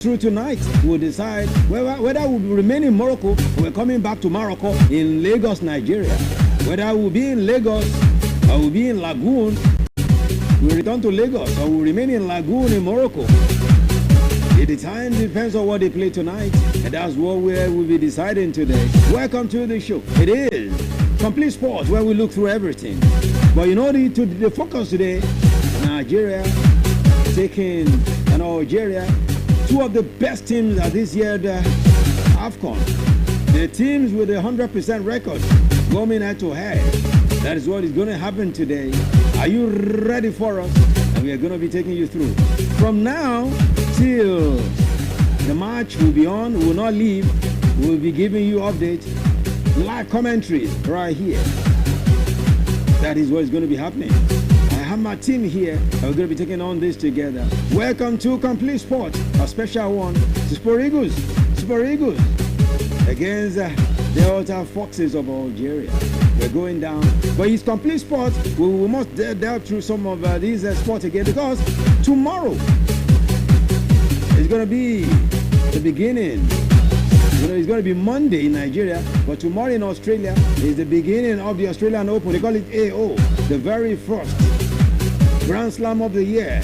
through tonight, we'll decide whether we'll remain in Morocco or we're coming back to Morocco in Lagos, Nigeria. Whether we'll be in Lagos or we'll be in Lagoon, we'll return to Lagos or we'll remain in Lagoon in Morocco. The time depends on what they play tonight, and that's what we'll be deciding today. Welcome to the show. It is Complete Sports, where we look through everything. But you know, the focus today, Nigeria taking Algeria, two of the best teams at this year's AFCON. The teams with a 100% record going head to head. That is what is going to happen today. Are you ready for us? And we are going to be taking you through. From now till the match will be on, we will not leave. We will be giving you updates, live commentary right here. That is what is going to be happening. I have my team here, and we're going to be taking on this together. Welcome to Complete Sports, a special one. Super Eagles against the Delta Foxes of Algeria. We're going down, but it's Complete Sports. We must delve through some of these sports again, because tomorrow is going to be the beginning. It's going to be Monday in Nigeria, but tomorrow in Australia is the beginning of the Australian Open. They call it AO, the very first Grand Slam of the year.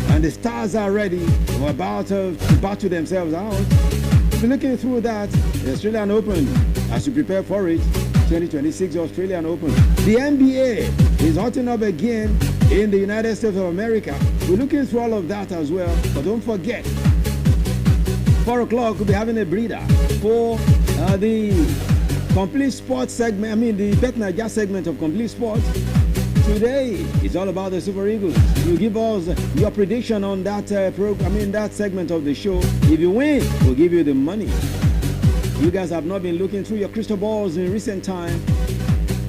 And the stars are ready. We're about to battle themselves out. So looking through that, the Australian Open, as you prepare for it, 2026 Australian Open. The NBA is hotting up again in the United States of America. We're looking through all of that as well, but don't forget, 4 o'clock we'll be having a breather for the Complete Sports segment, the Bet Naija segment of Complete Sports. Today is all about the Super Eagles. You give us your prediction on that that segment of the show. If you win, we'll give you the money. You guys have not been looking through your crystal balls in recent time.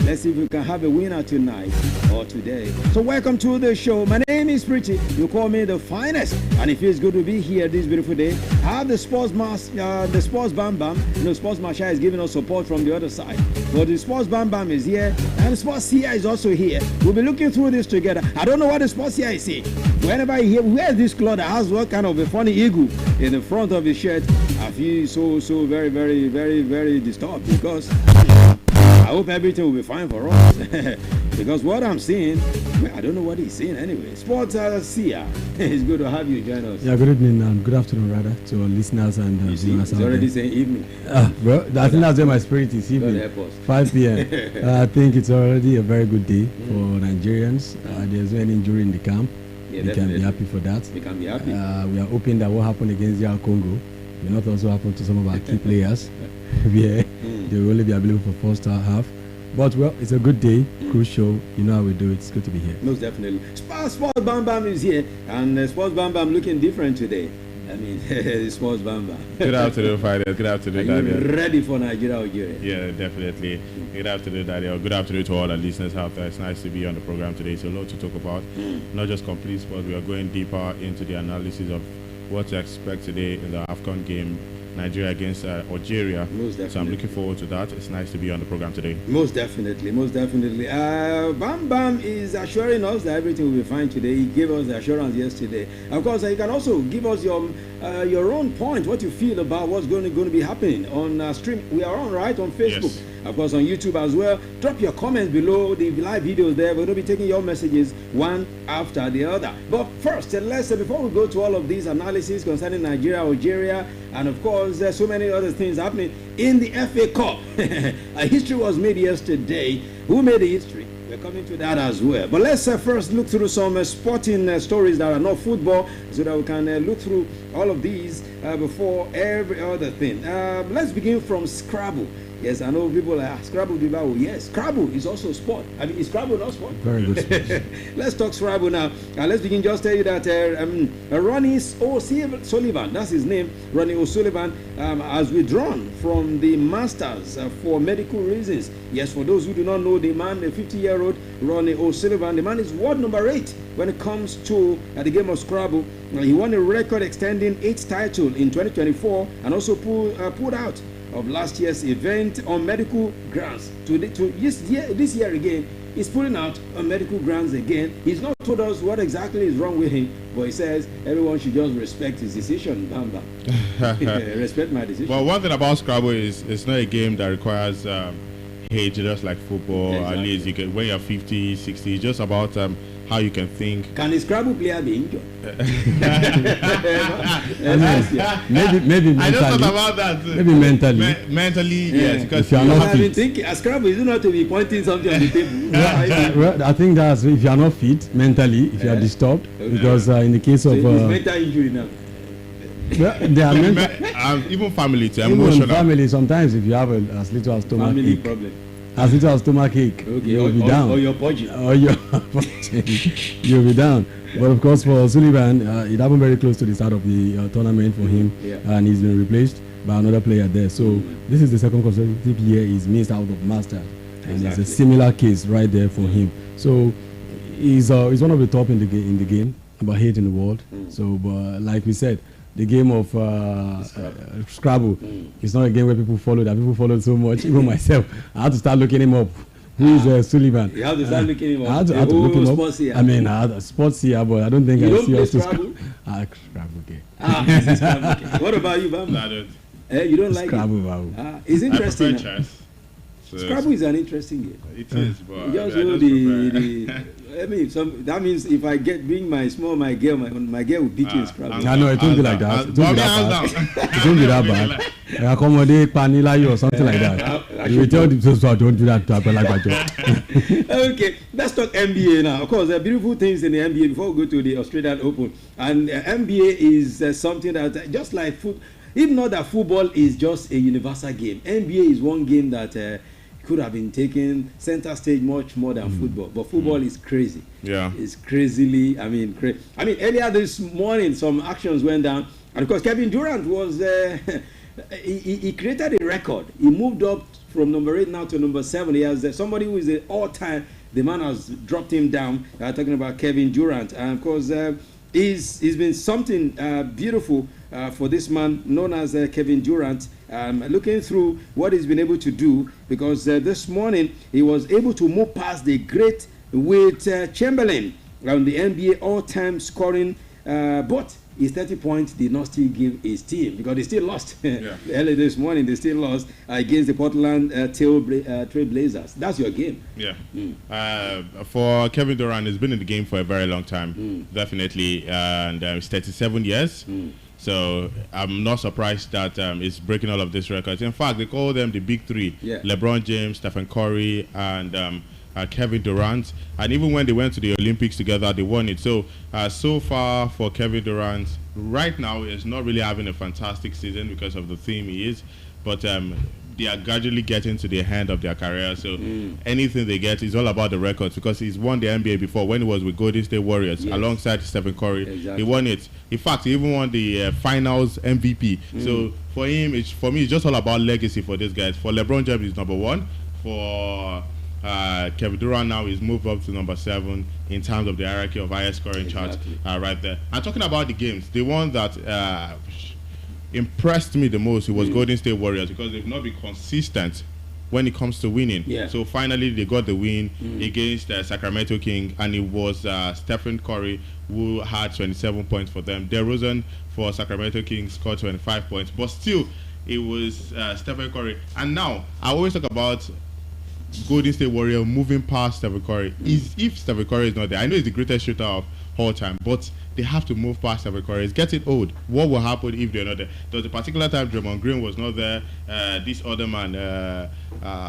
Let's see if we can have a winner tonight or today. So welcome to the show. My name is Pretty. You call me the finest, and it feels good to be here this beautiful day. I have the Sports Bam Bam. Sports Masha is giving us support from the other side. But the Sports Bam Bam is here, and the Sports Sia is also here. We'll be looking through this together. I don't know what the Sports Sia is saying. Whenever you hear, where's this cloth that has what kind of a funny eagle in the front of his shirt, I feel so very, very, very, very disturbed, because I hope everything will be fine for us. Because what I'm seeing, I don't know what he's saying anyway. Sports Sia, it's good to have you join us. Yeah, good evening and good afternoon rather to our listeners and viewers. It's already saying evening. Well, I think that's where my spirit is, evening. 5 p.m. I think it's already a very good day for Nigerians. There's no injury in the camp. Yeah, we can be happy for that. We can be happy. We are hoping that what happened against DR Congo will not also happen to some of our key players. They will only be available for first half. But well, it's a good day, crucial. You know how we do it. It's good to be here. Most definitely. Sports Bam Bam is here, and Sports Bam Bam looking different today. Sports Bam Bam. Good afternoon, Friday. Good afternoon, Daniel. Ready for Nigeria, Algeria? Yeah, definitely. Good afternoon, Daniel. Good afternoon to all our listeners out there. It's nice to be on the program today. It's a lot to talk about. Not just Complete Sports. We are going deeper into the analysis of what to expect today in the AFCON game, Nigeria against Algeria. So I'm looking forward to that. It's nice to be on the program today. Most definitely. Bam Bam is assuring us that everything will be fine today. He gave us the assurance yesterday. Of course, you can also give us your own point, what you feel about what's going to be happening on stream. We are on, right, on Facebook. Yes. Of course, on YouTube as well. Drop your comments below the live videos there. We're going to be taking your messages one after the other. But first, before we go to all of these analysis concerning Nigeria, Algeria, and of course, there's so many other things happening in the FA Cup. A history was made yesterday. Who made the history? We're coming to that as well. But let's first look through some sporting stories that are not football, so that we can look through all of these before every other thing. Let's begin from Scrabble. Yes, I know people are Scrabble. Yes, Scrabble is also sport. Is Scrabble not sport? Very good sport. Let's talk Scrabble now. Let's begin. Just tell you that Ronnie O'Sullivan, that's his name, Ronnie O'Sullivan, has withdrawn from the Masters for medical reasons. Yes, for those who do not know the man, the 50-year-old Ronnie O'Sullivan, the man is world number 8 when it comes to the game of Scrabble. He won a record extending 8th title in 2024 and also pulled out of last year's event on medical grounds. This year again, he's pulling out on medical grounds again. He's not told us what exactly is wrong with him, but he says everyone should just respect his decision. Respect my decision. Well, one thing about Scrabble is it's not a game that requires age, just like football. Exactly. At least you can, when you're 50, 60, it's just about how you can think. Can a Scrabble player be injured? Maybe I just thought mentally. about that. Maybe mentally. Mentally, yes. Because If you are You not have been fit. thinking, a Scrabble is not to be pointing something on the table. Well, I think that's if you are not fit mentally, if you are disturbed, because in the case So of it's mental injury now. well, they are mental. even family to Even emotional. family, sometimes if you have as little as stomach Family ache, problem. as little as stomach ache, Okay, you'll be down. or your budget. Or you'll be down. But of course, for Sullivan, it happened very close to the start of the tournament for him, Yeah. and he's been replaced by another player there. So this is the second consecutive year he's missed out of Masters, and it's Exactly. a similar case right there for him. So he's one of the top in the game, about 8 in the world. So, but like we said, the game of Scrabble is not a game where people follow. That people follow so much. Even myself, I had to start looking him up. Who is Sullivan? You have to start looking him up. I had to look him up. Sports here. I mean, I had a sports here, but I don't think You I don't see play us to Scrabble? Scrabble, okay. this is Scrabble. Okay. What about you, Bam? I don't. You don't like Scrabble, it? wow. It's I prefer interesting. chess. So Scrabble is an interesting game. it is, but You just I know prefer- I mean, that means if I bring my girl, my girl will beat you in Scrabble. I know, it won't be like that. It won't be that bad. It won't be that bad. Accommodate Panilayo or something like that. You will tell them, so don't do that to Apelaguajo. Okay, let's talk NBA now. Of course, there are beautiful things in the NBA before we go to the Australian Open. And NBA is something that, just like football, if not that football is just a universal game, NBA is one game that could have been taken center stage much more than football. But football is crazy. Yeah. It's crazily, earlier this morning, some actions went down. And of course, Kevin Durant was, he created a record. He moved up from number 8 now to number 7. He has somebody who is the all-time, the man has dropped him down. Talking about Kevin Durant. And of course, he's been something beautiful for this man known as Kevin Durant. Looking through what he's been able to do, because this morning he was able to move past the great Wilt Chamberlain on the NBA all-time scoring, but his 30 points did not still give his team, because they still lost. Yeah. Early this morning they still lost against the Portland Trail Blazers. That's your game. Yeah. For Kevin Durant, he's been in the game for a very long time, definitely, and it's 37 years. So I'm not surprised that it's breaking all of these records. In fact, they call them the Big Three: Yeah. LeBron James, Stephen Curry, and Kevin Durant. And even when they went to the Olympics together, they won it. So so far for Kevin Durant, right now is not really having a fantastic season because of the theme he is, but they are gradually getting to the end of their career. So anything they get is all about the records, because he's won the NBA before when he was with Golden State Warriors alongside Stephen Curry. Exactly. He won it. In fact, he even won the Finals MVP. So for him, for me, it's just all about legacy for these guys. For LeBron James, he's number 1. For Kevin Durant now is moved up to number 7 in terms of the hierarchy of highest scoring charts right there. And talking about the games, the one that impressed me the most, it was Golden State Warriors, because they've not been consistent when it comes to winning. Yeah. So finally they got the win against Sacramento King, and it was Stephen Curry who had 27 points for them. DeRozan for Sacramento Kings scored 25 points, but still it was Stephen Curry. And now I always talk about Golden State Warrior moving past Stephen Curry. If Stephen Curry is not there, I know he's the greatest shooter of all time, but they have to move past Stephen Curry. It's getting old. What will happen if they're not there? There was a particular time Draymond Green was not there. This other man,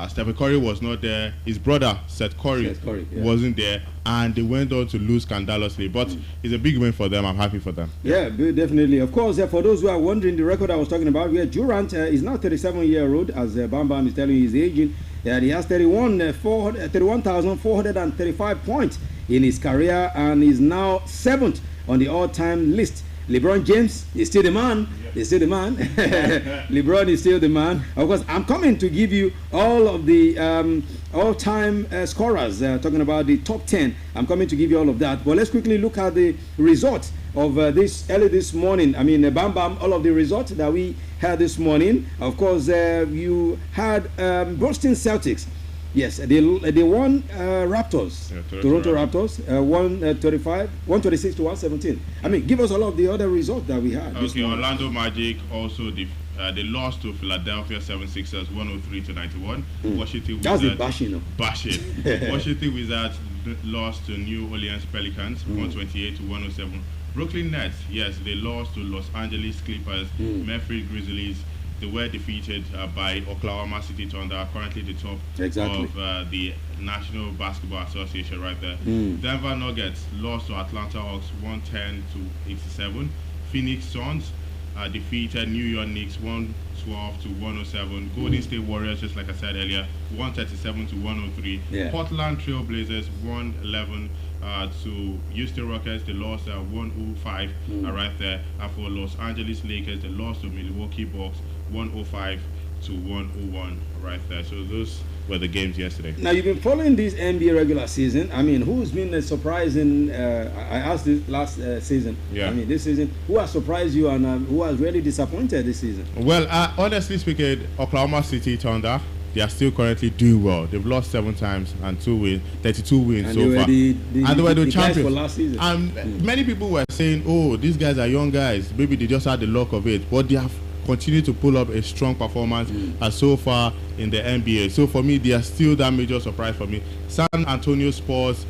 Stephen Curry, was not there. His brother, Seth Curry, wasn't there. And they went on to lose scandalously. But it's a big win for them. I'm happy for them. Yeah, definitely. Of course, for those who are wondering, the record I was talking about, Durant is now 37-year-old, as Bam Bam is telling you he's aging. He has 31,435 points in his career, and is now 7th on the all-time list. LeBron James is still the man. He's still the man. LeBron is still the man. Of course, I'm coming to give you all of the all-time scorers, talking about the top 10. I'm coming to give you all of that. But let's quickly look at the results of this early this morning. I mean, bam bam, all of the results that we had this morning. Of course, you had Boston Celtics. Yes, they won Raptors, Yeah, Toronto Raptors, 126 to 117. I mean, give us all of the other results that we had. Okay, Orlando Magic also they lost to Philadelphia 76ers 103 to 91. Washington That's the Wizards bashing. bashing. Washington Wizards lost to New Orleans Pelicans 128 to 107. Brooklyn Nets, yes, they lost to Los Angeles Clippers. Memphis Grizzlies, they were defeated by Oklahoma City Thunder, currently the top of the National Basketball Association right there. Denver Nuggets lost to Atlanta Hawks 110 to 87. Phoenix Suns defeated New York Knicks 112 to 107. Golden State Warriors, just like I said earlier, 137 to 103. Portland Trail Blazers 111 to Houston Rockets. They lost 105 right there. And for Los Angeles Lakers, they lost to Milwaukee Bucks 105 to 101 right there. So those were the games yesterday. Now, you've been following this NBA regular season. I mean, who's been surprising? I asked this last season. Yeah. I mean, this season, who has surprised you and who has really disappointed this season? Well, honestly speaking, Oklahoma City Thunder, they are still currently doing well. They've lost 7 times and 32 wins and so far. And they were the guys champions for last season. And many people were saying, oh, these guys are young guys. Maybe they just had the luck of it. But they have continued to pull up a strong performance so far in the NBA. So for me, they are still that major surprise for me. San Antonio Spurs,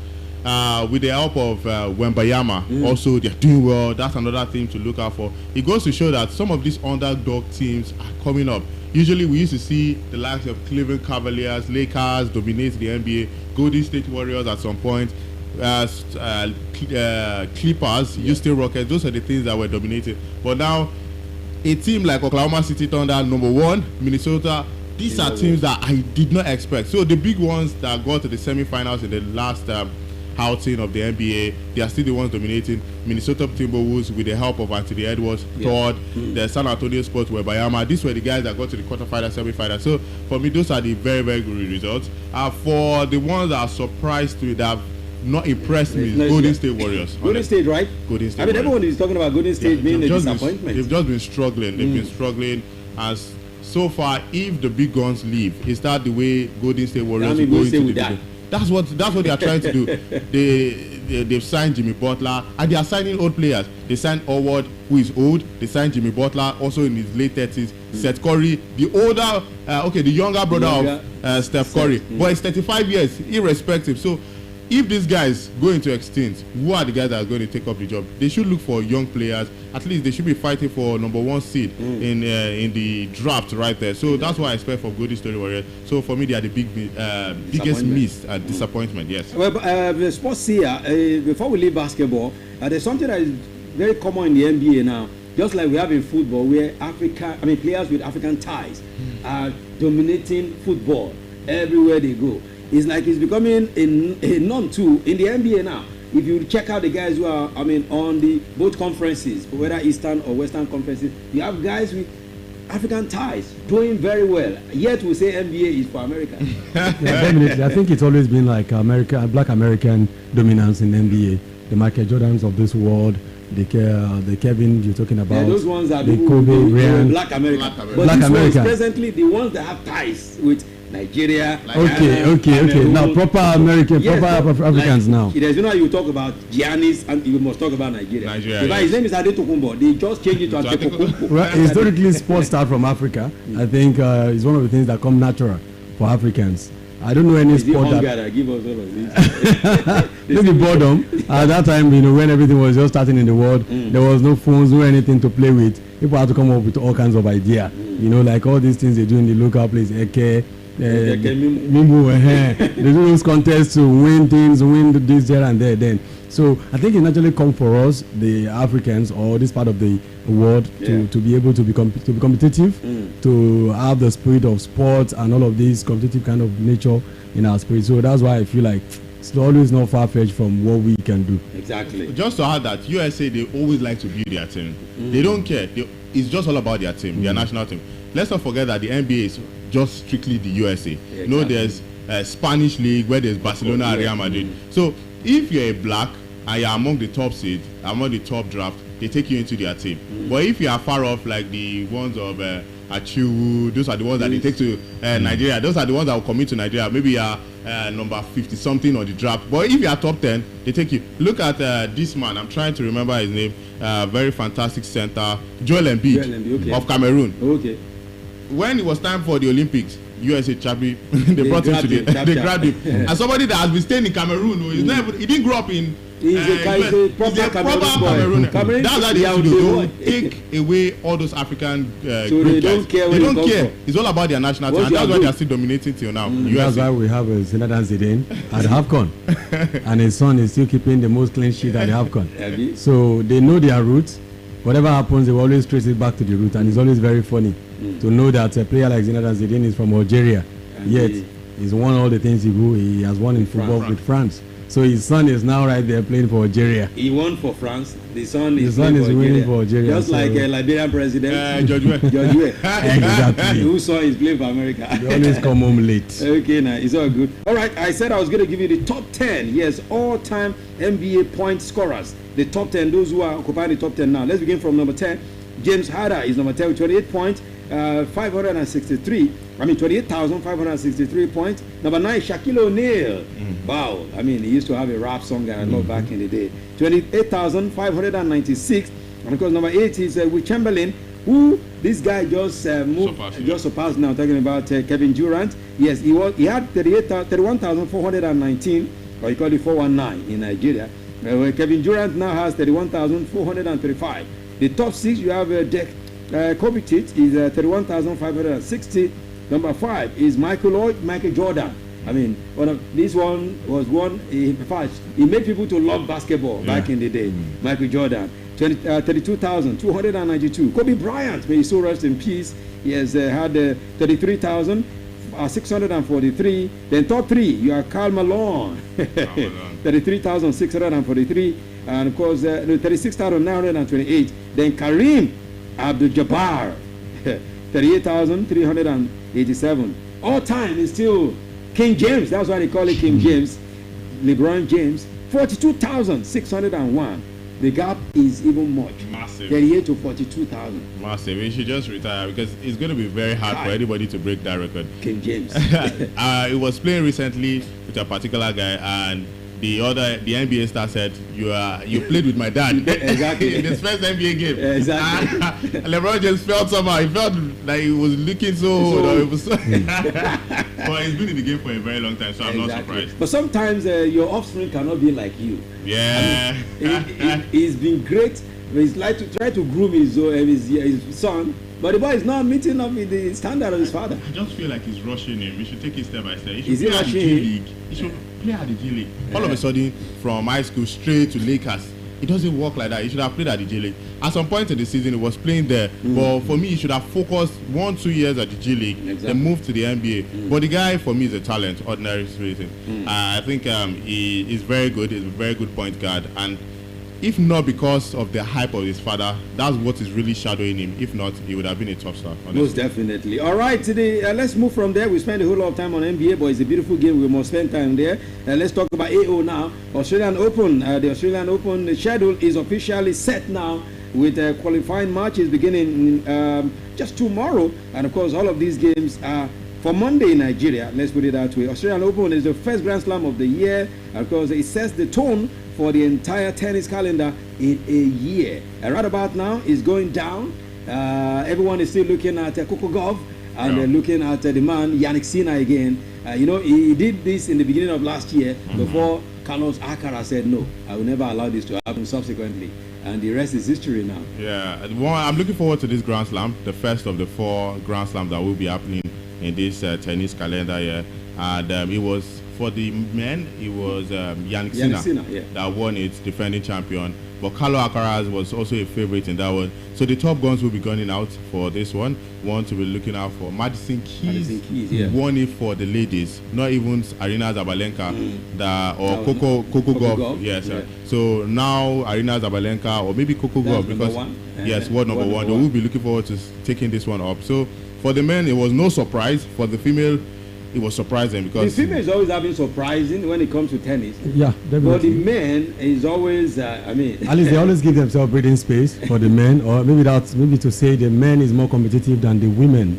with the help of Wembayama, also they're doing well. That's another thing to look out for. It goes to show that some of these underdog teams are coming up. Usually we used to see the likes of Cleveland Cavaliers, Lakers dominate the NBA, Golden State Warriors at some point, Clippers, Houston Rockets. Those are the things that were dominated. But now, a team like Oklahoma City Thunder, #1, Minnesota, these are teams that I did not expect. So the big ones that got to the semifinals in the last outing of the NBA, they are still the ones dominating. Minnesota Timberwolves, with the help of Anthony Edwards, third. The San Antonio Spurs were Bayama. These were the guys that got to the quarterfinal, semifinal. So for me, those are the very, very good results. For the ones that are surprised to that have not impressed me, Golden State Warriors. Golden State, right? Golden State. I mean, everyone is talking about Golden State being a disappointment. They've just been struggling. They've been struggling. As so far, if the big guns leave, is that the way Golden State Warriors are going to the That's what they are trying to do. They've signed Jimmy Butler, and they are signing old players. They signed Howard, who is old. They signed Jimmy Butler, also in his late 30s. Seth Curry, the older, the younger brother of Steph Curry, but he's 35 years, irrespective. So if these guys go into extinct, who are the guys that are going to take up the job? They should look for young players. At least they should be fighting for #1 seed in the draft right there. So that's what I expect from Golden State Warriors. So for me, they are the biggest miss and disappointment. Yes. Well, the sports here, before we leave basketball, there's something that is very common in the NBA now. Just like we have in football, where players with African ties are dominating football everywhere they go. It's like it's becoming a norm too in the NBA now. If you check out the guys who are, on the both conferences, whether Eastern or Western conferences, you have guys with African ties doing very well. Yet we say NBA is for America. Definitely. I think it's always been like Black American dominance in NBA. The Michael Jordans of this world, the Kevin you're talking about. Those ones are the Kobe, Bryant. Black America. But Black this America. one is presently the ones that have ties with Nigeria. Okay. Now proper American, Africans now. There's you talk about Giannis and you must talk about Nigeria. His name is Adetokunbo. They just changed it to Adetokunbo. Well, historically, sports start from Africa. I think it's one of the things that come natural for Africans. I don't know any sport that give us all of this. maybe boredom. At that time, when everything was just starting in the world, there was no phones, no anything to play with. People had to come up with all kinds of ideas. Like all these things they do in the local place, Eke, Mimbu, they do those contests to win things, win this there and there. Then, so I think it naturally comes for us, the Africans or this part of the world, to be able to be competitive, to have the spirit of sports and all of this competitive kind of nature in our spirit. So that's why I feel like it's always not far-fetched from what we can do. Exactly. Just to add that, USA, they always like to build their team. They don't care. It's just all about their team, their national team. Let's not forget that the NBA is just strictly the USA. Exactly. There's a Spanish league where there's Barcelona and Real Madrid. So if you're a black and you're among the top seed, among the top draft, they take you into their team. But if you are far off, like the ones of Achiu, those are the ones that they take to Nigeria. Those are the ones that will commit to Nigeria. Maybe you are number 50 something on the draft. But if you are top 10, they take you. Look at this man. I'm trying to remember his name. Very fantastic center, Joel Embiid, okay, of Cameroon. Okay. When it was time for the Olympics, USA Chabi, they brought him to they grabbed him. And somebody that has been staying in Cameroon, he didn't grow up in. He's a proper Cameroon. That's how they have to do. Don't take away all those African so they don't care. They don't care. It's all about their national team. And that's why they are still dominating till now. That's why we have Zinedine Zidane at AFCON, and his son is still keeping the most clean sheet at the AFCON. So they know their roots. Whatever happens, they will always trace it back to the root, and it's always very funny to know that a player like Zinedine Zidane is from Algeria, yet he's won all the things he has won in football with France. So his son is now right there playing for Algeria. He won for France. The son is winning for Algeria. Just like Liberian president George Weah. Exactly. Who saw his play for America. They always come home late. Okay, now it's all good. All right, I said I was going to give you the top 10. Yes, all-time NBA point scorers. The top 10, those who are occupying the top 10 now. Let's begin from number 10. James Harden is number 10 with 28 points. 28,563 points. Number 9, Shaquille O'Neal. Wow, I mean, he used to have a rap song that I love back in the day. 28,596. And of course, number 8 is Will Chamberlain, who this guy just surpassed now. Talking about Kevin Durant. Yes, he had 31,419, or you call it 419 in Nigeria. Kevin Durant now has 31,435. The top 6, you have Kovic is 31,560. Number 5 is Michael Jordan. I mean, this one was one. In fact, he made people to love basketball back in the day. Michael Jordan, 32,292. Kobe Bryant, may he so rest in peace. He has had 33,643. Then top 3, you are Karl Malone, 33,643, and of course 36,928. Then Kareem Abdul-Jabbar, 38,387. All time is still King James. That's why they call it King James. LeBron James, 42,601. The gap is even much. Massive. 38 to 42,000. Massive. He should just retire because it's going to be very hard for anybody to break that record. King James. He was playing recently with a particular guy, and the NBA star said, "You played with my dad." Exactly. In his first NBA game. Exactly. LeBron just felt somehow. He felt like he was looking so old. Or it was so but he's been in the game for a very long time, so I'm not surprised. But sometimes your offspring cannot be like you. Yeah. He's been great. He's like to try to groom his son, but the boy is not meeting up with the standard of his father. I just feel like he's rushing him. He should take it step by step. Is he rushing him? He should play at the G League. All of a sudden, from high school straight to Lakers. It doesn't work like that. He should have played at the G League. At some point in the season, he was playing there. But for me, he should have focused 1-2 years at the G League, then moved to the NBA. But the guy, for me, is a talent, ordinary speaking. I think he is very good. He's a very good point guard. And if not because of the hype of his father, that's what is really shadowing him. If not, he would have been a top star. Honestly. Most definitely. All right, today let's move from there. We spend a whole lot of time on NBA, but it's a beautiful game. We must spend time there. Let's talk about AO now. Australian Open. The Australian Open schedule is officially set now, with qualifying matches beginning just tomorrow. And of course, all of these games are for Monday in Nigeria. Let's put it that way. Australian Open is the first Grand Slam of the year. And of course, it sets the tone for the entire tennis calendar in a year. And right about now, it's going down. Everyone is still looking at Coco Gauff and looking at the man Yannick Sinner again. He did this in the beginning of last year before Carlos Alcaraz said, no, I will never allow this to happen subsequently. And the rest is history now. Yeah, I'm looking forward to this Grand Slam, the first of the 4 Grand Slams that will be happening in this tennis calendar year. And it was, for the men, it was Yannick Sinner that won it, defending champion. But Carlos Alcaraz was also a favorite in that one. So the top guns will be gunning out for this one. One to be looking out for Madison Keys won it for the ladies, not even Arina Zabalenka or Coco Gauff. Yes, so now Arina Zabalenka or maybe Coco Gauff, because world number one. They will be looking forward to taking this one up. So for the men, it was no surprise. For the female, it was surprising The because female is always having surprising when it comes to tennis. Yeah, But the definitely. men is always, At least they always give themselves breathing space for the men, or maybe to say the men is more competitive than the women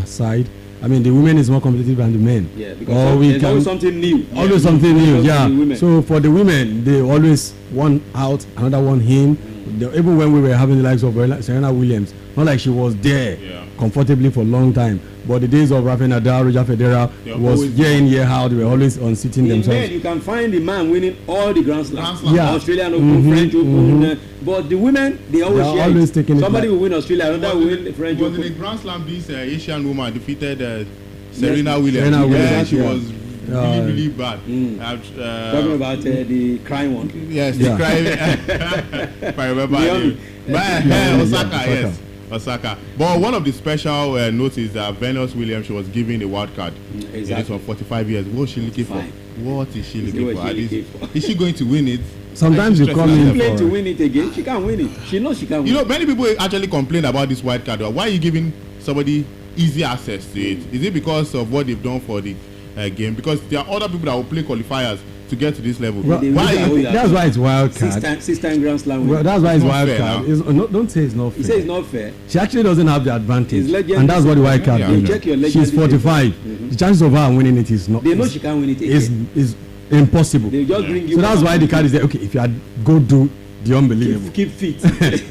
side. I mean, the women is more competitive than the men. yeah, because there's always something new. Always something new, Always yeah. the women. So for the women, they always one out, another one in. Even when we were having the likes of Serena Williams, not like she was there Yeah. comfortably for a long time. But the days of Rafael Nadal, Roger Federer They're was always year in, year out. They were always on sitting In themselves. men, you can find the man winning all the Grand Slams. Grand Slam. Yeah. Australian Open, French Open. But the women, they always They're share always it. taking it Somebody back. will win Australia, another will win French was in a Open. Grand Slam this Asian woman defeated Serena Williams. Serena Yeah, Williams, she yeah. was really bad. Talking about the crying one. Yes, Yeah. the cry. If I remember her Naomi. name. Osaka, yes. Osaka. But one of the special notes is that Venus Williams, she was given a wild card. Exactly. It is for 45 years. What is she looking for? Fine. What is she Is looking what for? she At least- looking for. Is she going to win it? Sometimes She's you come stressing in herself. Playing to for win it again, she can't win it. She knows she can't win. You know, many people actually complain about this wild card. Why are you giving somebody easy access to it? Is it because of what they've done for the game? Because there are other people that will play qualifiers to get to this level. Well, Why? They- You, that's why it's wild card. Six-time Grand Slam winner. Well, that's why it's It's not wild fair card. now. No, don't say it's not He fair. says it's not fair. She actually doesn't have the advantage, It's legendary. and that's what the wild card Yeah, is. yeah. Check your She's legendary. 45. The chances of her winning it is not. They know she can't win it is again. is impossible. They just bring you. So that's why the card is there. Okay, if you had go do the unbelievable. keep fit.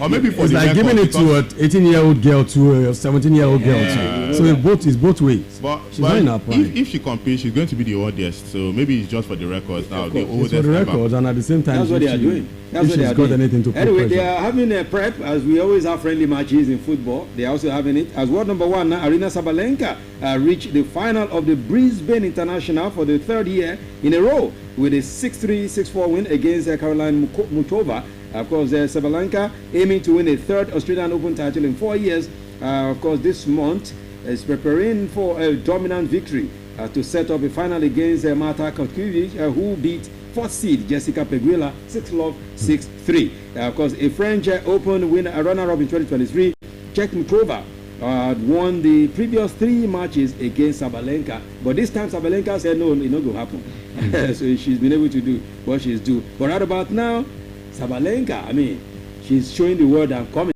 or maybe for It's the like record, giving it to because- an 18-year-old girl to a 17-year-old girl Yeah. too. So it's both ways. But, She's not in her prime. if she competes, she's going to be the oldest. So maybe it's just for the records now. The course. It's oldest for the ever. records, and at the same time, That's what they if are she- doing. That's if what they she's are got doing. anything to put Anyway, they pressure. are having a prep, as we always have friendly matches in football. They are also having it. As world number one now, Arina Sabalenka reached the final of the Brisbane International for the third year in a row with a 6-3, 6-4 win against Caroline Muchova. Of course, Sabalenka aiming to win a third Australian Open title in 4 years. Of course, this month is preparing for a dominant victory to set up a final against Marta Kotkiewicz, who beat fourth seed Jessica Peguela 6-love, 6-3. Of course, a French Open winner, runner-up in 2023, Czech Muchova won the previous 3 matches against Sabalenka, but this time Sabalenka said no, it's not going to happen. So she's been able to do what she's due. But right about now, Sabalenka, I mean, she's showing the world I'm coming.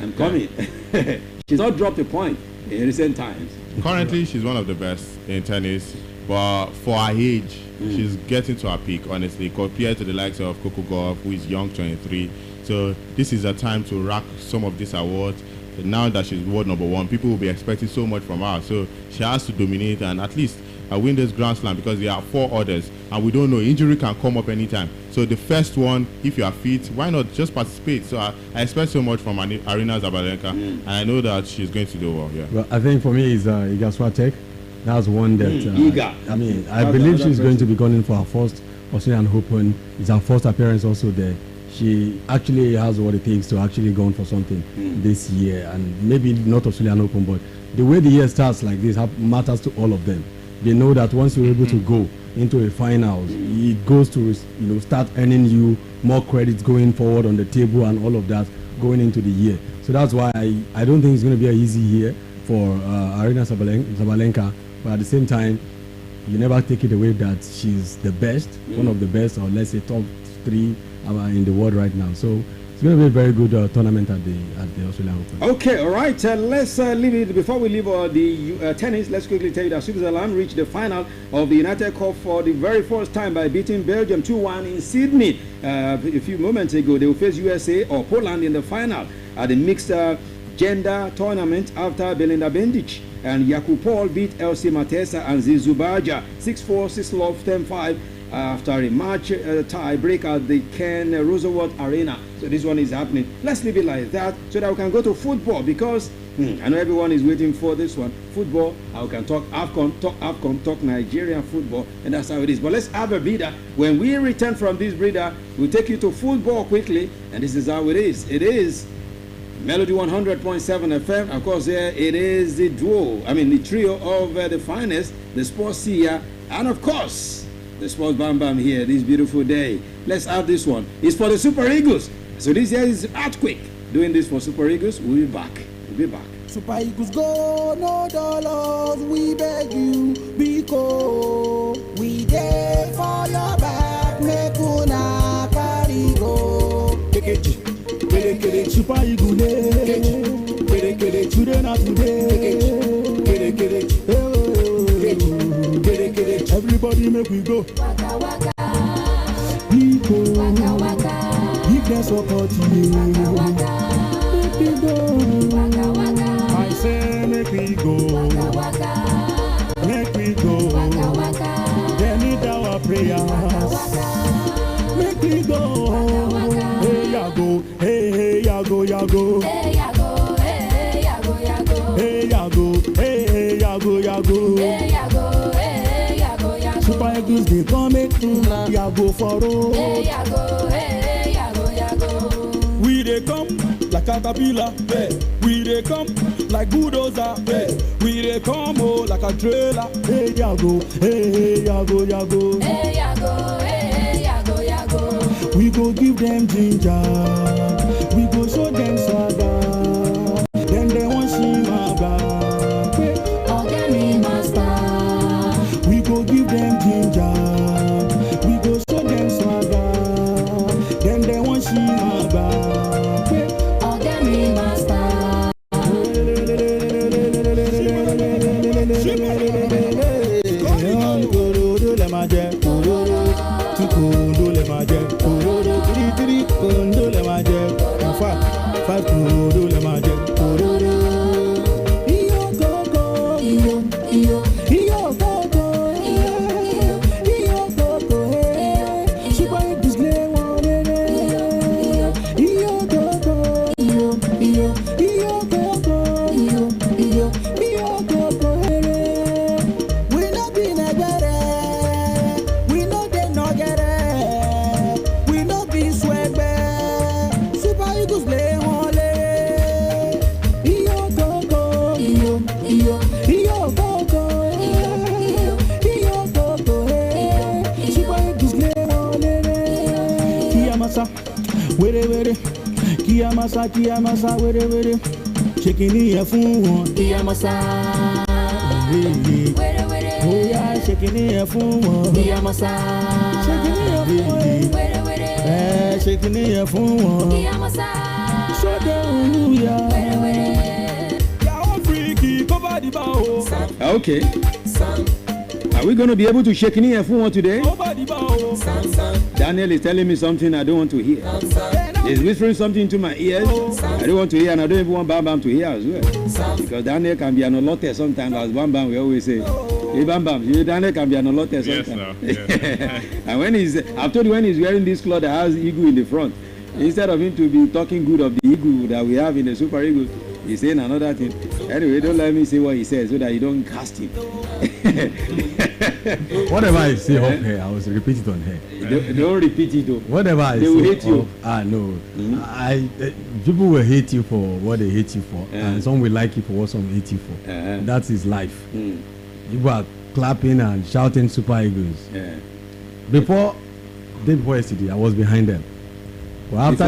I'm coming. She's not dropped a point in recent times. Currently, she's one of the best in tennis, but for her age, she's getting to her peak, honestly, compared to the likes of Coco Gauff, who is young, 23. So this is a time to rack some of these awards. Now that she's world number one, people will be expecting so much from her. So she has to dominate and at least win this Grand Slam, because there are 4 others, and we don't know, injury can come up anytime. So the first one, if you are fit, why not just participate? So I expect so much from Arina Sabalenka, and I know that she's going to do well. Yeah. Well, I think for me, it's Iga Swiatek. That's one that Iga. I mean, I That's believe another she's going to be going in for her first Australian Open. It's her first appearance also there. She actually has what it takes to actually go on for something this year, and maybe not Australian Open, but the way the year starts like this matters to all of them. They know that once you're able to go into a finals, it goes to start earning you more credits going forward on the table and all of that going into the year. So that's why I don't think it's going to be an easy year for Arina Sabalenka, but at the same time, you never take it away that she's the best, one of the best, or let's say top 3 in the world right now. So it's going to be a very good tournament at the Australian Open. Okay, all right. Let's leave it. Before we leave the tennis, let's quickly tell you that Switzerland reached the final of the United Cup for the very first time by beating Belgium 2-1 in Sydney. A few moments ago, they will face USA or Poland in the final at the mixed gender tournament after Belinda Bencic and Jakub Paul beat LC Matesa and Zizou Baja 6-4, 6-love, 10-5. After a match tie break at the Ken Roosevelt Arena. So this one is happening. Let's leave it like that so that we can go to football, because I know everyone is waiting for this one. Football, I can talk AFCON, talk Nigerian football, and that's how it is. But let's have a breather. When we return from this breather, we'll take you to football quickly, and this is how it is. It is Melody 100.7 FM. Of course, it is the trio of the finest, the sports seer, and of course, the Sports Bam Bam here this beautiful day. Let's have this one. It's for the Super Eagles. So this year is Earthquake doing this for Super Eagles. We'll be back. Super Eagles go, no dollars, we beg you, because we there for your back, make una carry go. Kere, Super Eagles, kere, today not today. Kere, everybody make we go. Waka waka, People, waka waka, give them support you. waka waka, Make we go. waka waka, I say make we go. waka waka, Make we go. waka waka, They need our prayers. Make we go. Hey, ya go. Hey, ya go, ya go. hey yago, hey yago yago, Hey, ya go. Hey, ya go, ya go. hey yago, hey yago yago, Super Eagles, they come it. Ya go for road. hey yago yago. We they come like caterpillar, hey. We they come like bulldozer, hey. We they come like a trailer. Hey, ya go. Hey, ya go, ya go. Hey yago, hey yago yago. We go give them ginger, we go show them swagger, then they won't see my back. Organic master, We go give them ginger, we go show them swagger, then they won't see my back. organic master, Korodo le ma jẹ, korodo, tu kondo le ma jẹ, korodo, tiri kondo le ma jẹ, five korodo le ma jẹ, korodo. Iyo koko, iyo iyo iyo koko, iyo koko, Super Eagles lé wọn rere. Iyo koko, iyo iyo iyo koko, iyo iyo. iyo koko rere. We no be nagere, we no dey nọgẹrẹ, we no be swẹgbẹ. Super Eagles lé wọn léré. Iyo koko, Iyo, iyo, iyo koko, iyo koko, Super Eagles lé wọn léré. Kiyamasa, wéré, kiyamasa, wéré. Ṣé kìíní yẹ fún wọn? Iyamasa, were were, Bóyá ṣé kìíní yẹ fún wọn? Iyamasa, Ṣé kìíní yẹ fún wọn? were were, Ṣé kìíní yẹ fún wọn? Iyamasa, Ṣọ́dẹ̀ òwúyà. were were. Yàwó fíríkì kó bá dìbà o. Okay. Sam, Are we going to be able to shake any F1 today? Kó bá dìbà o. Sam, Daniel is telling me something I don't want to hear. He's whispering something into my ears. I don't want to hear, and I don't even want Bam Bam to hear as well. Because Daniel can be an olote sometimes, as Bam Bam we always say. Hey Bam Bam, Daniel can be an olote Yes, sometimes. sir. Yes. And when I've told you when he's wearing this cloth that has eagle in the front, instead of him to be talking good of the eagle that we have in the Super Eagles, he's saying another thing. Anyway, don't let me say what he says so that you don't cast him. Whatever I say up here, I was repeat it on here. Don't repeat it though. Whatever I They say will hate you. No. People will hate you for what they hate you for, and some will like you for what some hate you for. That is life. People are clapping and shouting Super Eagles. Yeah. Before yesterday, I was behind them. But after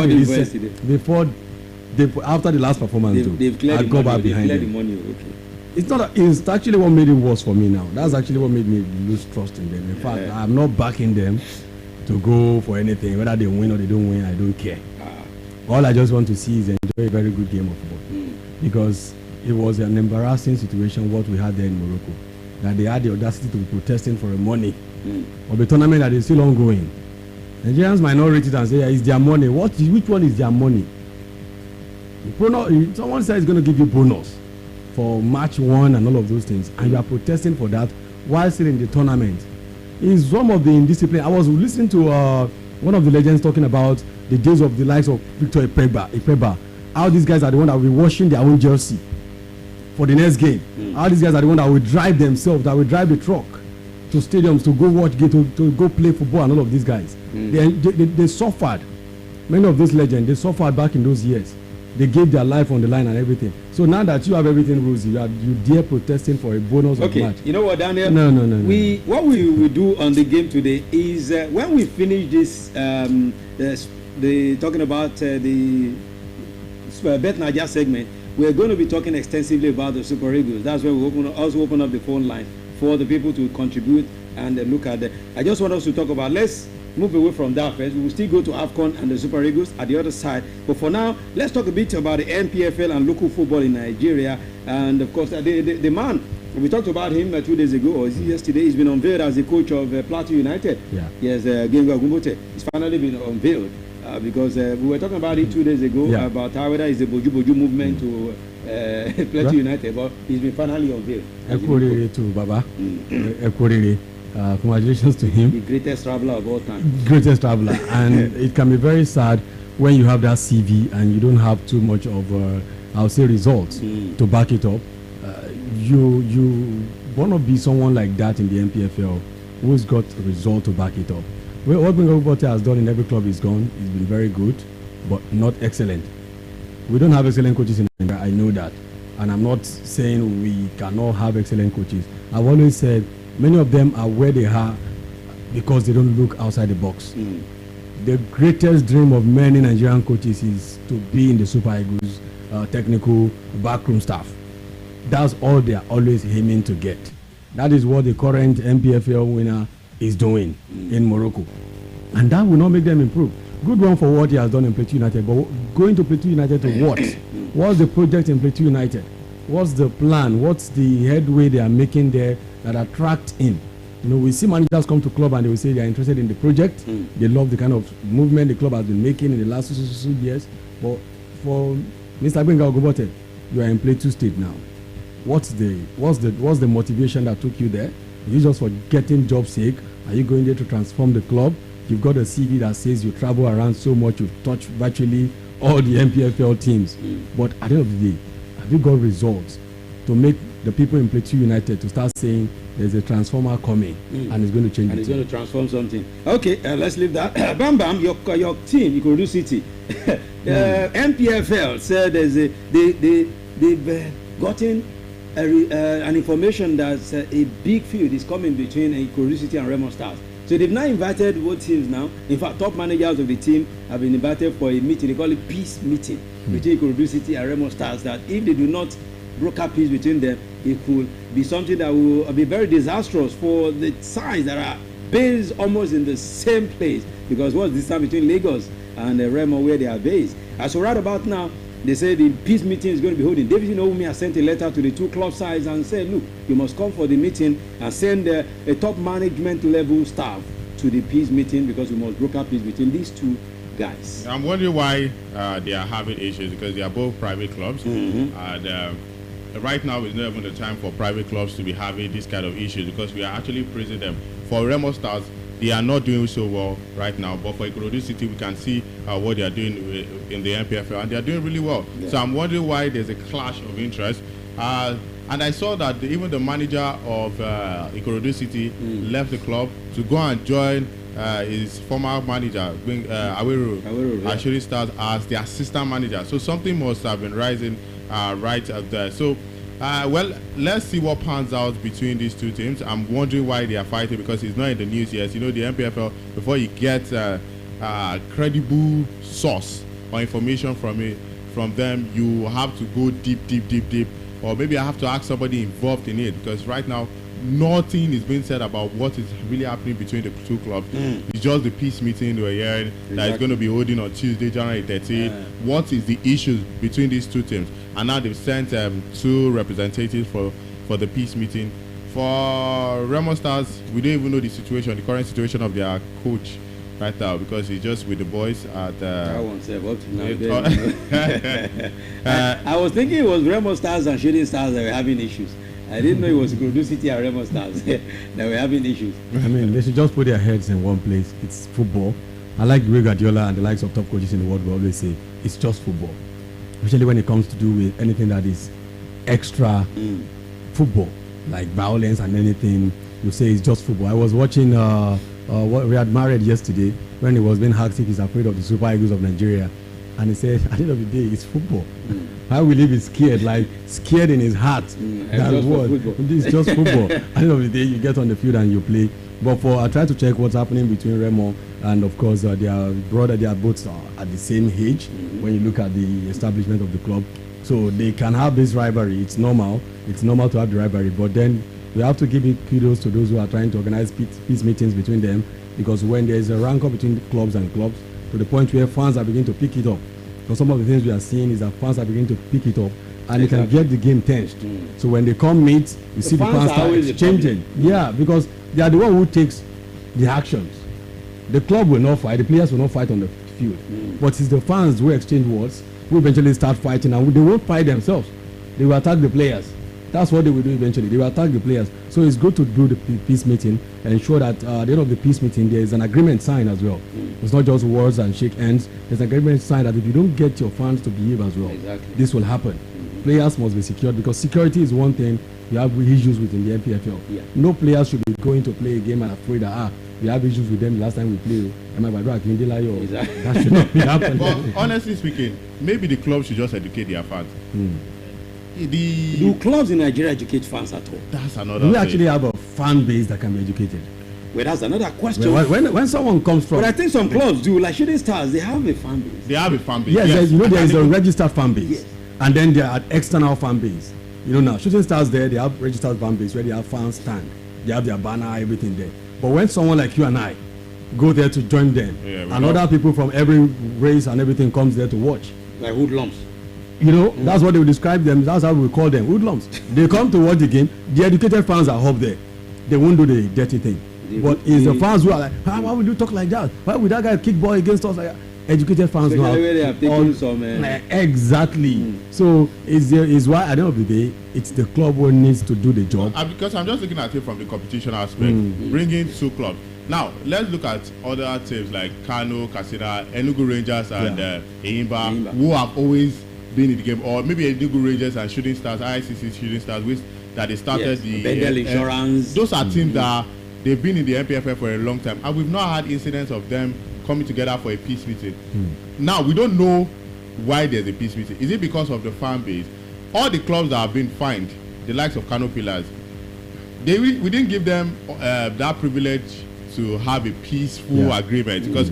after the last performance, They've cleared I the go money. back They've behind cleared the them. money. Okay. It's actually what made it worse for me now. That's actually what made me lose trust in them. In fact, Yeah. I'm not backing them to go for anything. Whether they win or they don't win, I don't care. All I just want to see is enjoy a very good game of football. Because it was an embarrassing situation what we had there in Morocco. That they had the audacity to be protesting for money of a tournament that is still ongoing. Nigerians might not rate it and say it's their money. Which one is their money? Someone said it's going to give you bonus for match 1 and all of those things, and you are protesting for that while still in the tournament. It's some of the indiscipline. I was listening to one of the legends talking about the days of the likes of Victor Ipeba, how these guys are the one that will be washing their own jersey for the next game. How these guys are the one that will drive themselves, that will drive the truck to stadiums to go watch game, to go play football, and all of these guys. They suffered. Many of those legends, they suffered back in those years. They gave their life on the line and everything. So now that you have everything rosy, you dare protesting for a bonus of match. You know what, Daniel? No. What we will do on the game today is when we finish this, talking about the Bet Naija segment, we're going to be talking extensively about the Super Eagles. That's why we also open up the phone line for the people to contribute and look at it. I just want us to talk about, let's move away from that first. We will still go to AFCON and the Super Eagles at the other side. But for now, let's talk a bit about the NPFL and local football in Nigeria. And of course, the man, we talked about him 2 days ago, or yesterday, he's been unveiled as the coach of Plateau United. Yeah. Yes, Genga Gumbote. He's finally been unveiled because we were talking about it 2 days ago, about how whether it's the Boju Boju movement to Plateau United, but he's been finally unveiled. Equity to Baba. Equity. Congratulations to him. The greatest traveler of all time. Greatest traveler. And it can be very sad when you have that CV and you don't have too much of, I'll say, results to back it up. You want to be someone like that in the NPFL who's got a result to back it up. Well, what Benga Gumbote has done in every club he's gone, he's been very good, but not excellent. We don't have excellent coaches in Nigeria, I know that. And I'm not saying we cannot have excellent coaches. I've always said many of them are where they are because they don't look outside the box. The greatest dream of many Nigerian coaches is to be in the Super Eagles technical backroom staff. That's all they are always aiming to get. That is what the current NPFL winner is doing in Morocco. And that will not make them improve. Good one for what he has done in Plateau United, but going to Plateau United to what? What's the project in Plateau United? What's the plan? What's the headway they are making there that attract him? You know, we see managers come to club and they will say they are interested in the project. They love the kind of movement the club has been making in the last 2 years. But for Mr. Benga Gumbote, you are in Plateau State now. What's the motivation that took you there? Is it just for getting job sake? Are you going there to transform the club? You've got a CV that says you travel around so much, you've touched virtually all the NPFL teams. But at the end of the day, have you got results to make the people in Plateau United to start saying there's a transformer coming and it's going to change and it's going to transform something? Okay, let's leave that. Bam Bam, your team, Ikorodu City. NPFL said they've gotten an information that a big feud is coming between Ikorodu City and Remo Stars. So they've now invited both teams now. In fact, top managers of the team have been invited for a meeting. They call it peace meeting between Ikorodu City and Remo Stars. That if they do not broker peace between them, it could be something that will be very disastrous for the sides that are based almost in the same place. Because what's the distance between Lagos and Remo where they are based? As so right about now, they say the peace meeting is going to be holding. David Inouye has sent a letter to the two club sides and said, look, you must come for the meeting and send a top management level staff to the peace meeting because we must broker peace between these two guys. I'm wondering why they are having issues because they are both private clubs. And right now is not even the time for private clubs to be having this kind of issues because we are actually praising them. For Remo Stars, they are not doing so well right now, but for Ikorodu City, we can see what they are doing in the NPFL, and they are doing really well. Yeah. So I'm wondering why there's a clash of interest. And I saw that even the manager of Ikorodu City left the club to go and join his former manager, Aweru, yeah. Shooting Stars, as the assistant manager. So something must have been rising right up there. So. Well, let's see what pans out between these two teams. I'm wondering why they are fighting because it's not in the news yet. You know, the NPFL, before you get a credible source or information from them, you have to go deep. Or maybe I have to ask somebody involved in it because right now, nothing is being said about what is really happening between the two clubs. It's just the peace meeting we're hearing that is going to be holding on Tuesday, January 13th. What is the issues between these two teams? And now they've sent two representatives for the peace meeting. For Remo Stars, we don't even know the current situation of their coach right now because he's just with the boys at I won't say what I was thinking it was Remo Stars and Shooting Stars that were having issues. I didn't know it was Ikorodu City and Remo Stars that were having issues. I mean, they should just put their heads in one place. It's football. I like the way Guardiola and the likes of top coaches in the world will always say, it's just football. Especially when it comes to do with anything that is extra football, like violence and anything, you say it's just football. I was watching what Riyad Mahrez yesterday when he was being asked if he's afraid of the Super Eagles of Nigeria. And he said, at the end of the day, it's football. How will he be scared? Like, scared in his heart. That's what. This is just football. At the end of the day, you get on the field and you play. But I try to check what's happening between Remo and, of course, their brother. They are both at the same age when you look at the establishment of the club. So they can have this rivalry. It's normal. It's normal to have the rivalry. But then we have to give it kudos to those who are trying to organize peace meetings between them. Because when there is a rancor between clubs and clubs, to the point where fans are beginning to pick it up. Because some of the things we are seeing is that fans are beginning to pick it up. And they can get the game tensed. So when they come meet, you see the fans start exchanging. Yeah, because they are the one who takes the actions. The club will not fight, the players will not fight on the field. But it's the fans who exchange words, who eventually start fighting, and they won't fight themselves. They will attack the players. That's what they will do eventually. They will attack the players. So it's good to do the peace meeting and ensure that at the end of the peace meeting, there is an agreement signed as well. It's not just words and shake hands. There's an agreement signed that if you don't get your fans to behave as well, this will happen. Players must be secured, because security is one thing we have issues with in the NPFL. No players should be going to play a game and afraid that we have issues with them last time we played. That should not be happening. But honestly speaking, maybe the club should just educate their fans. Do clubs in Nigeria educate fans at all? That's another Do we thing. actually have a fan base that can be educated? Well, that's another question. When someone comes from... But I think some clubs do, like Shooting Stars, they have a fan base. They have a fan base. Yes, you know, there is a registered fan base. Yes. And then there are external fan base. You know, now Shooting Stars there, they have registered fan base where they have fans stand. They have their banner, everything there. But when someone like you and I go there to join them, and other people from every race and everything comes there to watch. Like hoodlums. You know, that's what they will describe them. That's how we call them, hoodlums. They come to watch the game. The educated fans are up there. They won't do the dirty thing. But it's the fans who are like, why would you talk like that? Why would that guy kick ball against us like that? Educated fans know how. They have taken some, exactly. So is why at the end of the day, it's the club who needs to do the job. Because I'm just looking at it from the competition aspect, bringing two clubs. Now let's look at other teams like Kano, Katsina, Enugu Rangers, and Enyimba, who have always been in the game, or maybe Enugu Rangers and Shooting Stars, ICC Shooting Stars, which that they started the Bendel Insurance. Those are teams that they've been in the NPFL for a long time, and we've not had incidents of them coming together for a peace meeting. Now we don't know why there's a peace meeting. Is it because of the fan base? All the clubs that have been fined, the likes of Kano Pillars, we didn't give them that privilege to have a peaceful agreement, because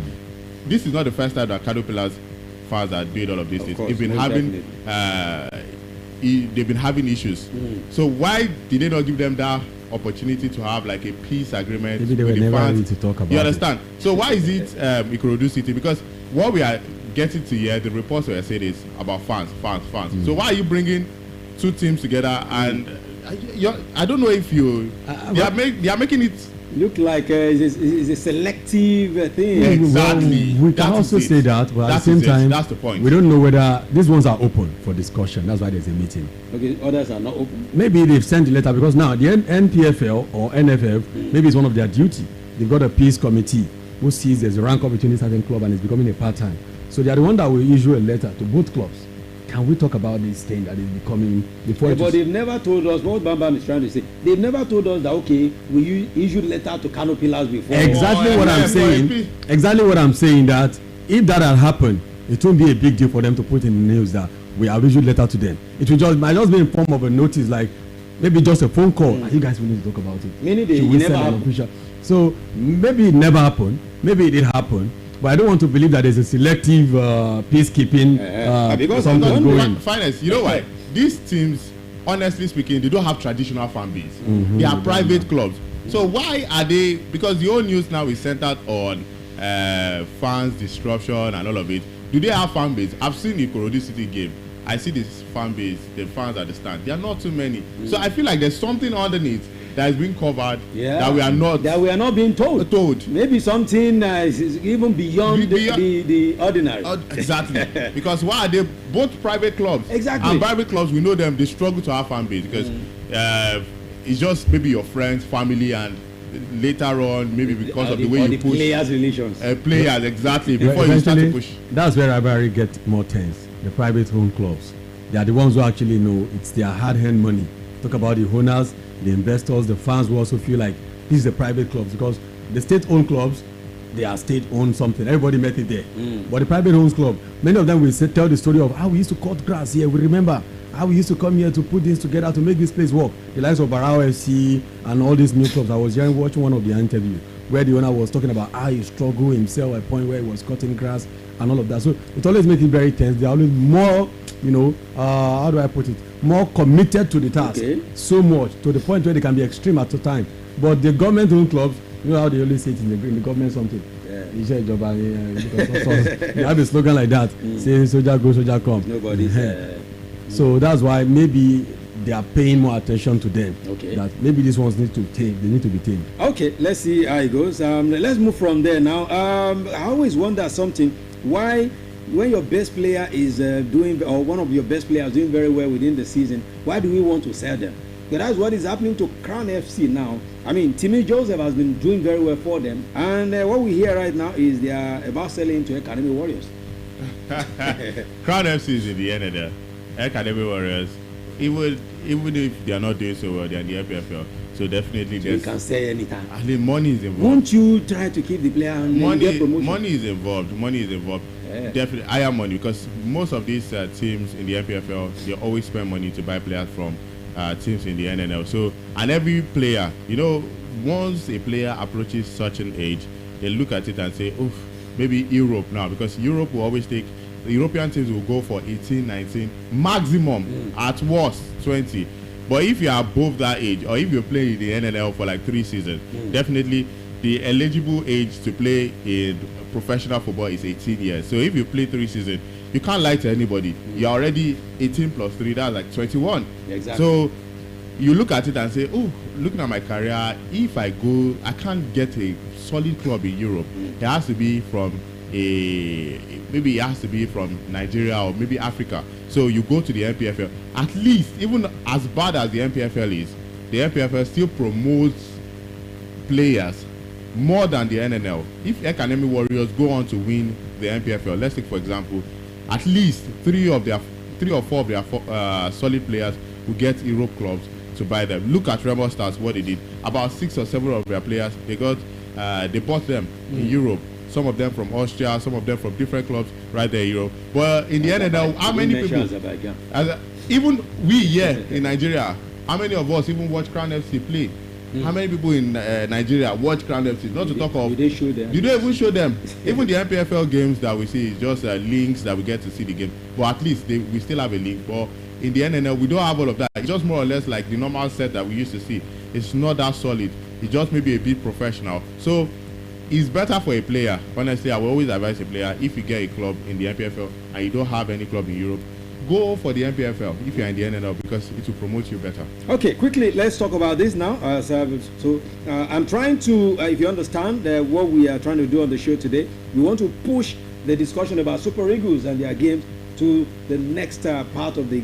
this is not the first time that Kano Pillars fans are doing all of these things. They've been having issues. So why did they not give them that opportunity to have like a peace agreement? Maybe they were never ready to talk about it. You understand? So why is it Ikorodu City? Because what we are getting to here, the reports we are saying is about fans. So why are you bringing two teams together? And I don't know if they are making it look like it's a selective thing. Exactly. Well, we can also say that, but at the same time, that's the point. We don't know whether these ones are open for discussion. That's why there's a meeting. Okay, others are not open. Maybe they've sent the letter, because now the NPFL or NFF, maybe it's one of their duty. They've got a peace committee who sees there's a rancor between a certain club and it's becoming a part-time. So they are the one that will issue a letter to both clubs. Can we talk about this thing that is becoming before? But they've never told us what Bambam is trying to say. They've never told us that we issued letter to Kano Pillars before. Exactly what I'm saying. Exactly what I'm saying. That if that had happened, it won't be a big deal for them to put in the news that we have issued letter to them. It will might just be in form of a notice, like maybe just a phone call. Are you guys willing to talk about it? Meaning it never happened. So maybe it never happened. Maybe it did happen. But I don't want to believe that there's a selective peacekeeping because something going. Finance, you know why? These teams, honestly speaking, they don't have traditional fan base. They are private clubs. So why are they? Because the whole news now is centered on fans disruption and all of it. Do they have fan base? I've seen the Ikorodu City game. I see this fan base, the fans at the stand. There are not too many. So I feel like there's something underneath that is being covered that we are not being told. Maybe something is even beyond the ordinary. Exactly. Because why are they both private clubs? Exactly. And private clubs, we know them, they struggle to have fan base because it's just maybe your friends, family, and later on, maybe because of the way you push players' relations. Players, exactly. Before you start to push. That's where rivalry gets more tense. The private owned clubs. They are the ones who actually know it's their hard-earned money. Talk about the owners, the investors, the fans who also feel like these are the private clubs, because the state-owned clubs, they are state-owned something. Everybody met it there. But the private-owned club, many of them will tell the story of how we used to cut grass here. We remember how we used to come here to put this together to make this place work. The likes of Barao FC and all these new clubs. I was watching one of the interviews where the owner was talking about how he struggled himself at a point where he was cutting grass and all of that. So it always makes it very tense. They're always more, how do I put it, more committed to the task. Okay. So much to the point where they can be extreme at the time. But the government-owned clubs, you know how they always say it in the government something. Iṣẹ́ ìjọba they have a slogan like that, saying "Soldier go, soldier come." Nobody's. So that's why maybe they are paying more attention to them. Okay. That maybe these ones need to tame. They need to be tamed. Okay, let's see how it goes. Let's move from there now. I always wonder something. Why, when your best player is doing, or one of your best players doing very well within the season, why do we want to sell them? But that's what is happening to Crown FC now. I mean, Timmy Joseph has been doing very well for them, and what we hear right now is they are about selling to Academy Warriors. Crown FC is in the end of the Academy Warriors. Even if they are not doing so well, they are in the FPFL. So definitely, You can say anytime. I think money is involved. Won't you try to keep the player and get promotion? Money is involved. Money is involved. Yeah. Definitely higher money, because most of these teams in the NPFL, they always spend money to buy players from teams in the NNL. So, and every player, once a player approaches such an age, they look at it and say, "Oof, maybe Europe now," because Europe will always take. The European teams will go for 18, 19, maximum at worst 20. But if you are above that age, or if you're playing in the NNL for like 3 seasons, definitely the eligible age to play in professional football is 18 years. So if you play 3 seasons, you can't lie to anybody. You're already 18 plus 3, that's like 21. Exactly. So you look at it and say, "Oh, looking at my career, if I go, I can't get a solid club in Europe. It has to be from maybe it has to be from Nigeria or maybe Africa." So you go to the NPFL. At least, even as bad as the NPFL is, the NPFL still promotes players more than the NNL. If Academy Warriors go on to win the NPFL, let's take for example, at least 3 or 4 of their solid players will get Europe clubs to buy them. Look at Remo Stars, what they did. About 6 or 7 of their players, they bought them in Europe. Some of them from Austria, some of them from different clubs right there in Europe. But in the NNL, how many people? Even we here in Nigeria, how many of us even watch Crown FC play? How many people in Nigeria watch Crown FC? Not to talk of. You didn't show them. You don't even show them. Even the NPFL games that we see is just links that we get to see the game. But at least we still have a link. But in the NNL, we don't have all of that. It's just more or less like the normal set that we used to see. It's not that solid. It's just maybe a bit professional. So it's better for a player. Honestly, I will always advise a player, if you get a club in the NPFL and you don't have any club in Europe, go for the NPFL if you're in the NNL, because it will promote you better. Okay, quickly, let's talk about this now. I'm trying to, if you understand what we are trying to do on the show today, we want to push the discussion about Super Eagles and their games to the next part of the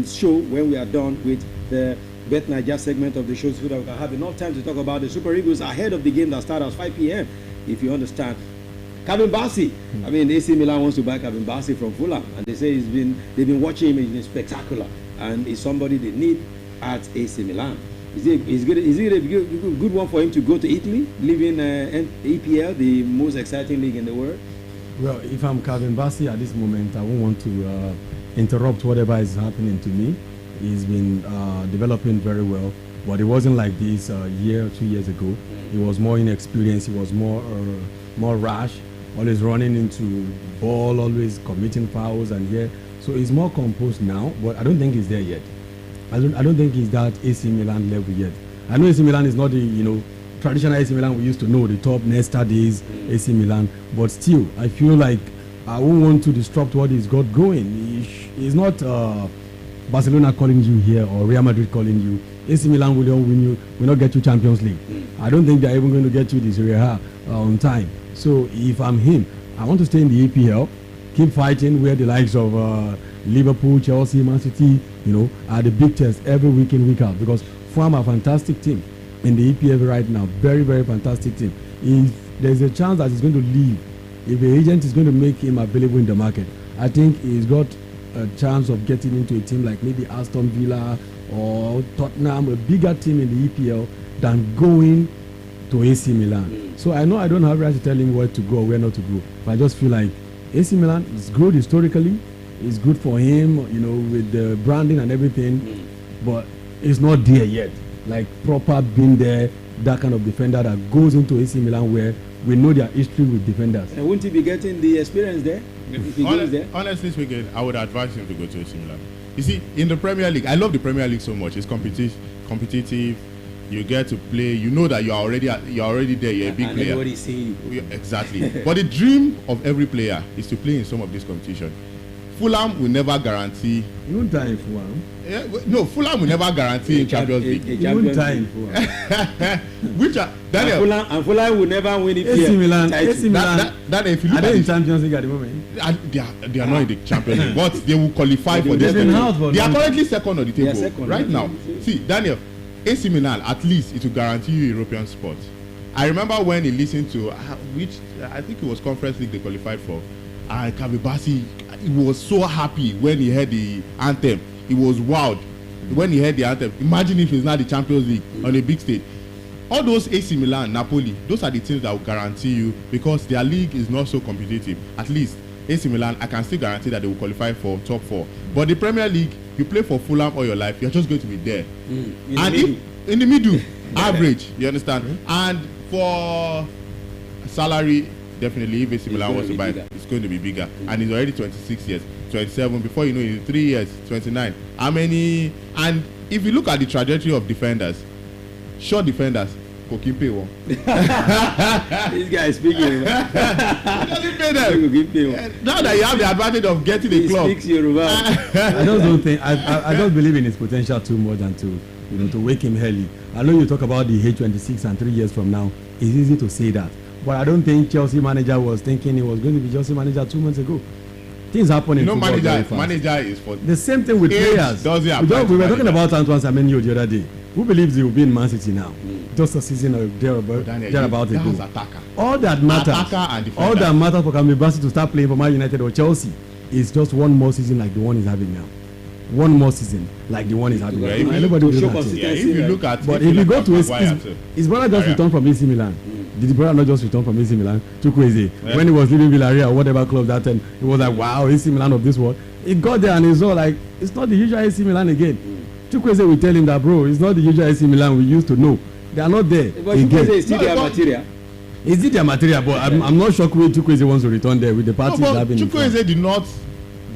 show when we are done with the Bet Niger segment of the show, so that we can have enough time to talk about the Super Eagles ahead of the game that starts at 5 p.m. if you understand. Kevin Bassey, I mean, AC Milan wants to buy Kevin Bassey from Fulham, and they say they've been watching him, he's been spectacular, and he's somebody they need at AC Milan. Is it a good one for him to go to Italy, live in EPL, the most exciting league in the world? Well, if I'm Kevin Bassey at this moment, I won't want to interrupt whatever is happening to me. He's been developing very well, but it wasn't like this a year or 2 years ago. He was more inexperienced, he was more rash, always running into ball, always committing fouls, and so he's more composed now, but I don't think he's there yet. I don't think he's that AC Milan level yet. I know AC Milan is not the traditional AC Milan we used to know, the top Nesta days AC Milan, but still I feel like I won't want to disrupt what he's got going. He's not Barcelona calling you here or Real Madrid calling you. AC Milan will not get you Champions League. I don't think they're even going to get you this Serie A on time. So if I'm him, I want to stay in the EPL, keep fighting where the likes of Liverpool, Chelsea, Man City, are the big tests every week in, week out, because Fulham are a fantastic team in the EPL right now. Very, very fantastic team. If there's a chance that he's going to leave, if the agent is going to make him available in the market, I think he's got a chance of getting into a team like maybe Aston Villa or Tottenham, a bigger team in the EPL, than going to AC Milan. So I know I don't have right to tell him where to go or where not to go, but I just feel like AC Milan is good historically, it's good for him, with the branding and everything, but it's not there yet, like proper been there, that kind of defender that goes into AC Milan where we know their history with defenders. And won't he be getting the experience there? If he goes there? Honestly speaking, I would advise him to go to AC Milan. You see, in the Premier League, I love the Premier League so much. It's competitive. You get to play. You know that you're already there. You're a big player. Everybody's seeing you. Exactly. But the dream of every player is to play in some of this competition. Fulham will never guarantee. You won't die in Fulham. No, Fulham will never guarantee in Champions League. You won't die in Fulham. Which are Daniel? And Fulham will never win it. AC Milan. AC Milan. That if you look Are at they in it, Champions League at the moment? they are not in the Champions League, but they will qualify for this. They've been out for They are long. currently second on the table second. right now. See, Daniel, AC Milan, at least it will guarantee you European spot. I remember when he listened to I think it was Conference League they qualified for. Kabibasi, he was so happy when he heard the anthem. He was wild when he heard the anthem. Imagine if it's not the Champions League on a big stage. All those AC Milan, Napoli, those are the teams that will guarantee you, because their league is not so competitive. At least AC Milan, I can still guarantee that they will qualify for top 4. But the Premier League, you play for Fulham all your life, you're just going to be there. In the middle, average, you understand? And for salary, definitely, if AC Milan wants to buy it, it's going to be bigger. And he's already 26 years, 27. Before you know, in 3 years, 29. How many? And if you look at the trajectory of defenders, short defenders, Kokimpe one. This guy is speaking. He doesn't pay them. Now that you have the advantage of getting a club. He speaks Yoruba. I just don't think I don't believe in his potential too much than to wake him early. I know you talk about the age 26 and 3 years from now. It's easy to say that, but I don't think Chelsea manager was thinking he was going to be Chelsea manager 2 months ago. Things happen in football very fast. Manager is for the same thing with players. We were talking about Antoine Semenyo the other day. Who believes he will be in Man City now? Just a season or thereabout ago. All that matters for Kambi Bassey to start playing for Man United or Chelsea is just one more season like the one he's having now. One more season like the one he's having now. Nobody will do that. If you look at, but if you go to his brother just returned from AC Milan. Did the brother not just return from AC Milan? Chukwueze. When he was leaving Villarreal or whatever club that time, he was like, wow, AC Milan of this world. He got there and he saw like, it's not the usual AC Milan again. Chukwueze will tell him that, bro, it's not the usual AC Milan we used to know. They are not there. But Chukwueze is still their material. Is it their material? But I'm not sure Chukwueze wants to return there with the parties having. Chukwueze did not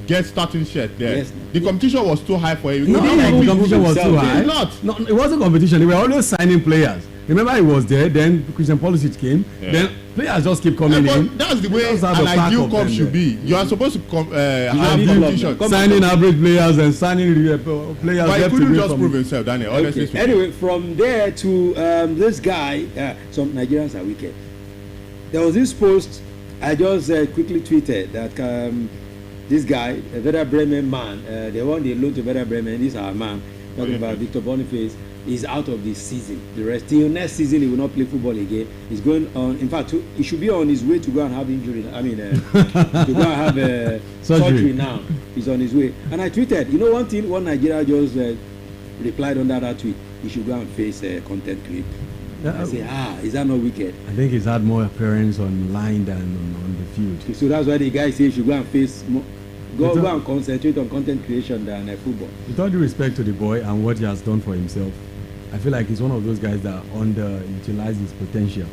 get starting shirt there. Yes. The competition was too high for him. No, the competition was too high. No, it wasn't competition. They were always signing players. Remember, he was there. Then Christian Pulisic came. Yeah. Then players just keep coming in. That's the way an ideal club should be. You are supposed to have competition. Signing average players and signing players. But he couldn't just prove himself, Daniel. Okay. Anyway, from there to this guy, some Nigerians are wicked. There was this post I just quickly tweeted that this guy, a Werder Bremen man, they won the loan to Werder Bremen. This is our man talking about Victor Boniface. Is out of this season. The rest till next season he will not play football again. He's going on. In fact, he should be on his way to go and have injury. I mean, to go and have surgery now. He's on his way. And I tweeted, one thing. One Nigeria just replied under that tweet. He should go and face content creep. I say, is that not wicked? I think he's had more appearance online than on the field. So that's why the guy says he should go and face more. Go and concentrate on content creation than football. With all due respect to the boy and what he has done for himself, I feel like he's one of those guys that underutilize his potential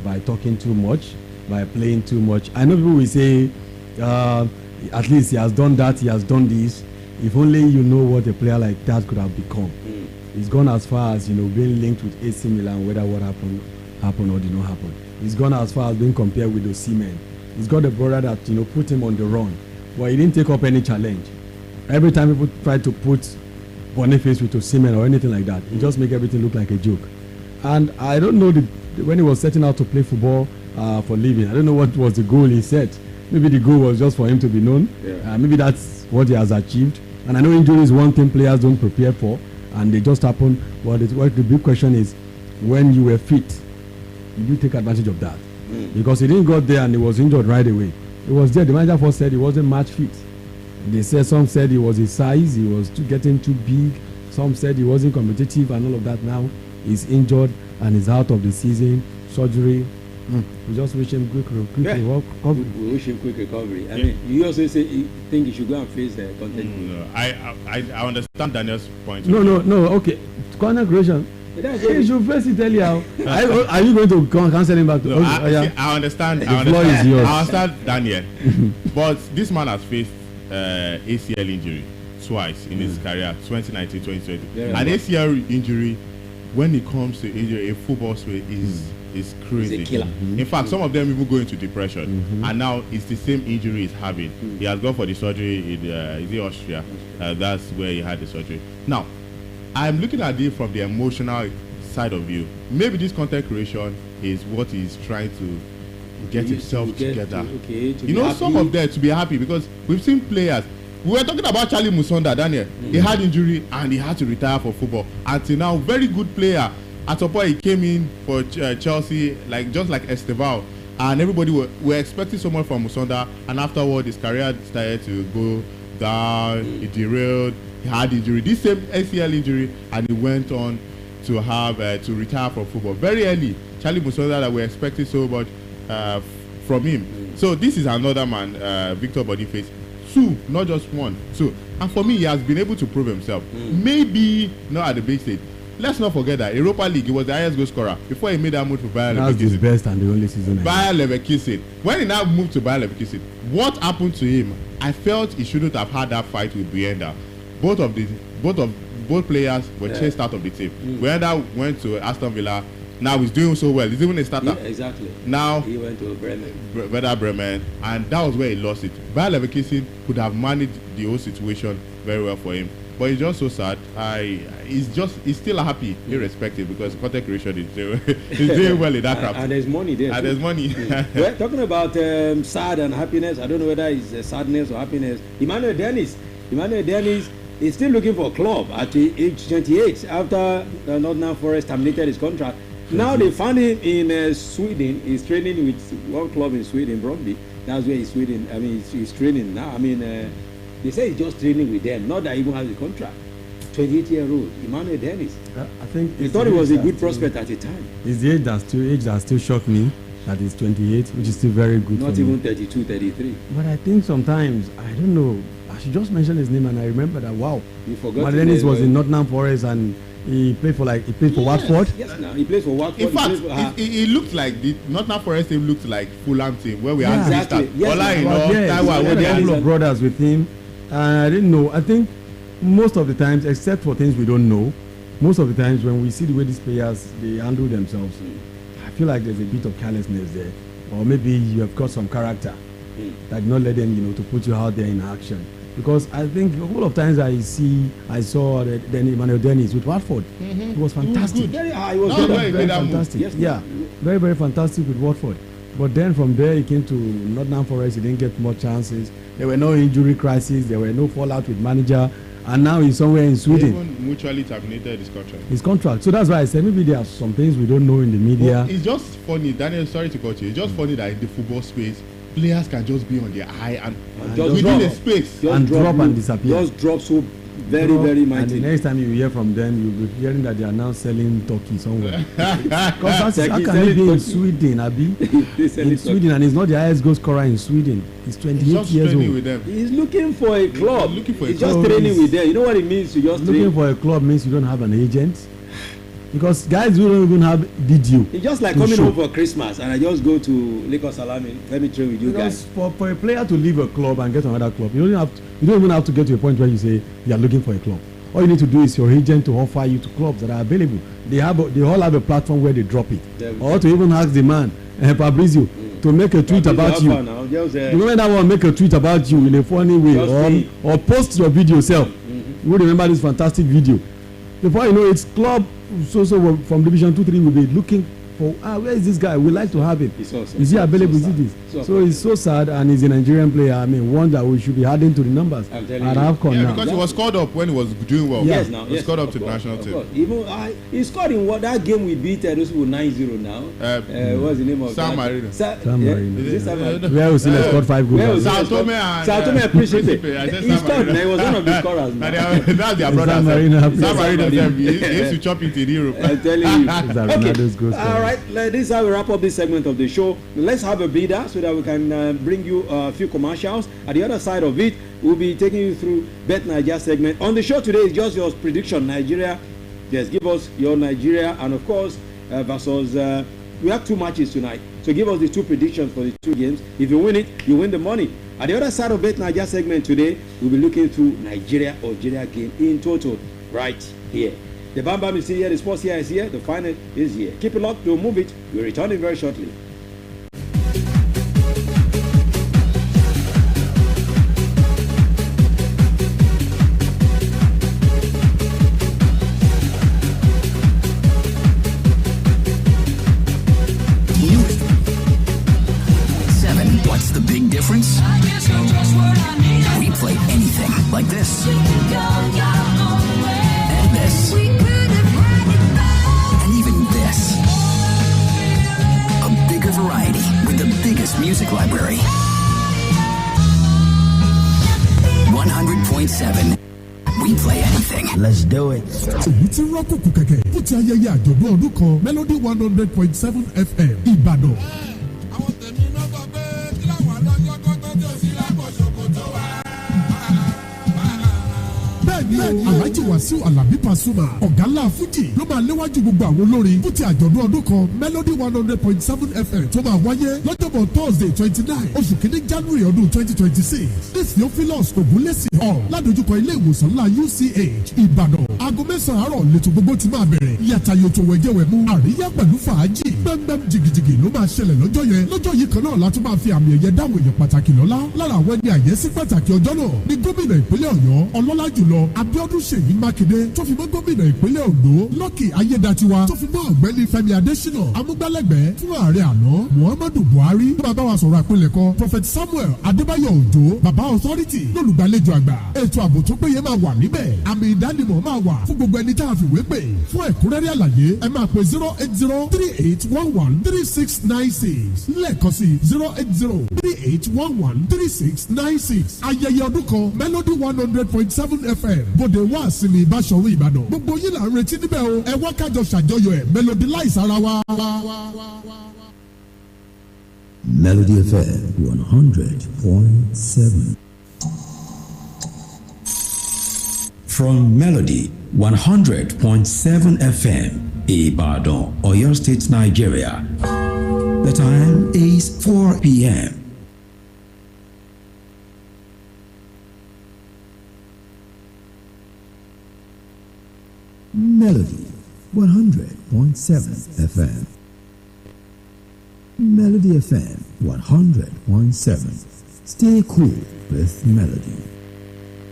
by talking too much, by playing too much. I know people will say, at least he has done that, he has done this. If only you know what a player like that could have become. He's gone as far as being linked with AC Milan, whether what happened or did not happen. He's gone as far as being compared with Osimhen. He's got a brother that put him on the run, but he didn't take up any challenge. Every time people try to put Boniface with Osimhen or anything like that, it just make everything look like a joke. And I don't know when he was setting out to play football for living, I don't know what was the goal he set. Maybe the goal was just for him to be known. Maybe that's what he has achieved. And I know injury is one thing players don't prepare for, and they just happen. But the big question is, when you were fit, did you take advantage of that? Because he didn't go there and he was injured right away. He was there. The manager first said he wasn't match fit. Some said he was his size, he was getting too big. Some said he wasn't competitive and all of that. Now he's injured and he's out of the season. Surgery. We just wish him quick recovery. We wish him quick recovery. I mean, you also think he should go and face the content. I understand Daniel's point. No. Okay, content creation. That's He what should face it earlier. Are you going to cancel him back? No, I understand. The floor is yours. I understand, Daniel. But this man has faced ACL injury twice in his career, 2019, 2020. Yeah. An ACL injury, when it comes to injury, a football sway is crazy. It's a killer. In fact, some of them even go into depression, and now it's the same injury he's having. He has gone for the surgery in is it Austria? That's where he had the surgery. Now, I'm looking at it from the emotional side of view. Maybe this content creation is what he's trying to get himself together. You know, some of them to be happy because we've seen players. We were talking about Charlie Musonda, Daniel. He had injury and he had to retire for football. Until now, very good player. At some point, he came in for Chelsea, just like Estevao, and everybody were expecting so much from Musonda. And afterward, his career started to go down. He derailed. He had injury, this same ACL injury, and he went on to have to retire from football very early. Charlie Musonda, that we're expecting so much from him. So this is another man, Victor Boniface. Two, not just one. Two, and for me, he has been able to prove himself. Maybe not at the big stage. Let's not forget that Europa League, he was the highest goal scorer before he made that move to Bayer Leverkusen. That's his best and the only season. Bayer Leverkusen. When he now moved to Bayer Leverkusen, what happened to him? I felt he shouldn't have had that fight with Brienda. Both players were chased out of the team. Brienda went to Aston Villa. Now he's doing so well. He's even a starter. Yeah, exactly. Now he went to Bremen. Werder Bremen, and that was where he lost it. Bayer Leverkusen could have managed the whole situation very well for him, but it's just so sad. He's still happy, irrespective, because content creation is doing well in that crap. And there's money there. And there's money. Well, talking about sad and happiness, I don't know whether it's sadness or happiness. Emmanuel Dennis is still looking for a club at age 28 after Nottingham Forest terminated his contract. Now they found him in Sweden. He's training with one club in Sweden, Bromby. That's where he's Sweden. I mean, he's training now. I mean, they say he's just training with them, not that he even has a contract. 28-year-old Emmanuel Dennis. I think he thought he was a good prospect at the time. It's the age that still shocked me. That is 28, which is still very good. Not even 32, 33. But I think sometimes I don't know. I should just mention his name, and I remember that. Wow, you forgot. Emmanuel Dennis was in Nottingham Forest and. He played for Watford. Yes, now he plays for Watford. In fact, it looked like the Nottingham Forest team looked like Fulham team where we had exactly. He had a couple of brothers with him. I didn't know. I think most of the times, except for things we don't know, most of the times when we see the way these players they handle themselves, I feel like there's a bit of carelessness there, or maybe you have got some character that not let them, to put you out there in action. Because I think a couple of times I saw then Emmanuel Dennis with Watford. It was fantastic. He was very fantastic. Yes, yeah, very, very fantastic with Watford. But then from there he came to Nottingham Forest. He didn't get more chances. There were no injury crises. There were no fallout with manager. And now he's somewhere in Sweden. He even mutually terminated his contract. So that's why I said maybe there are some things we don't know in the media. Well, it's just funny, Daniel. Sorry to cut you. It's just funny that in the football space, players can just be on their high and just within a space and drop and disappear. Just drop so very mighty. And the next time you hear from them, you'll be hearing that they are now selling turkey somewhere. Because how can he be in Sweden, Abi? In Sweden, and he's not the highest goal scorer in Sweden. He's 28 years old. With them. He's looking for a club. He's just training with them. You know what it means to just looking for a club means you don't have an agent. Because guys who don't even have video. It's just like coming home for Christmas and I just go to Lagos Salami. Let me train with you guys. For a player to leave a club and get another club, you don't even have to get to a point where you say you are looking for a club. All you need to do is your agent to offer you to clubs that are available. They all have a platform where they drop it. Or to even ask the man, Fabrizio, to make a tweet about you. The moment that one make a tweet about you in a funny way or post your video yourself. You will remember this fantastic video. Before you know it's club so from Division 2-3 will be looking for where is this guy? We like to have him. Is he available? Is this? So it's so sad, and he's a Nigerian player. I mean, one that we should be adding to the numbers. I'm telling you. Yeah, because he was called up when he was doing well. Yes, now. He was called up to the national team. Even he scored in that game we beat those people 9-0 now. What's the name of San Marino. San Marino. Where we still scored 5 goals. Sao Tome and Principe. He scored. He was one of the scorers. That's their brother. San Marino. He used to chop it in Europe. I'm telling you. All right, this is how we wrap up this segment of the show. Let's have a breather so that we can bring you a few commercials. At the other side of it, we'll be taking you through Bet Nigeria segment. On the show today is just your prediction. Nigeria Yes, give us your Nigeria and of course versus. We have 2 matches tonight, so give us the 2 predictions for the 2 games. If you win it, you win the money. At the other side of Bet Nigeria segment today, we'll be looking through Nigeria-Algeria game in total right here. The Bam Bam is here, the sports here is here, the final is here. Keep it locked, don't move it. We're returning very shortly. What's the big difference? We play anything like this. And this. And even this. A bigger variety with the biggest music library. 100.7. We play anything. Let's do it. èyí tí rọ́kùnkùn kẹ̀kẹ́ fún ti ayẹyẹ àjọ̀dún ọdún kan Melody 100.7 FM Ìbàdàn. àwọn tèmi náà sọ pé kí làwọn alájọ kọ́tọ́ tí ò sí lápò ṣòkòtò wa. bẹ́ẹ̀ni Alhaji Wasiu Alabi Pasuma ọ̀gá ńlá Fuji ló máa léwájú gbogbo àwọn olórin fún ti àjọ̀dún ọdún kan Melody 100.7 FM tó máa wáyé lọ́jọ́bọ̀ Thursday 29 oṣù kìíní January ọdún 2026 ní Theophilus Ogunlesi hall ládojúkọ ilé ìwòsàn ńlá UCH Ìbàdàn aago 9 àárọ̀ lẹ́tọ̀ gbogbo ti máa bẹ̀rẹ̀ yàtàyòtò wẹ̀jẹ̀wẹ̀mú àríyá pẹ̀lú fàájì gbẹ̀ngbẹ̀m jìgìjìgì ló máa ṣẹlẹ̀ lọ́jọ́ yẹn lọ́jọ́ yìí kan náà la tún máa fi àmì ẹ̀yẹ dáhùn èèyàn pàtàkì lọ́lá lára àwọn ẹni àyẹ́sí pàtàkì ọjọ́ náà ní gómìnà ìpínlẹ̀ Ọ̀yọ́ ọlọ́lá jùlọ Abíọ́dún Ṣèyí Mákindé tó fi mọ́ gómìnà ìpínlẹ̀ Oǹdó Lucky Ayédatiwa tó fi mọ́ ọ̀gbẹ́ni Fẹ́mi Adésínà amúgbálẹ́gbẹ̀ẹ́ fún ààrẹ àná Muhammadu Buhari tó bàbá wa sọ̀rọ̀ àpilẹ̀kọ Prophet Samuel Adébáyọ̀ Òjó bàbá authority lólùgbàlejò àgbà ètò ààbò tó péye máa wà níbẹ̀ àmì ìdánimọ̀ máa wà fún gbogbo ẹni tá a fìwé pè fún ẹ̀kúnrẹ́rẹ́ àlàyé ẹ máa pè 08038113696 lẹ́ẹ̀kan sí 08038113696 ayẹyẹ ọdún kan Melody 100.7 FM bòde wá sinmi Ìbáṣọ̀run Ìbàdàn gbogbo yín là ń retí níbẹ̀ o ẹ wá kájọ ṣàjọyọ̀ ẹ̀ Melody láìsí ara wa. Melody FM 100.7. From Melody 100.7 FM, Ibadan, Oyo State, Nigeria. The time is 4 p.m. Melody 100.7 FM. Melody FM 100.7. Stay cool with Melody.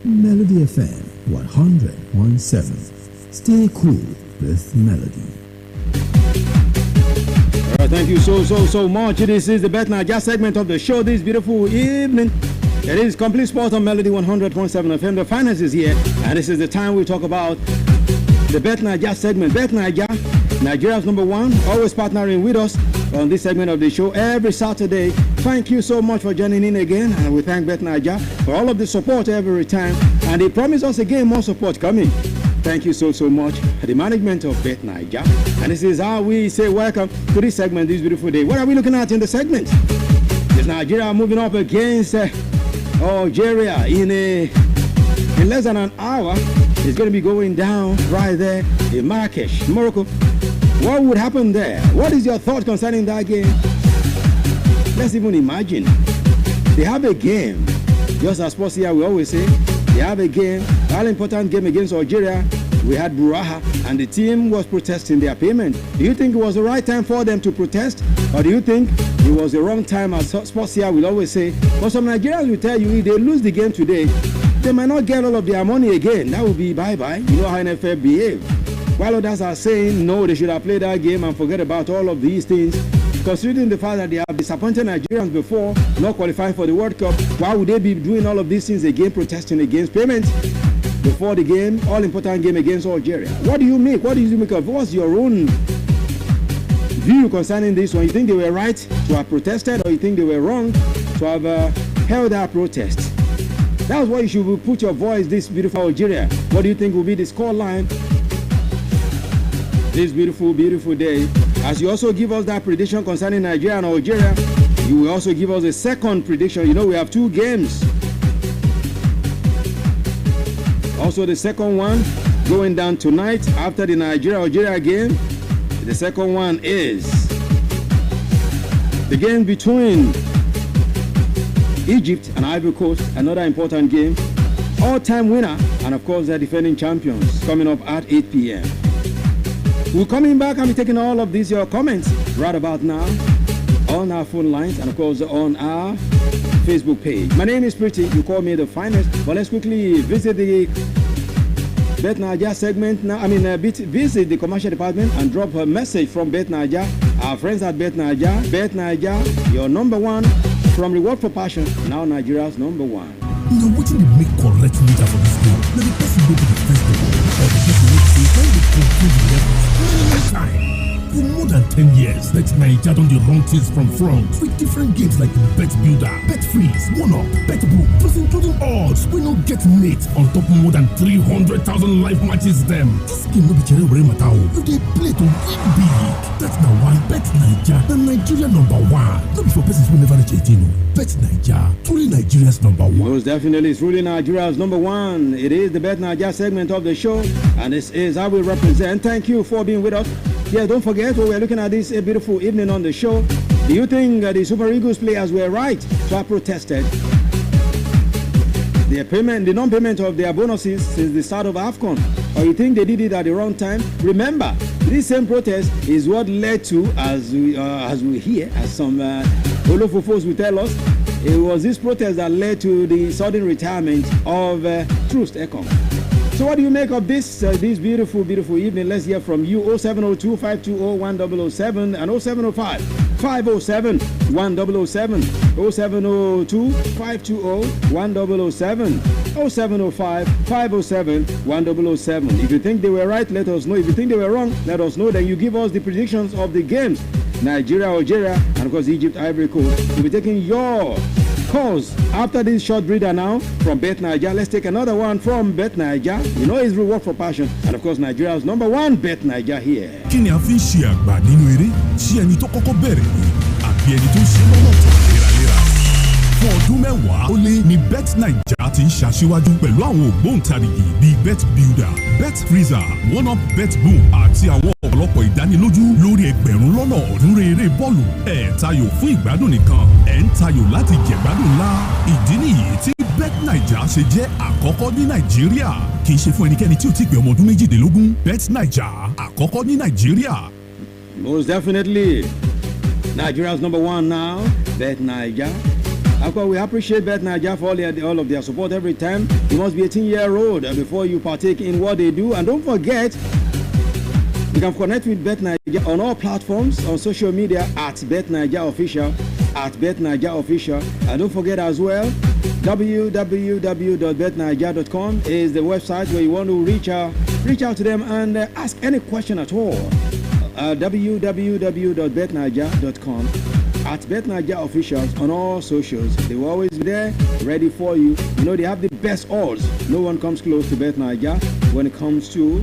Melody FM 100.7. Stay cool with Melody. All right, thank you so much. This is the Bet Naija segment of the show this beautiful evening. It is Complete Sport on Melody 100.7 FM. The finance is here, and this is the time we talk about the Bet Naija segment. Bet Naija, Nigeria's #1, always partnering with us on this segment of the show every Saturday. Thank you so much for joining in again, and we thank Bet Naija for all of the support every time, and they promise us again more support coming. Thank you so much for the management of Bet Naija, and this is how we say welcome to this segment this beautiful day. What are we looking at in the segment? Is Nigeria moving up against Algeria in less than an hour? It's going to be going down right there in Marrakesh, Morocco. What would happen there? What is your thought concerning that game? Let's even imagine. They have a game. Just as sports here, we always say, they have a game, all important game against Algeria. We had Buraha, and the team was protesting their payment. Do you think it was the right time for them to protest? Or do you think it was the wrong time, as sports here will always say? But some Nigerians will tell you, if they lose the game today, they might not get all of their money again. That will be bye-bye. You know how NFL behave. While others are saying, no, they should have played that game and forget about all of these things. Considering the fact that they have disappointed Nigerians before, not qualifying for the World Cup, why would they be doing all of these things again, protesting against payments before the game, all-important game against Algeria? What do you make? What do you make of? What's your own view concerning this one? You think they were right to have protested, or you think they were wrong to have held that protest? That's why you should put your voice this beautiful Algeria. What do you think will be the score line this beautiful day? As you also give us that prediction concerning Nigeria and Algeria, you will also give us a second prediction. You know, we have 2 games. Also, the second one going down tonight after the Nigeria-Algeria game. The second one is the game between Egypt and Ivory Coast, another important game. All-time winner, and of course, the defending champions, coming up at 8 p.m. We're coming back and be taking all of these, your comments, right about now, on our phone lines, and of course, on our Facebook page. My name is Pretty. You call me the finest, but let's quickly visit the Bet Naija segment now. Visit the commercial department and drop a message from Bet Naija. Our friends at Bet Naija. Bet Naija, your number one from Reward for Passion, now Nigeria's number one. Now, what do you make correct leader for this game? Now, the person go to the festival, or the person will say, when they complete the level, time. For more than 10 years, Bet Naija done the wrong things from front with different games like Bet Builder, Bet Freeze, One Up, Bet Book, plus including odds. We don't get late on top more than 300,000 live matches. Them this game no be cherry were matao. You dey play to win big. That's now why Bet Naija, the Nigeria number one. Not for persons who never reach 18. Bet Naija, truly Nigeria's number one. Most definitely, it's truly Nigeria's number one. It is the Bet Naija segment of the show, and this is how we represent. Thank you for being with us. Yeah, don't forget, we're looking at this beautiful evening on the show. Do you think the Super Eagles players were right to have protested the non-payment of their bonuses since the start of AFCON? Or you think they did it at the wrong time? Remember, this same protest is what led to, as we hear, as some Olofofos will tell us, it was this protest that led to the sudden retirement of Troost Ekong. So what do you make of this beautiful evening? Let's hear from you. 0702-520-1007 and 0705-507-1007. 0702-520-1007. 0705-507-1007. If you think they were right, let us know. If you think they were wrong, let us know. Then you give us the predictions of the games. Nigeria, Algeria, and of course Egypt, Ivory Coast. We'll be taking your calls after this short breather now from Bet Naija. Let's take another one from Bet Naija. You know it's Reward for Passion, and of course Nigeria's number one, Bet Naija here. Kí ni a fi ń ṣe àgbà nínú eré? Ṣé ẹni tó kọ́kọ́ bẹ̀rẹ̀ ni? Àbí ẹni tó ń ṣe lọ́nà tó léraléra? Fún ọdún mẹ́wàá ó lé ní Bet Naija ti ń ṣaṣíwájú pẹ̀lú àwọn ògbóǹtarìgì bíi Bet Builder, Bet Freezer, One Up, Bet Boom àti àwọn ọ̀pọ̀lọpọ̀ ìdánilójú lórí ẹgbẹ̀rún lọ́nà ọ̀ọ́dúnrún eré bọ́ọ̀lù. Ẹ̀ tayò fún ìgbádùn nìkan, ẹ̀ ń tayò láti jẹ̀gbádùn ńlá. Ìdí nìyí tí Bet Naija ṣe jẹ́ àkọ́kọ́ ní Nàìjíríà. Kì í ṣe fún ẹnikẹ́ni tí ò tí pé ọmọ ọdún méjìdínlógún. Bet Naija àkọ́kọ́ ní Nàìjíríà. Most definitely, Nigeria's number one now, Bet Naija. Of course, we appreciate Bet Naija for all of their support every time. You must be 18-year-old before you partake in what they do. And don't forget, you can connect with Bet Naija on all platforms on social media at Bet Naija Official, at Bet Naija Official. And don't forget as well, www.betnaija.com is the website where you want to reach out to them and ask any question at all. www.betnaija.com. At Bet Naija Officials on all socials. They will always be there, ready for you. You know, they have the best odds. No one comes close to Bet Naija when it comes to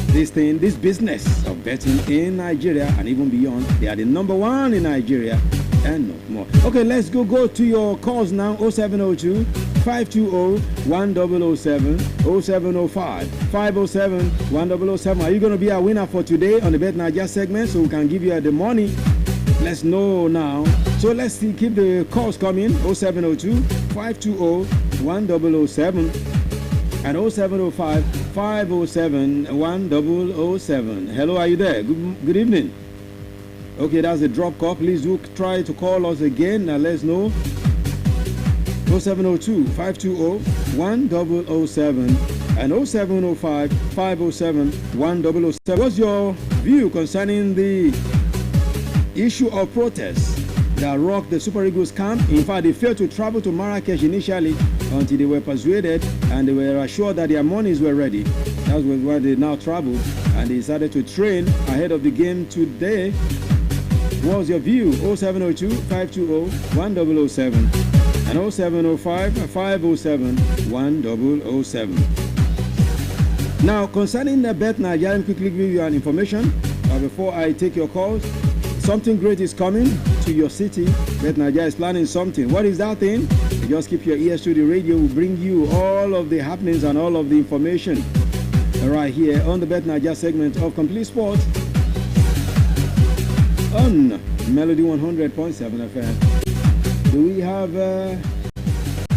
this business of betting in Nigeria and even beyond. They are the number one in Nigeria and not more. Okay, let's go to your calls now. 0702-520-1007. 0705-507-1007. Are you going to be a winner for today on the Bet Naija segment so we can give you the money? Let's know now. So let's keep the calls coming. 0702-520-1007 and 0705-507-1007. Hello, are you there? Good evening. Okay, that's a drop call. Please do try to call us again. Now let's know. 0702-520-1007 and 0705-507-1007. What's your view concerning the issue of protests that rocked the Super Eagles camp? In fact, they failed to travel to Marrakesh initially until they were persuaded and they were assured that their monies were ready. That was why they now traveled and they decided to train ahead of the game today. What's your view? 0702-520-1007 and 0705-507-1007. Now, concerning the Bet Naija, I'll quickly give you an information before I take your calls. Something great is coming to your city. Bet Naija is planning something. What is that thing? You just keep your ears to the radio. We'll bring you all of the happenings and all of the information right here on the Bet Naija segment of Complete Sports on Melody 100.7 FM. Do we have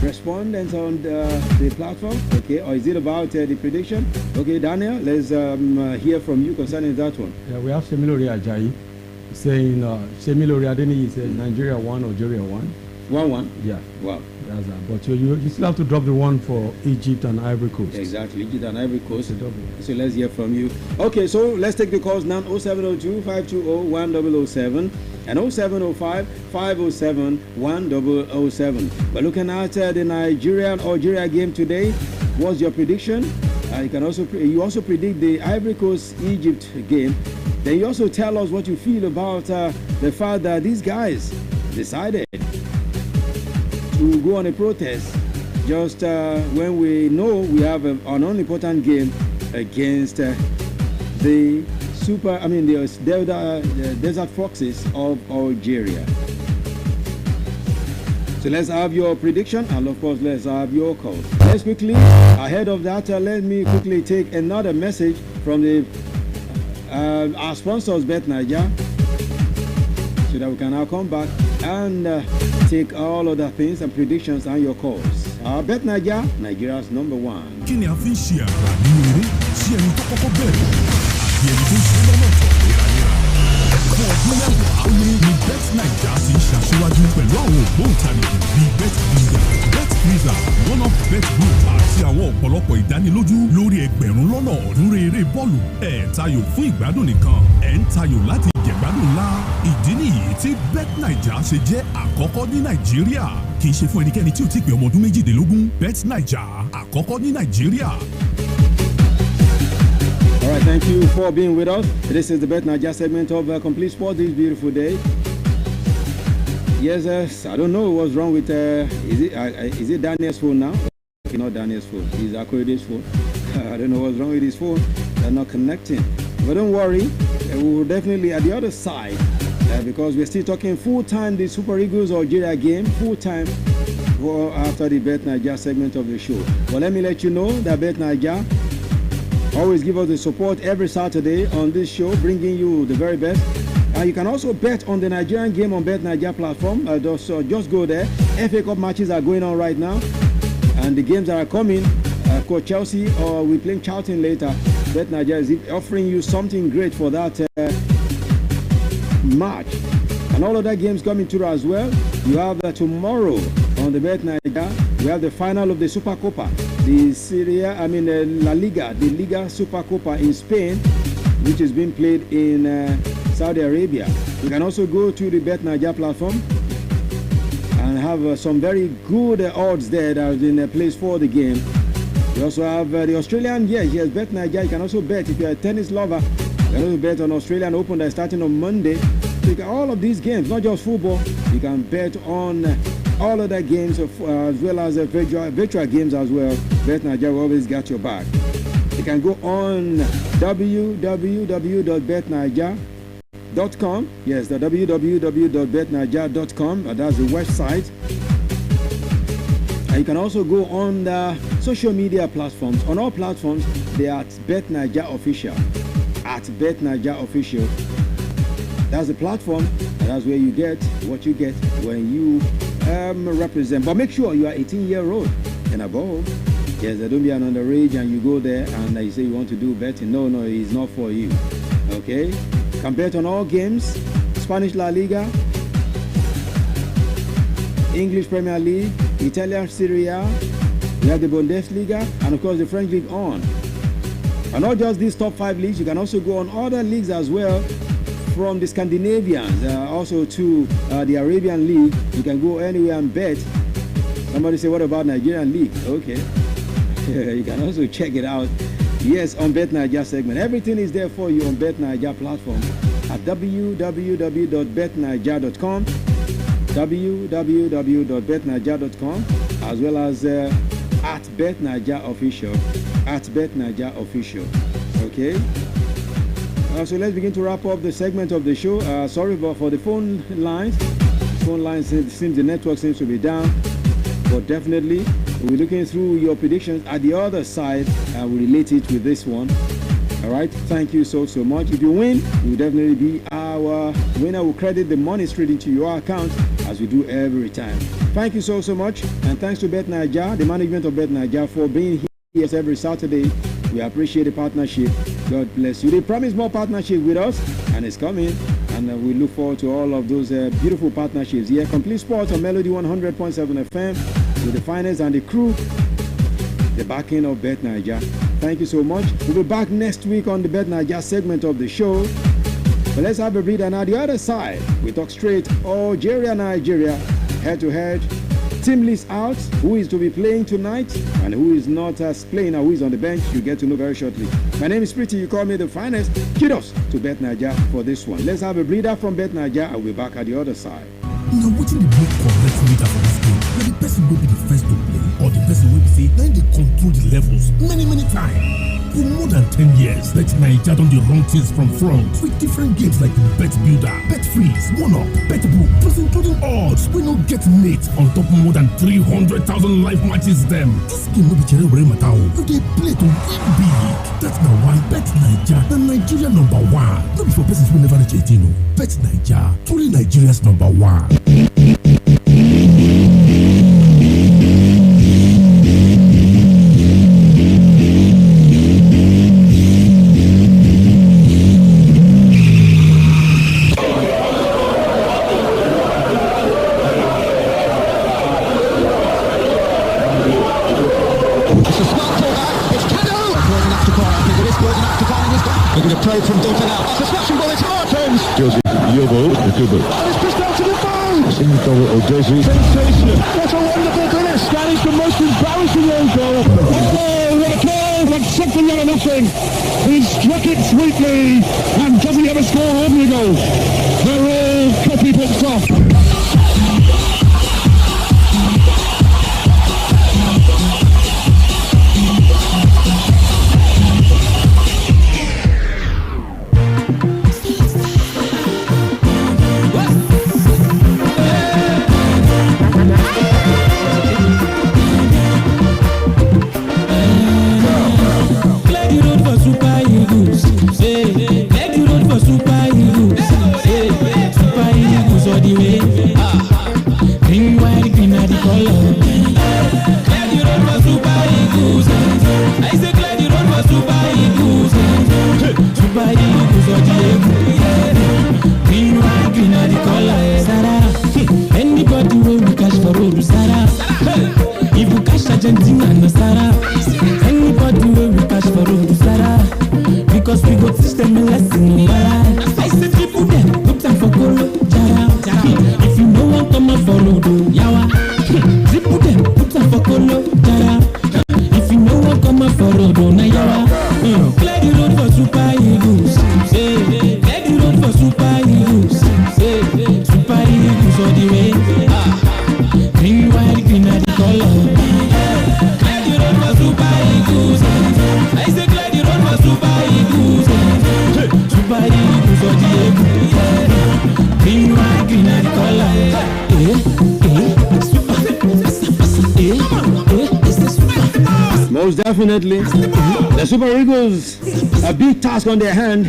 respondents on the platform? Okay, or is it about the prediction? Okay, Daniel, let's hear from you concerning that one. Yeah, we have Semilori Ajayi saying Semilori Adeniyi says Nigeria 1, Algeria 1. 1-1? Yeah. Wow. That's that. But you still have to drop the one for Egypt and Ivory Coast. Exactly, Egypt and Ivory Coast. So let's hear from you. Okay, so let's take the calls now. 0702 520 1007 and 0705 507 1007. We're looking at the Nigeria-Algeria game today. What's your prediction? You also predict the Ivory Coast-Egypt game. Then you also tell us what you feel about the fact that these guys decided to go on a protest just when we know we have an unimportant game against the Desert Foxes of Algeria. So let's have your prediction, and of course let's have your call. Let's quickly, ahead of that, let me quickly take another message from our sponsors, Bet Naija, so that we can now come back and take all of the things and predictions and your calls. Bet Naija, Nigeria's number one. Kí ni a fi ń ṣe àrà nínú eré sí ẹni tó kọ́kọ́ bẹ̀rẹ̀ àti ẹni tó ṣe lọ́nà tó léraléra? Fún ọdún mẹ́wàá ó ní Bet Naija ti ń ṣàṣíwájú pẹ̀lú àwọn ògbóǹtarìgì bíi Bet Builder, Bet Freezer, One Up Bet Group àti àwọn ọ̀pọ̀lọpọ̀ ìdánilójú lórí ẹgbẹ̀rún lọ́nà ọ̀ọ́dúnrún eré bọ́ọ̀lù. Ẹ̀ tayò fún ìgbádùn nìkan, ẹ̀ ń tayò láti jẹ̀gbádùn ńlá. Ìdí nìyí tí Bet Naija ṣe jẹ́ àkọ́kọ́ ní Nàìjíríà. Kì í ṣe fún ẹnikẹ́ni tí ó ti pé ọmọ ọdún méjìdínlógún. Bet Naija àkọ́kọ́ ní Nàìjíríà. All right, thank you for being with us. This is the Bet Naija segment of Complete Sport this beautiful day. Yes, I don't know what's wrong with is it Daniel's phone now? Okay, not Daniel's phone. It's Akorede's phone. I don't know what's wrong with his phone. They're not connecting. But don't worry, we will definitely at the other side because we're still talking full time the Super Eagles Algeria game, full time after the Bet Naija segment of the show. But let me let you know that Bet Naija always give us the support every Saturday on this show, bringing you the very best. You can also bet on the Nigerian game on Bet Naija platform. Just go there. FA Cup matches are going on right now, and the games that are coming. Of course, Chelsea or we're playing Charlton later. Bet Naija is offering you something great for that match, and all of that games coming through as well. You have tomorrow on the Bet Naija. We have the final of the Super Copa, La Liga, the Liga Super Copa in Spain, which is being played in Saudi Arabia. You can also go to the Bet Naija platform and have some very good odds there that have been placed for the game. You also have the Australian, yes, Bet Naija. You can also bet if you're a tennis lover. You can also bet on Australian Open that's starting on Monday. So you can, all of these games, not just football, you can bet on all of the games as well as virtual games as well. Bet Naija will always got your back. You can go on www.betnaija.com. Yes, the www.betnaija.com. That's the website. And you can also go on the social media platforms. On all platforms, they are at Bet Naija Official. At Bet Naija Official. That's the platform, and that's where you get what you get when you represent. But make sure you are 18-year-old and above. Yes, don't be an underage and you go there and you say you want to do betting. No, it's not for you. Okay? Can bet on all games. Spanish La Liga, English Premier League, Italian Serie A, we have the Bundesliga, and of course the French League on. And not just these top 5 leagues, you can also go on other leagues as well, from the Scandinavians also to the Arabian League. You can go anywhere and bet. Somebody say, what about Nigerian League? Okay. You can also check it out. Yes, on Bet Naija segment. Everything is there for you on Bet Naija platform at www.betnaija.com, www.betnaija.com, as well as at Bet Naija Official, at Bet Naija Official. Okay. So let's begin to wrap up the segment of the show. Sorry for the phone lines. Phone lines seems the network seems to be down, but definitely We're looking through your predictions. At the other side, we relate it with this one. All right. Thank you so much. If you win, you will definitely be our winner. We'll credit the money straight into your account as we do every time. Thank you so much. And thanks to Bet Naija, the management of Bet Naija, for being here every Saturday. We appreciate the partnership. God bless you. They promise more partnership with us, and it's coming. And we look forward to all of those beautiful partnerships here. Complete Sports on Melody 100.7 FM with the finance and the crew, the backing of Bet Naija. Thank you so much. We'll be back next week on the Bet Naija segment of the show. But let's have a breather. Now, the other side, we talk straight Algeria, Nigeria, head-to-head. Team list out, who is to be playing tonight and who is not playing or who is on the bench. You get to know very shortly. My name is Pretty. You call me the finest. Kudos to Bet Naija for this one. Let's have a breather from Bet Naija. I'll be back at the other side. Now, what will be correct leader for this game? Now, the person will be the first to play, or the person will be say, then they control the levels many times. For more than 10 years, Bet Naija done the wrong things from front with different games like Bet Builder, Bet Freeze, One Up, Bet Book, plus including odds. We don't get mate on top more than 300,000 live matches them. This game will be cherry matao. You they play to win big. That's now why Bet Naija, the Nigeria number one. Not before persons will never reach 18. Bet Naija, truly Nigeria's number one. From Dalton out. That's a smashing ball, it's Martins. Josie, your ball, the good ball. Oh, it's pushed out to the bow. In the goal, Josie. Sensation. What a wonderful finish. That is the most embarrassing own goal. Oh, what a goal. Like something out of nothing. He struck it sweetly. And doesn't he ever score ordinary goals? They're all copybooks off. Definitely, the Super Eagles a big task on their hand.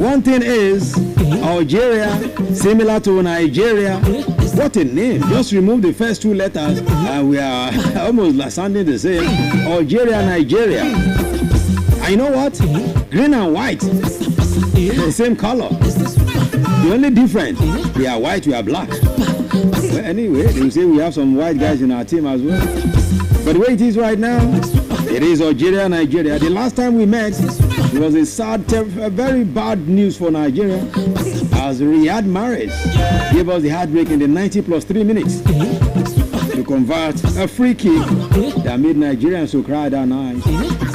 One thing is, Algeria, similar to Nigeria. What a name! Just remove the first two letters, and we are almost like sounding the same. Algeria, Nigeria. And you know what? Green and white, the same color. The only difference, they are white, we are black. Well, anyway, they will say we have some white guys in our team as well. But the way it is right now, it is Algeria, Nigeria. The last time we met, it was a very bad news for Nigeria, as Riyad Mahrez gave us the heartbreak in the 90 plus 3 minutes to convert a free kick that made Nigerians so cry that night.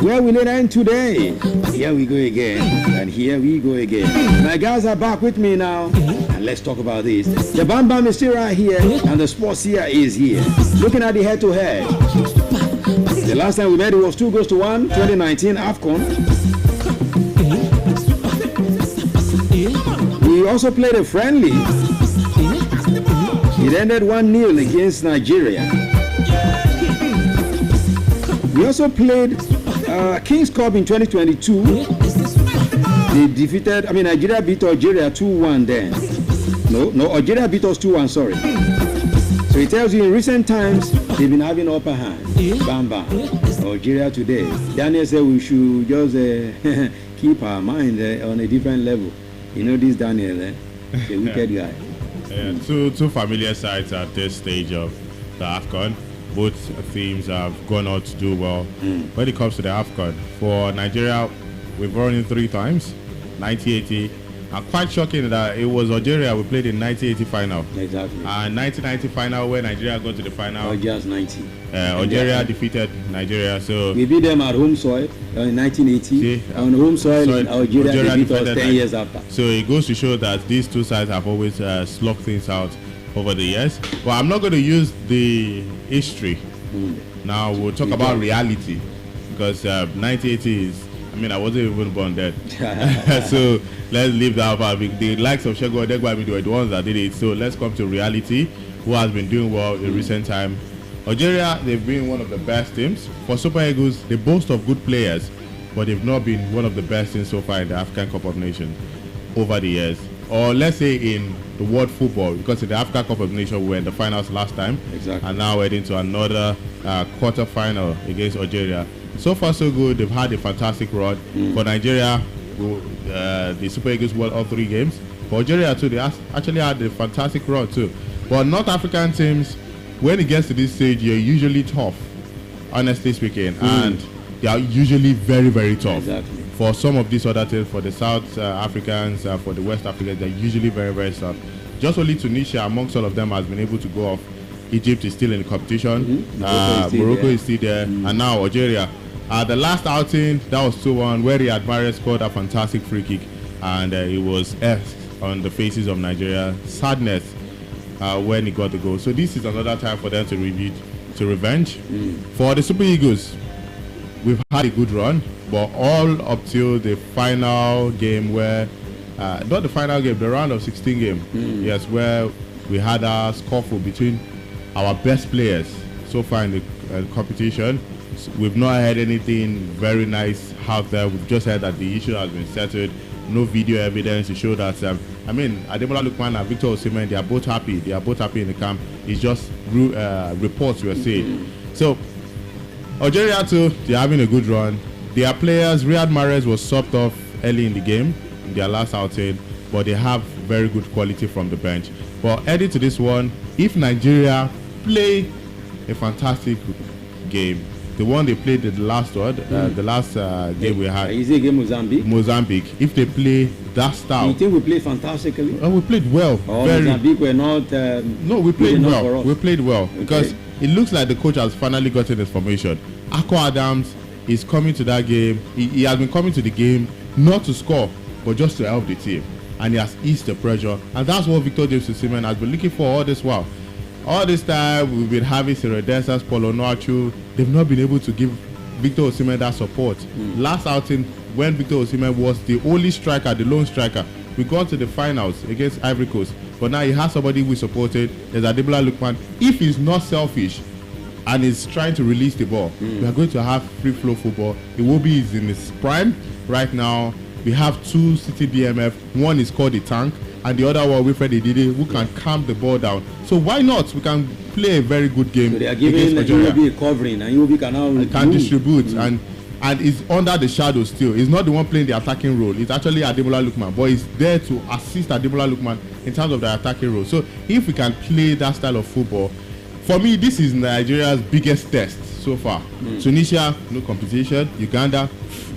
Where will it end today? Here we go again, and here we go again. My guys are back with me now, and let's talk about this. The Bam Bam is still right here, and the sports here is here. Looking at the head-to-head. The last time we met, it was 2-1, 2019 AFCON. We also played a friendly. It ended 1-0 against Nigeria. We also played Kings Cup in 2022. They defeated, Nigeria beat Algeria 2-1 then. No, Algeria beat us 2-1, sorry. So it tells you in recent times, they've been having upper hand. Bam, bam. Algeria today. Daniel said we should just keep our mind on a different level. You know this Daniel, the wicked guy. Yeah, two familiar sides at this stage of the AFCON. Both teams have gone out to do well. When it comes to the AFCON, for Nigeria, we've run in 3 times, 1980. And quite shocking that it was Algeria we played in 1980 final. Exactly. And 1990 final where Nigeria got to the final. Algiers 90. Algeria defeated Nigeria. So we beat them at home soil in 1980. On home soil in Algeria they beat us 10 years after. So it goes to show that these two sides have always slogged things out over the years. But I'm not going to use the history. Now we'll talk about reality, because 1980 is, I wasn't even born then. So let's leave that part. The likes of Segun Odegbami were the ones that did it. So let's come to reality. Who has been doing well in recent time? Algeria, they've been one of the best teams. For Super Eagles, they boast of good players, but they've not been one of the best teams so far in the African Cup of Nations over the years. Or let's say in the world football, because in the African Cup of Nations we were in the finals last time. Exactly. And now we're into another quarter-final against Algeria. So far so good. They've had a fantastic run. For Nigeria, the Super Eagles won all 3 games. For Algeria too, they actually had a fantastic run too. But North African teams, when it gets to this stage, you're usually tough, honestly speaking, and they are usually very, very tough. Exactly. For some of these other teams, for the South Africans, for the West Africans, they're usually very, very tough. Just only Tunisia, amongst all of them, has been able to go off. Egypt is still in the competition. Morocco is still there. And now Algeria. The last outing, that was 2-1, where Riyad Mahrez scored a fantastic free kick, and it was on the faces of Nigeria. Sadness when he got the goal. So this is another time for them to revenge. For the Super Eagles, we've had a good run, but all up till the final game where, not the final game, the round of 16 game, yes, where we had a scuffle between our best players so far in the competition. We've not heard anything very nice out there. We've just heard that the issue has been settled. No video evidence to show that. Ademola Lookman and Victor Osimhen, they are both happy. They are both happy in the camp. It's just reports we are seeing. So Algeria too, they're having a good run. Their players, Riyad Mahrez was subbed off early in the game, in their last outing, but they have very good quality from the bench. But heading to this one, if Nigeria play a fantastic game, the one they played the last one, the last game we had. Is it game Mozambique? Mozambique. If they play that style. You think we played fantastically? We played well. Mozambique were not. No, we played well. We played well because it looks like the coach has finally gotten his formation. Akko Adams is coming to that game. He has been coming to the game not to score, but just to help the team, and he has eased the pressure. And that's what Victor James Osimhen has been looking for all this while. All this time we've been having Cyril Dessers, Paul Onuachu. They've not been able to give Victor Osimhen that support. Last outing, when Victor Osimhen was the only striker, the lone striker, we got to the finals against Ivory Coast. But now he has somebody who is supported. There's Ademola Lookman. If he's not selfish and is trying to release the ball, we are going to have free flow football. Iwobi is in his prime right now. We have 2 City BMF. One is called the Tank, and the other one, Wilfred Ididi, who can calm the ball down. So why not? We can play a very good game. So they are giving Iwobi a covering, and Iwobi can now distribute, and is under the shadow still. He's not the one playing the attacking role. It's actually Ademola Lookman, but he's there to assist Ademola Lookman in terms of the attacking role. So if we can play that style of football, for me, this is Nigeria's biggest test so far. Tunisia, no competition. Uganda,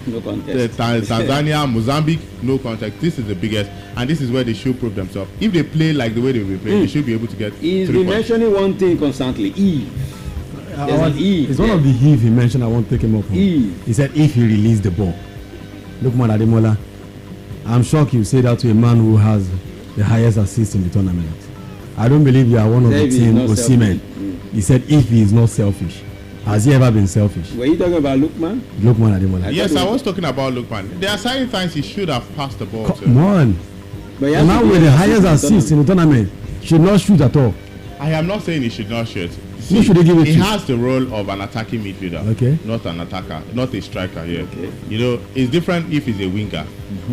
no contest. Tanzania, Mozambique, no contest. This is the biggest, and this is where they should prove themselves. If they play like the way they've been playing, they should be able to get. He's been mentioning one thing constantly: It's one of the if he mentioned. I won't take him up on. He said if he released the ball. Lookman Ademola, I'm shocked you say that to a man who has the highest assist in the tournament. I don't believe you are one of the team Osimhen. He said if he is not selfish. Has he ever been selfish? Were you talking about Lookman? Lookman Ademola. Yes, I was talking about Lookman. There are certain times he should have passed the ball. Come on. The man with the highest assist in the tournament should not shoot at all. I am not saying he should not shoot. Who should he give it He to? has the role of an attacking midfielder, Okay. not an attacker, not a striker here. Okay. You know, it's different if he's a winger.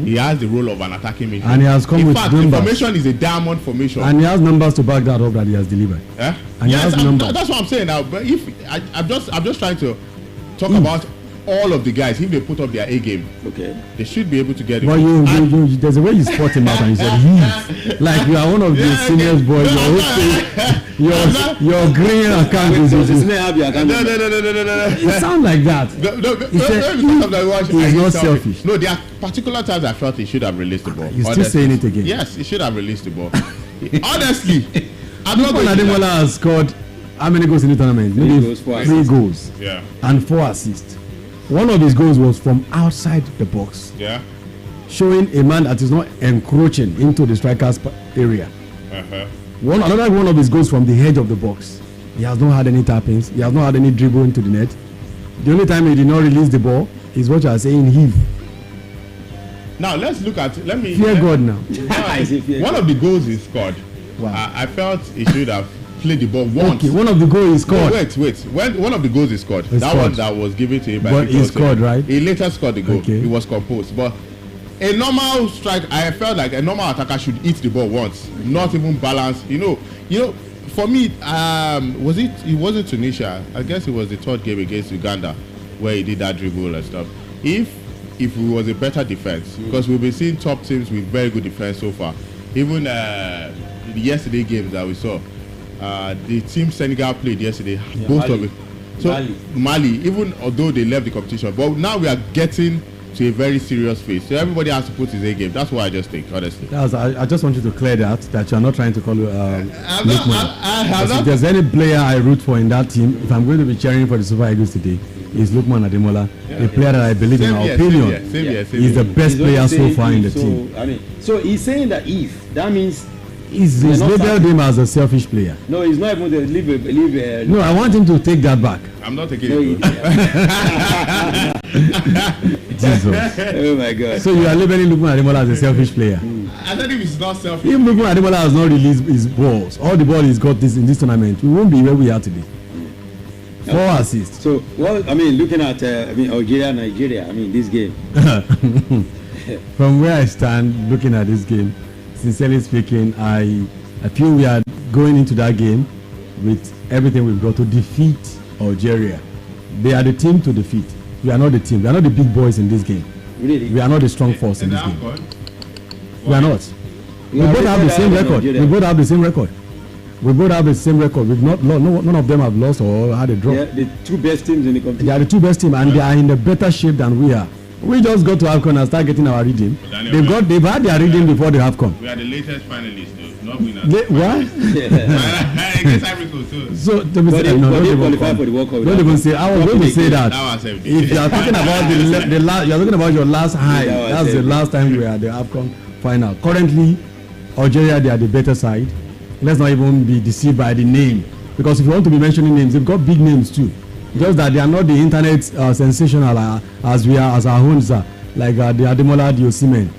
He has the role of an attacking midfielder. And he has come in with fact, the numbers. formation is a diamond formation. And he has numbers to back that up that he has delivered. Eh? And he Yes, has numbers. that's what I'm saying now. But if I'm just trying to talk about all of the guys. If they put up their A game, Okay. they should be able to get it. But there's a way you spot him out and you said he. Like you are one of the senior boys. Your green account is. It sounds like that. He's not selfish. No, there are particular times I felt he should have released the ball. You're still saying it again. Yes, he should have released the ball. Honestly, I'm not Lukman going to Ademola has scored how many goals in the tournament? Maybe goals, 4 3 assists. goals. Yeah. And 4 assists. One of his goals was from outside the box, Yeah. showing a man that is not encroaching into the striker's area. Another one of his goals from the edge of the box. He has not had any tappings. He has not had any dribble into the net. The only time he did not release the ball is what you are saying, heave. Now let's look at. Fear God now. One of the goals he scored. Wow. I felt he should have played the ball once. Okay, one of the goals he scored. No, wait. When one of the goals he scored, He that scored. one that was given to him by But he Victor scored, Osimhen. right? He later scored the goal. Okay. He was composed, but a normal strike, I felt like a normal attacker should hit the ball once, not even balance. You know. For me, was it? It wasn't Tunisia. I guess it was the third game against Uganda, where he did that dribble and stuff. If it was a better defense, because we've been seeing top teams with very good defense so far. Even the yesterday games that we saw, the team Senegal played yesterday, both of it. So Mali, even although they left the competition, but now we are getting to a very serious phase. So everybody has to put his A game. That's what I just think, honestly. I just want you to clear that you are not trying to call Lukman. not- If there's any player I root for in that team, if I'm going to be cheering for the Super Eagles today, is Lukman Ademola, a player that I believe, in my opinion, is the best player so far in the team. So he's saying that if that means He's not labeled starting. him as a selfish player. no, he's not even to leave. No, I want him to take that back. I'm not taking No, it. Jesus. Oh my God. So you are labeling Lukman Ademola as a selfish player. I said if it's not selfish. If Lukman Ademola has not released his balls, all the ball he's got in this tournament, we won't be where we are today. 4 assists. So, looking at Algeria, Nigeria. This game. From where I stand looking at this game, sincerely speaking, I feel we are going into that game with everything we've got to defeat Algeria. They are the team to defeat. We are not the team. We are not the big boys in this game. Really? We are not the strong force in this game. We are not. We are both have the same record. Nigeria. We both have the same record. We both have the same record. We've not none of them have lost or had a drop. Yeah, the 2 best teams in the competition. They are the 2 best teams, and they are in a better shape than we are. We just got to AFCON and start getting our reading. They've had their reading before the AFCON. We are the latest finalists, though, not winners. What? Against Ivory Coast, too. So But they qualify for the World Cup. Don't even say. I was going to say that. That was empty. If you are talking about the last, you are talking about your last high. Yeah, that was That's the empty. last time you were at the AFCON final. Currently, Algeria, they are the better side. Let's not even be deceived by the name, because if you want to be mentioning names, they've got big names too. Just that they are not the internet sensational as we are, as our own, like the Ademola, the Osimhen.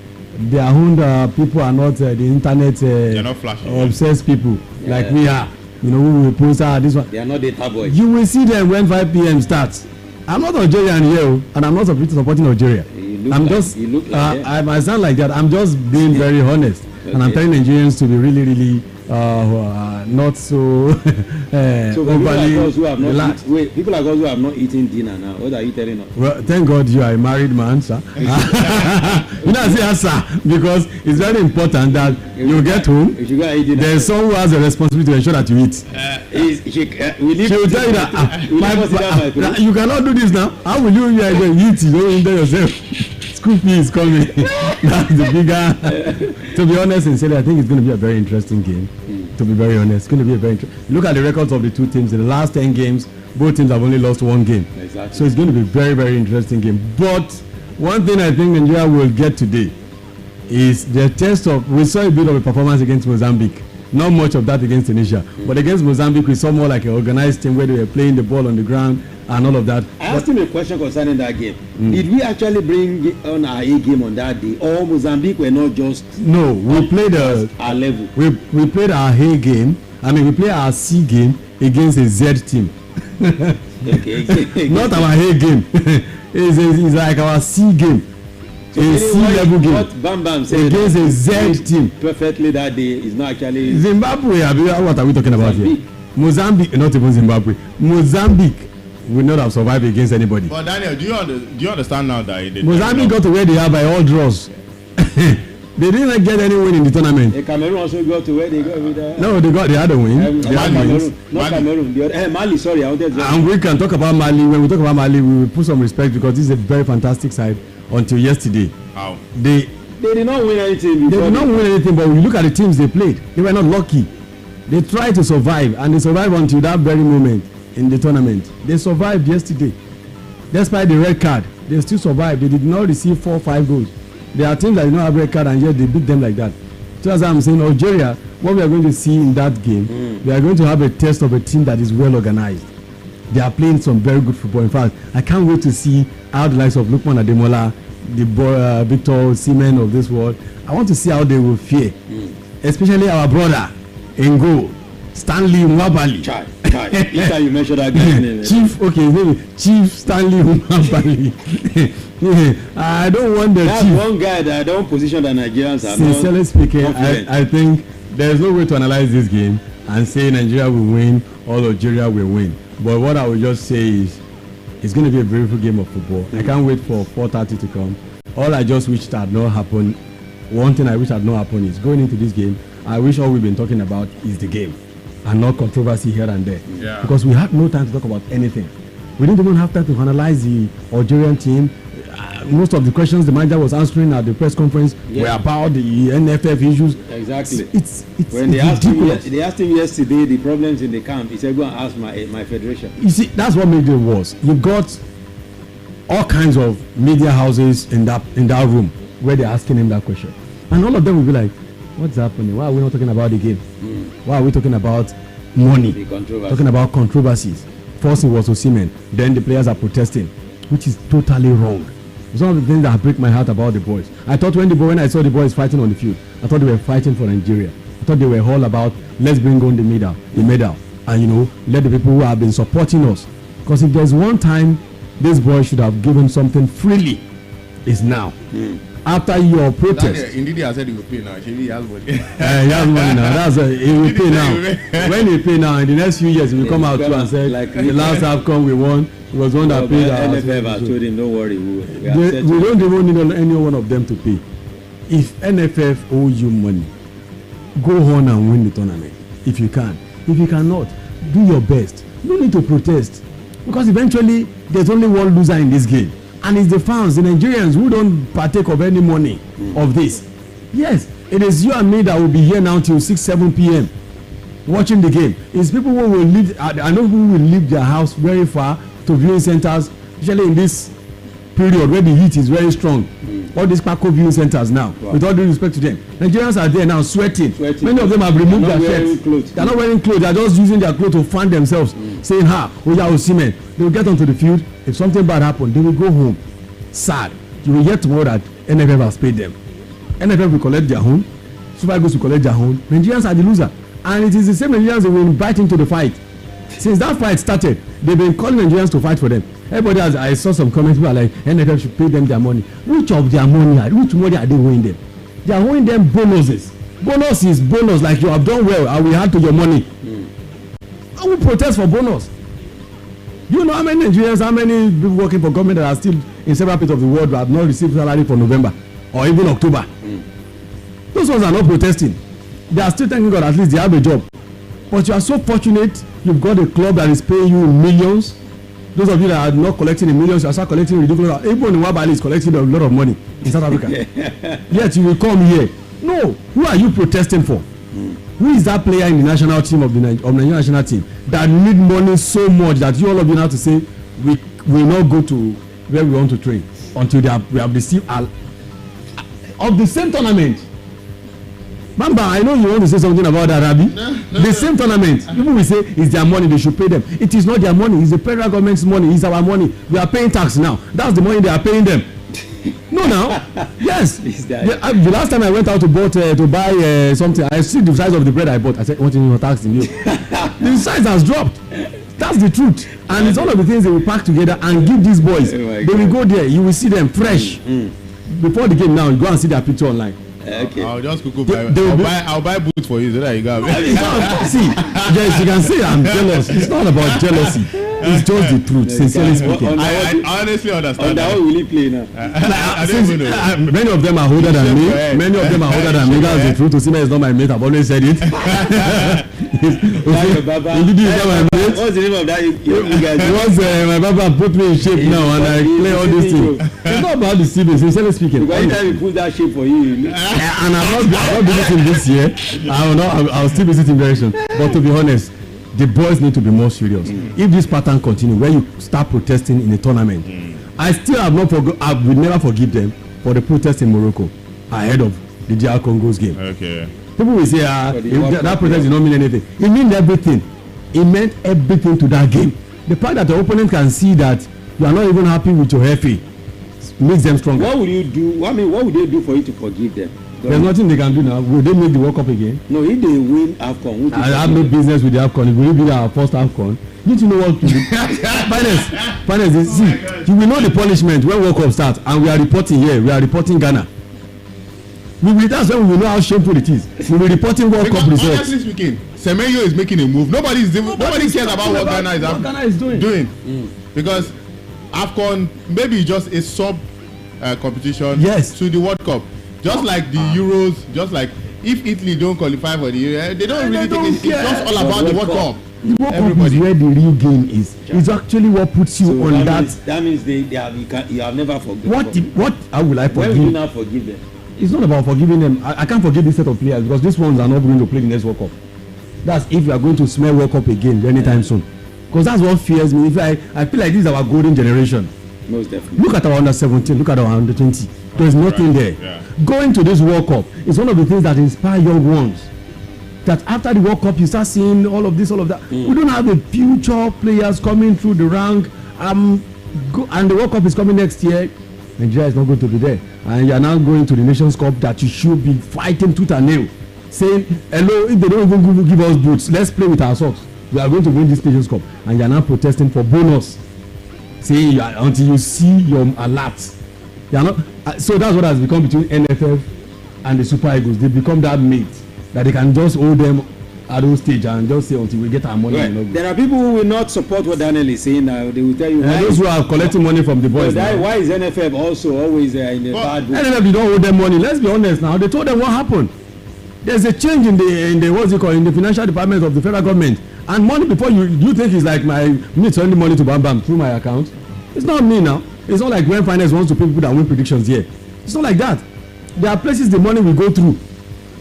Their own people are not the internet They're not flashy. obsessed people like we are. You know, who will post this one. They are not data boys. You will see them when 5 p.m. starts. I'm not Algerian here, and I'm not supporting Algeria. You look like I might sound like that. I'm just being very honest, and I'm telling Nigerians to be really, really not so So people overly like us who have not relaxed. people like us who have not eaten dinner now. What are you telling us? Well, thank God you are a married man, sir. You know, I say yes, sir, because it's very important that you get home. If you go and eat dinner, There's someone who has a responsibility to ensure that you eat. She will tell you that you cannot do this now. How will you eat? You don't enjoy yourself. School fee is coming. That's the bigger. To be honest, sincerely, I think it's going to be a very interesting game. To be very honest, it's going to be a very look at the records of the 2 teams. In the last 10 games, both teams have only lost 1 game. Exactly. So it's going to be a very, very interesting game. But one thing I think Nigeria will get today is the test of. We saw a bit of a performance against Mozambique. Not much of that against Tunisia, but against Mozambique, we saw more like an organized team where they were playing the ball on the ground and all of that. I asked him a question concerning that game. Did we actually bring on our A game on that day, or Mozambique were not just No, we played our level? we played our A game, I mean, we play our C game against a Z team. Not our A game. It's like our C game. So a C level game. What Bam Bam said against a Z team. Perfectly that day is not actually Zimbabwe. What are we talking about here? Mozambique, not even Zimbabwe. Mozambique will not have survived against anybody. But Daniel, do you understand now that Mozambique got to where they are by all draws? They didn't get any win in the tournament. Cameroon also got to where they got with No, they had a win. Mali, sorry, I wanted to. And we can talk about Mali. When we talk about Mali, we will put some respect because this is a very fantastic side until yesterday. How? They did not win anything. They did not win anything, but when you look at the teams they played, they were not lucky. They tried to survive, and they survived until that very moment in the tournament. They survived yesterday. Despite the red card, they still survived. They did not receive 4 or 5 goals. There are teams that did not have red card, and yet they beat them like that. So as I'm saying, Algeria, what we are going to see in that game, we are going to have a test of a team that is well organized. They are playing some very good football. In fact, I can't wait to see how the likes of Lukman Ademola, the Victor Osimhen of this world, I want to see how they will fare. Especially our brother in goal, Stanley Nwabali. Each time you mention that guy's name. Chief, okay, his name is Chief Stanley Nwabali. I don't want the That's chief. one guy that I don't position the Nigerians are Sincerely speaking, I think there's no way to analyze this game and say Nigeria will win or Algeria will win. But what I will just say is it's going to be a beautiful game of football. I can't wait for 4:30 to come. All I just wish that had not happened. One thing I wish had not happened is going into this game, I wish all we've been talking about is the game and not controversy here and there. Yeah. Because we had no time to talk about anything. We didn't even have time to analyze the Algerian team. Most of the questions the manager was answering at the press conference were about the NFF issues. Exactly. It's when they asked him yesterday the problems in the camp, he said, "Go and ask my federation." You see, that's what made it worse. You got all kinds of media houses in that room where they're asking him that question, and all of them will be like, "What's happening? Why are we not talking about the game? Why are we talking about money? Talking about controversies?" First it was Osimhen, then the players are protesting, which is totally wrong. Some of the things that break my heart about the boys. I thought when I saw the boys fighting on the field, I thought they were fighting for Nigeria. I thought they were all about let's bring on the medal, and let the people who have been supporting us. Because if there's one time this boy should have given something freely, it's now. After your protest. Indeed, he has said he will pay now. He has money. He has money now. He will pay now. When he pay now, in the next few years, he will come out too and say, the last AFCON we won, it was one that paid our NFF has told him, don't worry. We don't even need any one of them to pay. If NFF owe you money, go on and win the tournament. If you can. If you cannot, do your best. You don't need to protest. Because eventually, there's only one loser in this game. And it's the fans, the Nigerians who don't partake of any money of this. Yes, it is you and me that will be here now till 6-7 p.m. watching the game. It's people who will leave, I know who will leave their house very far to viewing centers, especially in this period where the heat is very strong. All these Paco viewing centers now, with all due respect to them. Nigerians are there now sweating. Many of them have removed their shirts. They are not wearing clothes. They are just using their clothes to fan themselves, saying, Osimhen. They will get onto the field. If something bad happens, they will go home. Sad. You will hear tomorrow that NFF has paid them. NFF will collect their own. Super Eagles will collect their own. Nigerians are the loser. And it is the same Nigerians that will invite into the fight. Since that fight started, they've been calling Nigerians to fight for them. Everybody has, I saw some comments people are like, NFF should pay them their money. Which of their money, which money are they owing them? They are owing them bonuses. Bonus is bonus, like you have done well and we add to your money. I will protest for bonus. You know how many Nigerians, how many people working for government that are still in several parts of the world that have not received salary for November or even October? Those ones are not protesting. They are still thanking God at least they have a job. But you are so fortunate you've got a club that is paying you in millions. Those of you that are not collecting in millions, you are start collecting ridiculous. Even Nwabali is collecting a lot of money in South Africa. Yet you will come here. No, who are you protesting for? Who is that player in the national team of the Nigerian national team that need money so much that you all of you now to say we will not go to where we want to train until we have received of the same tournament. Mamba, I know you want to say something about that, Rabi. The same tournament. People will say it's their money, they should pay them. It is not their money, it's the federal government's money, it's our money. We are paying tax now. That's the money they are paying them. No, No, now. Yes. The last time I went out to buy something, I see the size of the bread I bought. I said, what in your tax in you? The size has dropped. That's the truth. And it's all of the things they will pack together and give these boys. They will go there. You will see them fresh. Before the game now, you go and see their picture online. Okay. I'll just I'll buy boots for you so that you got it. See, yes, you can say I'm jealous. It's not about jealousy. It's just the truth, sincerely speaking. I honestly understand. On that one, will he play now? I don't even know. Many of them are older than me. Many of them are older than me. That's the truth. Osimhen is not my mate. I've always said it. What's the name of that? Once my Baba put me in shape now and I play all these things. It's not about the CBs, sincerely speaking. Because anytime he put that shape for you, and I'm not visiting this year. I'll still visit him very soon. But to be honest, the boys need to be more serious. If this pattern continues, when you start protesting in a tournament, I still have not I will never forgive them for the protest in Morocco ahead of the DR Congo's game. Okay. People will say, that protest did not mean anything. It meant everything. It meant everything to that game. The fact that the opponent can see that you are not even happy with your FA makes them stronger. What would you do? I mean, what would they do for you to forgive them? There's nothing they can do now. Will they make the World Cup again? No, if they win AFCON, I have no business with the AFCON. It will be our first AFCON. Need to know what to do. Finance, see, you will know the punishment when World Cup starts, and we are reporting here. We are reporting Ghana. That's when we will know how shameful it is. We will be reporting World Cup results. Honestly speaking, Semenyo is making a move. Nobody cares about what Ghana is doing. Because AFCON maybe just a sub competition to the World Cup. Just like the Euros, just like if Italy don't qualify for the Euro, they don't really think it's just all about the World Cup. The World Cup is where the real game is. It's actually what puts you on that. That means you have never forgiven. What? How will I forgive? When will you not forgive them? It's not about forgiving them. I can't forgive this set of players because these ones are not going to play the next World Cup. That's if you are going to smell World Cup again anytime soon. Because that's what fears me. If I feel like this is our golden generation. Most definitely. Look at our under 17. Look at our under 20. There's nothing there. Yeah. Going to this World Cup is one of the things that inspire young ones. That after the World Cup, you start seeing all of this, all of that. We don't have the future players coming through the rank. And the World Cup is coming next year. Nigeria is not going to be there. And you are now going to the Nations Cup that you should be fighting tooth and nail. Saying, hello, if they don't even give us boots, let's play with our socks. We are going to win this Nations Cup. And you are now protesting for bonus. Say until you see your alert. You are not. So that's what has become between NFF and the Super Eagles. They become that mate that they can just hold them at those stage and just say until we get our money. Right. There are people who will not support what Daniel is saying now. They will tell you. Those who are collecting money from the boys. Why is NFF also always in the bad book? NFF, they don't hold them money. Let's be honest now. They told them what happened. There's a change in the what's it called, in the financial department of the federal government. And money before you think it's like me sending money to Bam Bam through my account. It's not me now. It's not like when finance wants to pay people that win predictions here. It's not like that. There are places the money will go through.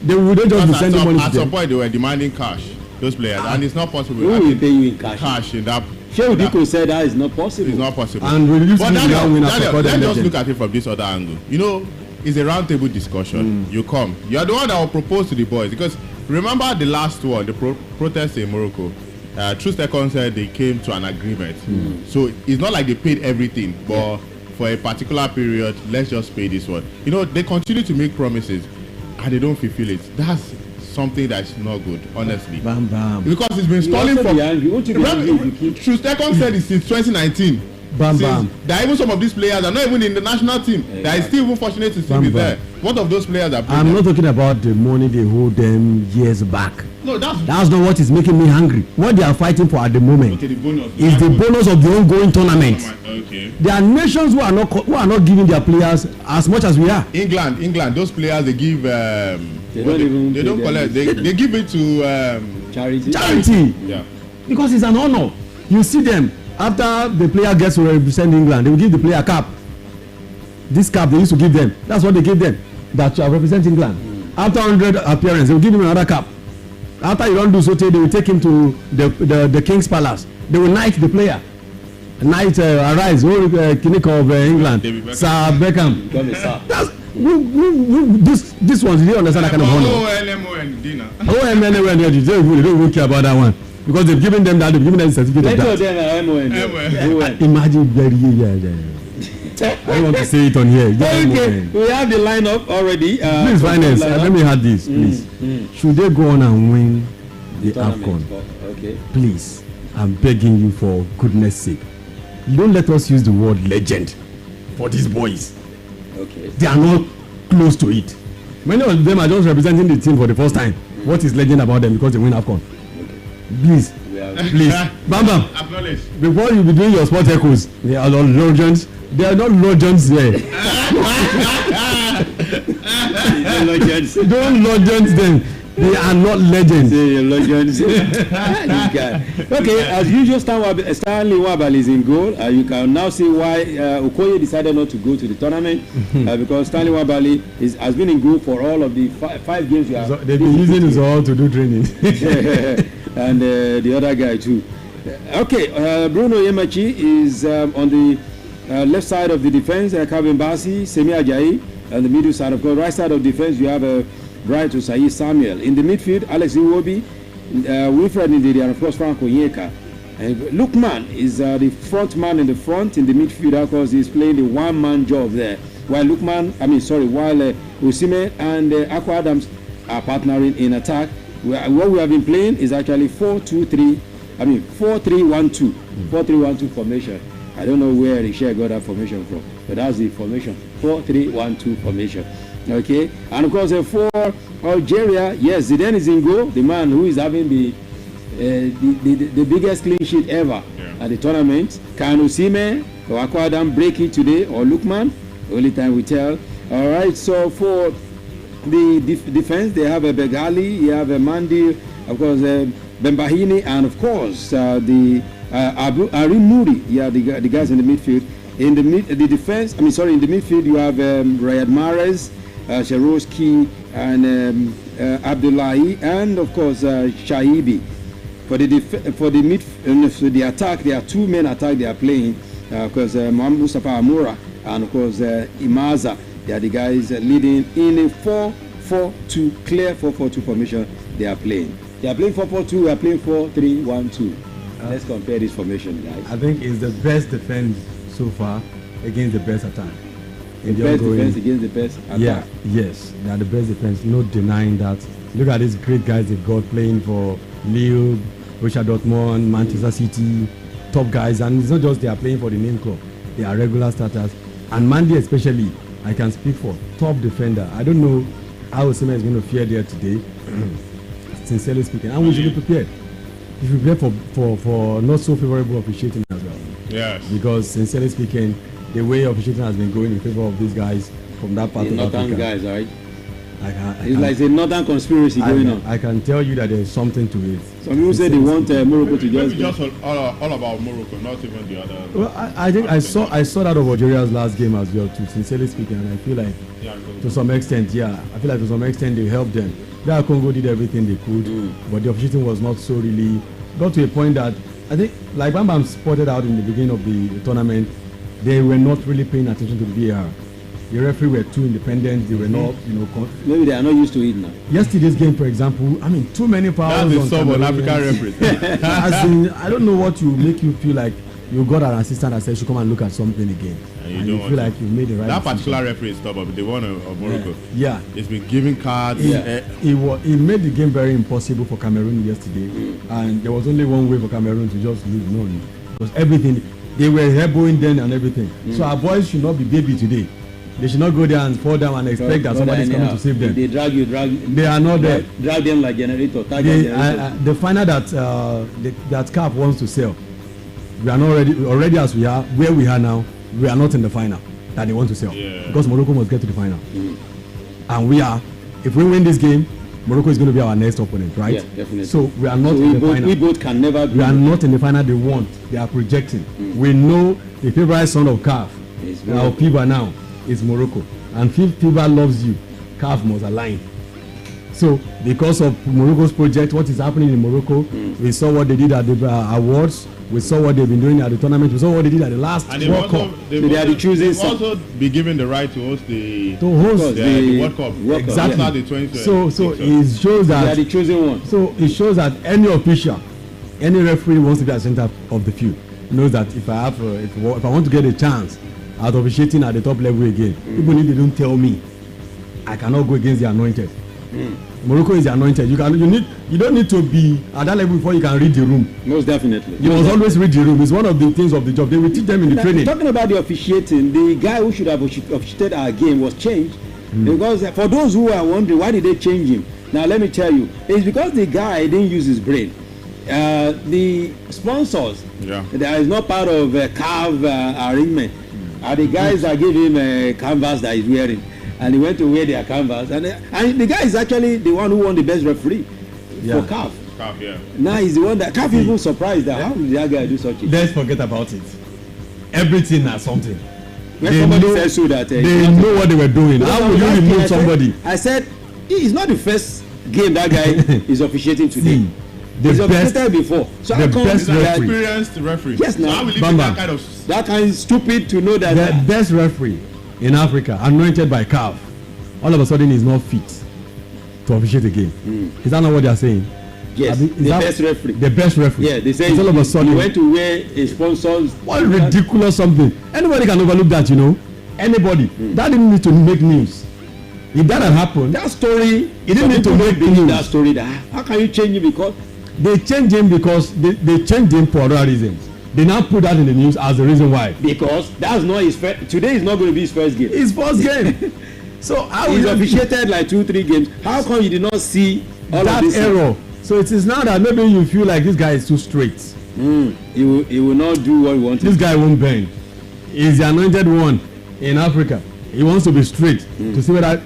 They will just be sending money to them. At some point they were demanding cash, those players, and it's not possible. Who will pay you in cash? Cash in that. Shehu Diko said that is not possible. It's not possible. And we but Daniel, let's just look at it from this other angle. You know, it's a roundtable discussion. You come. You are the one that will propose to the boys, because remember the last one, the protest in Morocco. Trustekon said they came to an agreement. So it's not like they paid everything, but for a particular period, let's just pay this one. You know, they continue to make promises and they don't fulfill it. That's something that's not good, honestly. Bam, bam. Because it's been stalling for. Trustekon said it since 2019. Bam, bam. There are even some of these players are not even in the national team. They are still even fortunate to still be there. What of those players are playing? I'm not talking about the money they hold them years back. No, that's not what is making me hungry. What they are fighting for at the moment the bonus. Is the bonus of the ongoing tournament. Okay. There are nations who are not giving their players as much as we are. England, those players they give. They don't collect. They give it to charity. Yeah. Because it's an honor. You see them after the player gets to represent England, they will give the player a cap. This cap they used to give them. That's what they give them. That you represent England. After 100 appearances, they will give him another cap. After you don't do so, they will take him to the King's Palace. They will knight the player. Knight Arise, Kinnick of England, Sir Beckham. That's this one. They understand that kind of honor. They don't even care about that one because they've given them that. They've given them the certificate of that. Imagine don't want to say it on here. Okay, we have the lineup already. Please, Finance, let me add this, please. Should they go on and win the AFCON? Okay. Please, I'm begging you for goodness sake. Don't let us use the word legend for these boys. Okay. They are not close to it. Many of them are just representing the team for the first time. What is legend about them because they win AFCON? Please, please, Bam, acknowledge. before you be doing your sport echoes, they are not legends. They are not legends there. Don't legends them. They are not legends. Legends. This guy. Okay, as usual, Stanley Wabali is in goal. You can now see why Okoye decided not to go to the tournament because Stanley Wabali has been in goal for all of the five games. They've been using his all to do training. And the other guy too. Okay, Bruno Yemachi is on the left side of the defense. Calvin Bassi, Semi Ajayi, and the middle side. Of course, right side of defense, you have Bright Osayi Samuel. In the midfield, Alex Iwobi, Wilfred Ndidi, and of course Frank Onyeka. And Lukman is the front man in the front. In the midfield, of course, he's playing the one-man job there. While Osimhen and Akwa Adams are partnering in attack. What we have been playing is actually 4-3-1-2. 4-3-1-2 formation. I don't know where Richard got that formation from, but that's the formation. 4-3-1-2 formation. Okay, and of course for Algeria, yes, Zidane is in goal, the man who is having the biggest clean sheet ever at the tournament. Can Osimhen or Akwa Adam break it today, or Lukman? Only time we tell. All right, so for the defense, they have a Begali, you have a Mandi, of course Bembahini, and of course the Arim Nouri. Yeah, the guys in the midfield. In the midfield you have Riyad Mahrez, Sharowski, and Abdullahi, and of course Shaibi. For the attack, there are two main attack they are playing. Because Mohamed Mustafa Amoura and of course Imaza, they are the guys leading in a 4-4-2, clear 4-4-2 formation. They are playing. They are playing 4-4-2. We are playing 4-3-1-2. Let's compare this formation, guys. I think it's the best defense so far against the best attack. The best defense against the best attack. Yeah, yes, they are the best defense. No denying that. Look at these great guys they've got playing for Lille, Borussia Dortmund, Manchester City, top guys, and it's not just they are playing for the name club. They are regular starters, and Mandi especially. I can speak for top defender. I don't know how Osimhen is going to fare there today. Sincerely speaking, and we should be prepared. We should be prepared for not so favorable officiating as well. Yes. Because sincerely speaking, the way officiating has been going in favor of these guys from that part of Africa. Northern guys, right? It's like a northern conspiracy going on. I can tell you that there is something to it. Some people say they want Morocco to just all about Morocco, not even the other. Well, I think I saw that of Algeria's last game as well too. Sincerely speaking, and I feel like to some extent, they helped them. That Congo did everything they could, but the officiating was not so really got to a point that I think, like Bam Bam spotted out in the beginning of the tournament, they were not really paying attention to the VAR. The referee were too independent. They were not, maybe they are not used to it now. Yesterday's game, for example, I mean, too many fouls. That's the sub on African referee. As in, I don't know what will make you feel like you got an assistant that says you come and look at something again, and you feel like you made the right. That particular referee is stubborn. The one of Morocco. Yeah. It's been giving cards. He made the game very impossible for Cameroon yesterday, and there was only one way for Cameroon to just lose. No, because everything they were elbowing then and everything. So our boys should not be baby today. They should not go there and fall down and expect that somebody is coming to save them. They drag you. They are not there. Drag them like generator. The final that CAF wants to sell, we are not ready. Already as we are, where we are now, we are not in the final that they want to sell. Because Morocco must get to the final. And we are. If we win this game, Morocco is going to be our next opponent, right? Yeah, definitely. So we are not in the final. We both can never be. We are not in the final they want. They are projecting. We know the favorite son of CAF, our FIBA now, is Morocco. And if FIBA loves you, CAF must align. So because of Morocco's project, what is happening in Morocco, we saw what they did at the awards. We saw what they've been doing at the tournament. We saw what they did at the last World Cup. They are the choosing. They've also be given the right to host the World Cup. Exactly. The so it shows that they are the choosing one. So it shows that any official, any referee wants to be at the center of the field knows that if I want to get a chance at officiating at the top level again. Even if they don't tell me, I cannot go against the anointed. Morocco is the anointed. You don't need to be at that level before you can read the room. Most definitely. You must always read the room. It's one of the things of the job. They will teach them in the training. Talking about the officiating, the guy who should have officiated our game was changed. Because for those who are wondering why did they change him, now let me tell you, it's because the guy didn't use his brain. The sponsors, that is not part of CAF arrangement, are the guys that gave him a canvas that he's wearing, and he went to wear their canvas, and the guy is actually the one who won the best referee for CAF. Now he's the one that CAF is even surprised that how did that guy do such a thing? Let's forget about it. Everything has something. When somebody says so that they know what they were doing. How will you remove somebody? I said it's not the first game that guy is officiating today. He's officiated before. So the best referee. Experienced referee. Yes, so now that kind of stupid to know that the best referee in Africa, anointed by CAF, all of a sudden is not fit to officiate a game. Is that not what they are saying? Yes, the best referee. The best referee. Yeah, they say all of a sudden he went to wear a sponsor's. What ridiculous something. Anybody can overlook that, you know. Anybody. That didn't need to make news. If that had happened, that story, it didn't need to make news. That story, how can you change it? Because they changed him because they changed him for other reasons. They now put that in the news as the reason why. Because that's not his first. Today is not going to be his first game. His first game. So how he's officiated like 2-3 games. How come you did not see all that of this error? So it is now that maybe you feel like this guy is too straight. He will not do what he wants. This guy won't bend. He's the anointed one in Africa. He wants to be straight to see whether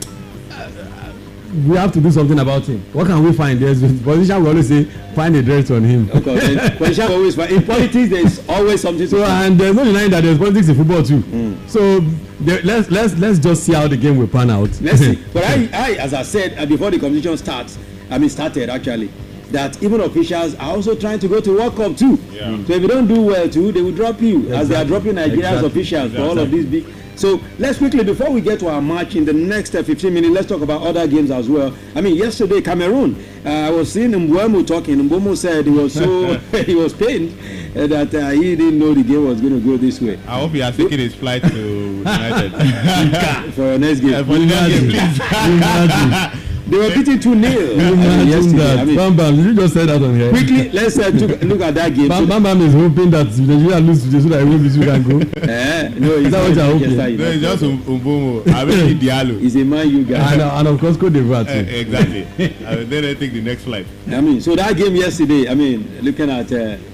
we have to do something about him. What can we find? There's a position we always say, find a dirt on him. Okay. Position always find. In politics, there's always something. So and there's no denying that there's politics in football too. So let's just see how the game will pan out. Let's see. But I as I said before the competition started actually, that even officials are also trying to go to World Cup too. Yeah. So if you don't do well too, they will drop you as they are dropping Nigeria's officials for all of these big. So let's quickly, before we get to our match in the next 15 minutes, let's talk about other games as well. I mean, yesterday Cameroon, I was seeing Mbeumo talking. Mbeumo said he was so he was pained that he didn't know the game was going to go this way. I hope he has taken his flight to United for your next game. For the next game, please. They were beating 2-0 yesterday. I mean, Bam Bam, did you just say that on here? Quickly, let's look at that game. Bam Bam is hoping that Nigeria lose today so that he won't be so can go. No, is that what you're hoping? No, it's just Mbeumo. I mean, Diallo. He's a man you guys. And of course, Cote d'Ivoire too. Exactly. Then they take the next flight. I mean, so that game yesterday, I mean, looking at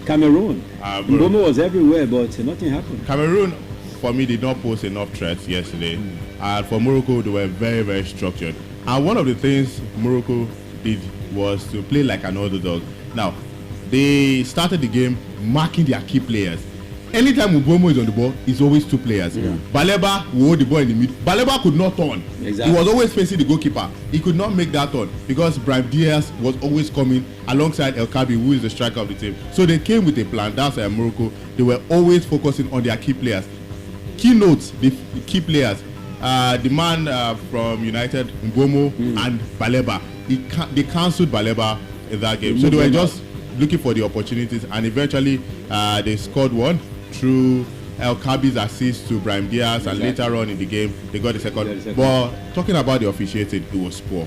Cameroon, Mbeumo was everywhere, but nothing happened. Cameroon, for me, did not pose enough threats yesterday. And for Morocco, they were very, very structured. And one of the things Morocco did was to play like an underdog. Now, they started the game marking their key players. Anytime Mbeumo is on the ball, it's always two players. Baleba will hold the ball in the middle. Baleba could not turn. Exactly. He was always facing the goalkeeper. He could not make that turn because Brahim Diaz was always coming alongside El Kabi, who is the striker of the team. So they came with a plan. That's why Morocco, they were always focusing on their key players. Key notes, the key players. The man from United, Mbeumo and Baleba, they cancelled Baleba in that game. So they were just looking for the opportunities, and eventually they scored one through El Kabi's assist to Brahim Diaz, and later on in the game they got the second. But talking about the officiating, it was poor.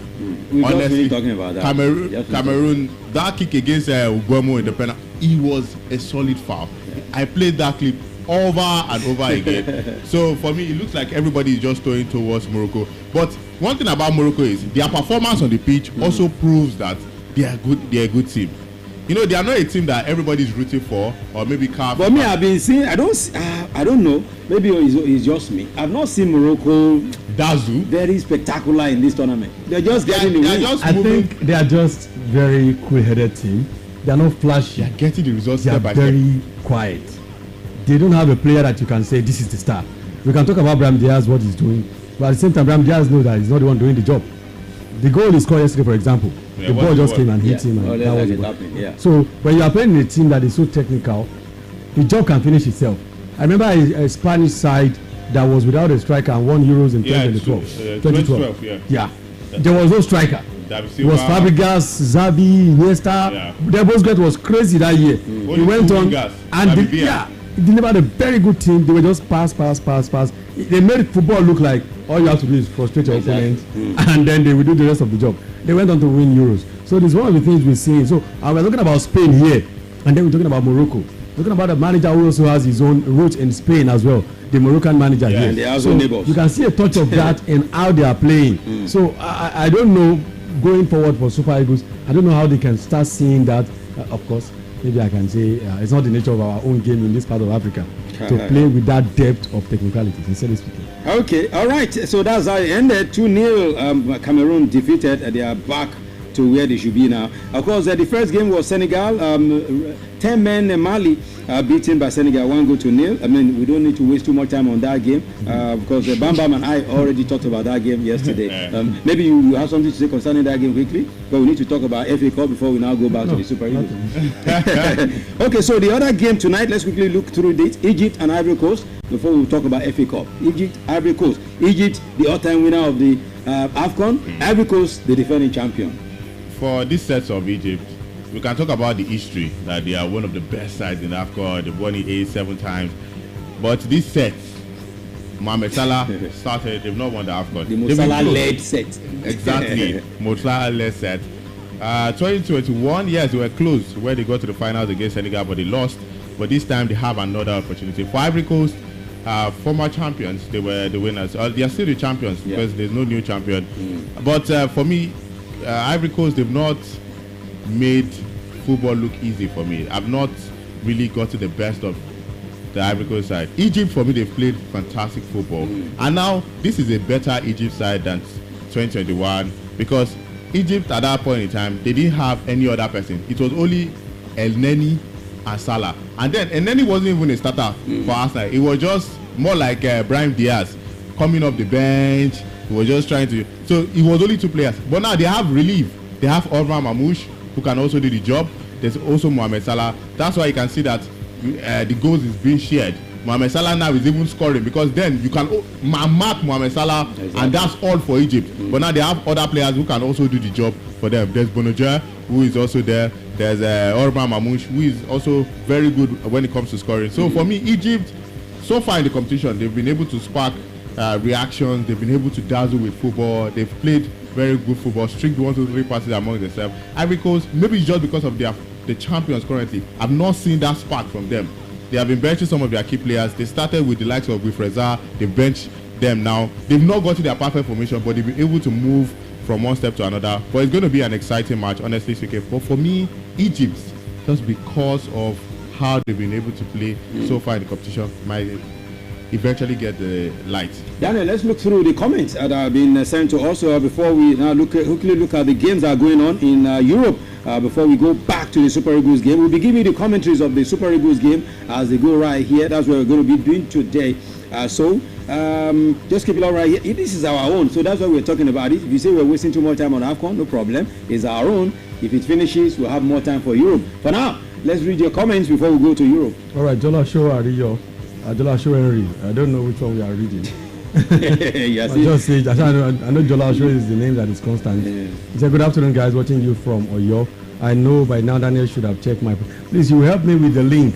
Honestly, talking about that. Cameroon, that kick against Mbeumo in the penalty, it was a solid foul. I played that clip over and over again. So for me, it looks like everybody is just going towards Morocco. But one thing about Morocco is their performance on the pitch also proves that they are good. They are a good team. You know, they are not a team that everybody is rooting for, or maybe CAF. But me, I've been seeing. I don't know. Maybe it's just me. I've not seen Morocco Dazu very spectacular in this tournament. They're just getting the win. I think they are just very cool-headed team. They are not flashy. They are getting the results. They are very quiet. They don't have a player that you can say this is the star. We can talk about Brahim Diaz, what he's doing, but at the same time, Brahim Diaz knows that he's not the one doing the job. The goal he scored yesterday, for example, the ball just came and hit him, and that was the goal. So when you are playing in a team that is so technical, the job can finish itself. I remember a Spanish side that was without a striker and won Euros in 2012. Yeah, there was no striker. It was Fabregas, Xavi, Iniesta. Their both great was crazy that year. He went on and he delivered a very good team. They were just pass. they made football look like all you have to do is frustrate your opponent, and then they will do the rest of the job. They went on to win Euros. So this is one of the things we're seeing. So we're talking about Spain here, and then we're talking about Morocco. Talking about a manager who also has his own roots in Spain as well, the Moroccan manager here. And they are so neighbors. You can see a touch of that in how they are playing. So I don't know, going forward for Super Eagles, I don't know how they can start seeing that. Of course, maybe I can say it's not the nature of our own game in this part of Africa to play with that depth of technicality, sincerely speaking. Okay, all right. So that's how it ended. 2-0. Cameroon defeated. They are back to where they should be now. Of course, the first game was Senegal. 10 men Mali beaten by Senegal 1-0. I mean, we don't need to waste too much time on that game because Bam Bam and I already talked about that game yesterday. Maybe you have something to say concerning that game quickly, but we need to talk about FA Cup before we now go back to the Super Eagles. Okay, so the other game tonight, let's quickly look through it. Egypt and Ivory Coast before we talk about FA Cup. Egypt, Ivory Coast. Egypt, the all-time winner of the AFCON. Ivory Coast, the defending champion. For this set of Egypt, we can talk about the history that they are one of the best sides in AFCON. They've won it 7 times. But this set, Mohamed Salah started, they've not won the AFCON. The Mo Salah-led set. Exactly. Mo Salah-led set. 2021, yes, they were close where they got to the finals against Senegal, but they lost. But this time they have another opportunity. For Ivory Coast, former champions, they were the winners. They are still the champions because there's no new champion. But for me, Ivory Coast, they've not made football look easy for me. I've not really got to the best of the Ivory Coast side. Egypt, for me, they've played fantastic football. And now, this is a better Egypt side than 2021 because Egypt, at that point in time, they didn't have any other person. It was only El Neni and Salah. And then El Neni wasn't even a starter for Arsenal. It was just more like Brahim Diaz coming off the bench. He was just trying to. So it was only 2 players. But now they have relief. They have Omar Mamouche, who can also do the job. There's also Mohamed Salah. That's why you can see that the goals is being shared. Mohamed Salah now is even scoring because then you can mark Mohamed Salah, and that's all for Egypt. But now they have other players who can also do the job for them. There's Bonoja, who is also there. There's Omar Mamouche, who is also very good when it comes to scoring. So for me, Egypt, so far in the competition, they've been able to spark reactions. They've been able to dazzle with football. They've played very good football, strict 1, 2, 3 passes among themselves. Ivory Coast, maybe it's just because of the champions currently. I've not seen that spark from them. They have been benching some of their key players. They started with the likes of Wifreza. They benched them now. They've not got to their perfect formation, but they've been able to move from one step to another. But it's going to be an exciting match, honestly speaking. But for me, Egypt, just because of how they've been able to play so far in the competition, might eventually get the light. Daniel, let's look through the comments that have been sent to us before we now quickly look at the games that are going on in Europe. Before we go back to the Super Eagles game, we'll be giving you the commentaries of the Super Eagles game as they go right here. That's what we're going to be doing today. Just keep it all right here. This is our own, so that's why we're talking about it. If you say we're wasting too much time on AFCON, no problem. It's our own. If it finishes, we'll have more time for Europe. For now, let's read your comments before we go to Europe. All right, Jola Show Ariyo. Jola Show Henry. I don't know which one we are reading. Yes, I just say, I know Jola Show is the name that is constant. He said, good afternoon, guys, watching you from Oyo. I know by now Daniel should have checked my... Please, you help me with the link.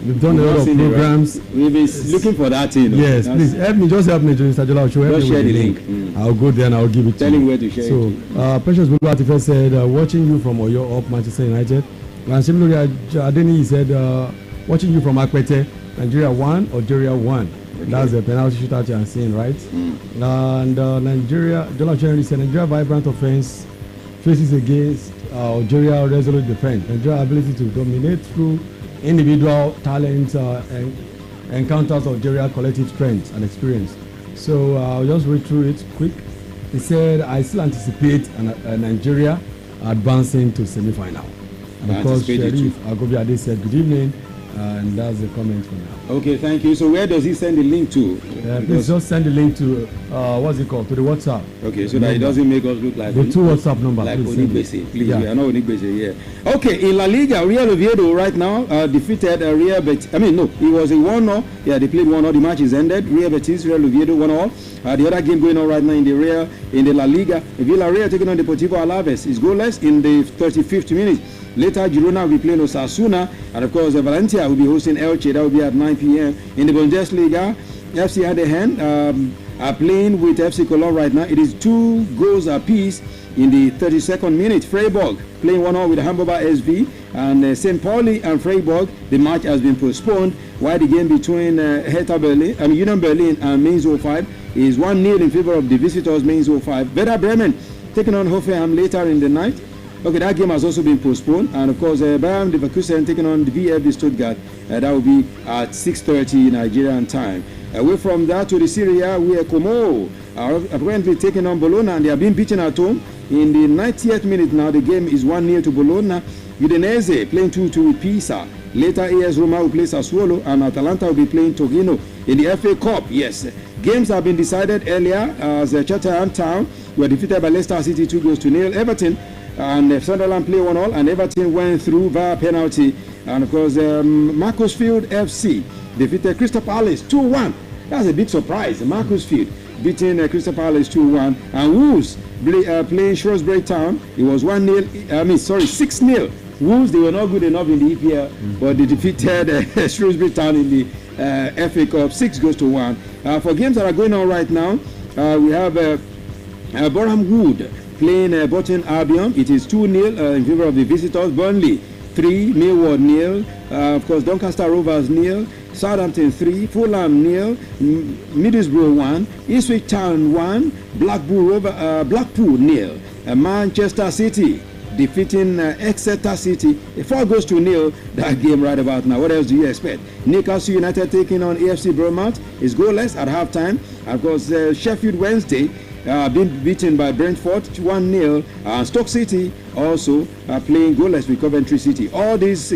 We've done a lot of programs. We've been looking for that, you know. Yes, please, help me. Just help me, Mr. Jola Show. Just share the link. I'll go there and I'll give it to you. Tell him where to share it. So, Precious Bulu said, watching you from Oyo up Manchester United. And similarly, Adeni said, watching you from Akwete, Nigeria 1, Algeria 1. That's the penalty shootout you are seeing, right? And Nigeria, Jola Cherry said, Nigeria vibrant offense faces against Algeria resolute defense. Nigeria ability to dominate through individual talent encounters Algeria collective strength and experience. So I'll just read through it quick. He said, I still anticipate Nigeria advancing to semi-final. And of course, Sheriff Agobiade said, good evening. And that's the comment for now. Okay, thank you. So where does he send the link to? Please just send the link to, what's it called? To the WhatsApp. Okay, so that it doesn't make us look like... The 2 WhatsApp numbers. Like Onigbese. Please, we are not Onigbese, yeah. Okay, in La Liga, Real Oviedo right now defeated Real Betis. I mean, no, it was a 1-0. Yeah, they played 1-0. The match is ended. Real Betis, Real Oviedo 1-0. The other game going on right now in the La Liga, Villarreal taking on Deportivo Alaves is goalless in the 35th minute. Later, Girona will be playing Osasuna, and of course, Valencia will be hosting Elche. That will be at 9 p.m. In the Bundesliga, FC Adehan are playing with FC Cologne right now. It is 2 goals apiece in the 32nd minute. Freiburg playing 1-1 with Hamburger SV, and St. Pauli and Freiburg. The match has been postponed, while the game between Union Berlin and Mainz 05 is 1-0 in favor of the visitors, Mainz 05. Werder Bremen taking on Hoffenheim later in the night. Okay, that game has also been postponed, and of course, Bayern Leverkusen taking on the VfB Stuttgart. That will be at 6:30 Nigerian time. Away from that to the Serie A, where Como are apparently taking on Bologna, and they are being beaten at home. In the 90th minute now, the game is 1-0 to Bologna. Udinese playing 2-2 with Pisa. Later, AS Roma will play Sassuolo, and Atalanta will be playing Torino. In the FA Cup, yes, games have been decided earlier as Cheltenham Town were defeated by Leicester City 2-0. Everton and Sunderland play 1-1, and Everton went through via penalty. And of course, Macclesfield FC defeated Crystal Palace 2-1. That's a big surprise. Macclesfield beating Crystal Palace 2-1, and Wolves playing Shrewsbury Town. It was 6-0. Wolves, they were not good enough in the EPL, but they defeated Shrewsbury Town in the FA Cup 6-1. For games that are going on right now, we have Boreham Wood playing Burton Albion. It is 2-0 in favor of the visitors. Burnley 3, Millwall 0. Of course, Doncaster Rovers 0. Southampton 3, Fulham 0, Middlesbrough 1, Ipswich Town 1, Blackpool 0. Manchester City defeating Exeter City 4-0. That game right about now. What else do you expect? Newcastle United taking on AFC Bournemouth is goalless at halftime. Of course, Sheffield Wednesday being beaten by Brentford 1-0. Stoke City also playing goalless with Coventry City. All these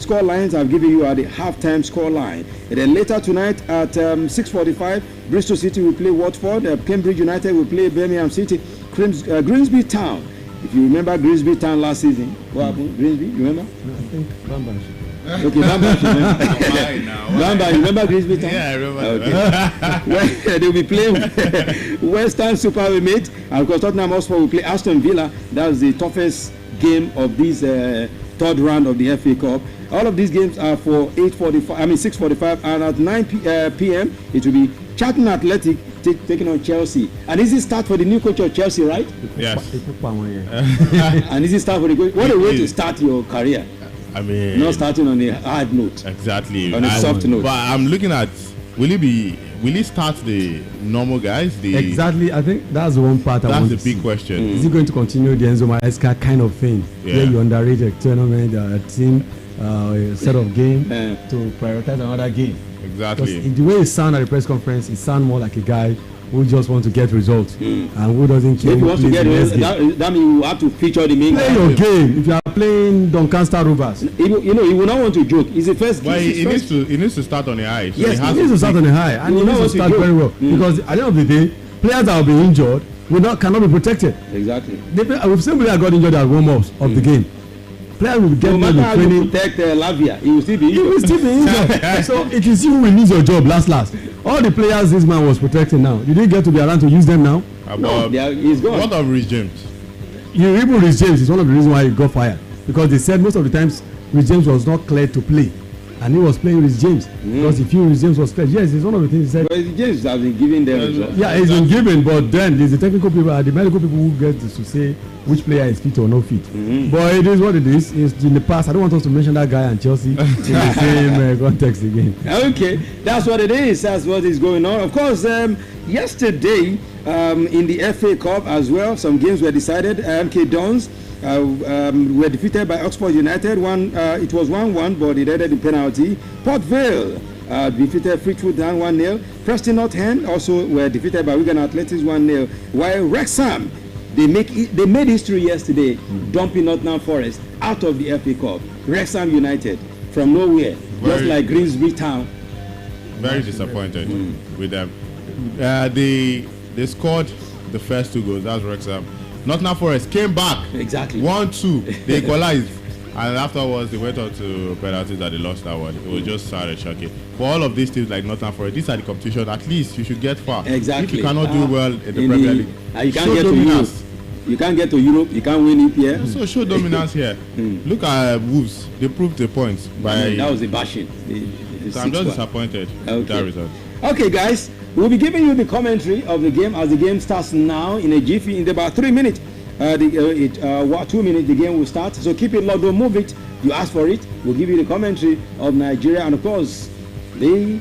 score lines I've given you are the halftime score line. And then later tonight at 6:45, Bristol City will play Watford. Cambridge United will play Birmingham City. Grimsby Town. If you remember Grimsby Town last season, what happened? Grimsby, you remember? No, I think Bamba. Okay, Bamba. Bamba, you remember Grimsby Town? Yeah, I remember. Okay. They'll be playing Western Super Mate, and of course Tottenham Hotspur will play Aston Villa. That's the toughest game of this third round of the FA Cup. All of these games are for 6:45, and at 9 p.m. it will be Charlton Athletic taking on Chelsea. An easy start for the new coach of Chelsea, right? Yes. An easy start for the coach. What a way to start your career. I mean, not starting on a hard note. Exactly. On a soft note. But I'm looking at, will he start the normal guys? Exactly. I think that's the one part that's the big question. Is he going to continue the Enzo Maresca kind of thing? Yeah. Where you underrate a tournament, a team, a set of game to prioritize another game. Exactly. Because the way he sound at the press conference, he sound more like a guy who just wants to get results and who doesn't care. If you want to get results, that means you have to feature the main play guy. your game. If you are playing Doncaster Rovers, he will not want to joke. He's the first. Well, he needs to start on a high. So yes, he needs to start on a high, and he needs to start very well because at the end of the day, players that will be injured cannot be protected. Exactly. We've seen players got injured at warm-ups of the game. Players will get no matter how training. you protect Lavia, he will still be injured. So it is you who will lose your job last. All the players this man was protecting now, you didn't get to be around to use them now. No, he's gone. What of Rhys James? Even Rhys James is one of the reasons why he got fired, because they said most of the times Rhys James was not cleared to play, and he was playing Rhys James because if Rhys James was cleared, yes, it's one of the things he said. But James has been giving them results. Yeah, it's been given, but then there's the technical people, the medical people who get to say which player is fit or not fit. But it is what it is. It's in the past. I don't want us to mention that guy and Chelsea in the same context again. Okay, that's what it is. That's what is going on. Of course, yesterday in the FA Cup as well, some games were decided. MK Dons were defeated by Oxford United. It was 1-1, but it ended in penalty. Port Vale defeated Fleetwood Town 1-0. Preston North End also were defeated by Wigan Athletics 1-0. While Wrexham, they made history yesterday, dumping Nottingham Forest out of the FA Cup. Wrexham United from nowhere, just like Grimsby Town. Very disappointed with them. They scored the first 2 goals. That's Wrexham. Nottingham Forest came back. Exactly. 1-2. They equalized. And afterwards, they went on to penalties that they lost that one. It was just sad and shocking. For all of these teams like Nottingham Forest, these are the competition. At least you should get far. Exactly. If you cannot do well in the Premier League, you can't get to Europe. You can't get to Europe. You can't win EPL. So show dominance here. Look at Wolves. They proved the points by. That was a bashing. So I'm just disappointed with that result. Okay, guys, we'll be giving you the commentary of the game as the game starts now in a jiffy. In about 3 minutes, 2 minutes, the game will start. So keep it locked, don't move it. You ask for it. We'll give you the commentary of Nigeria and, of course, the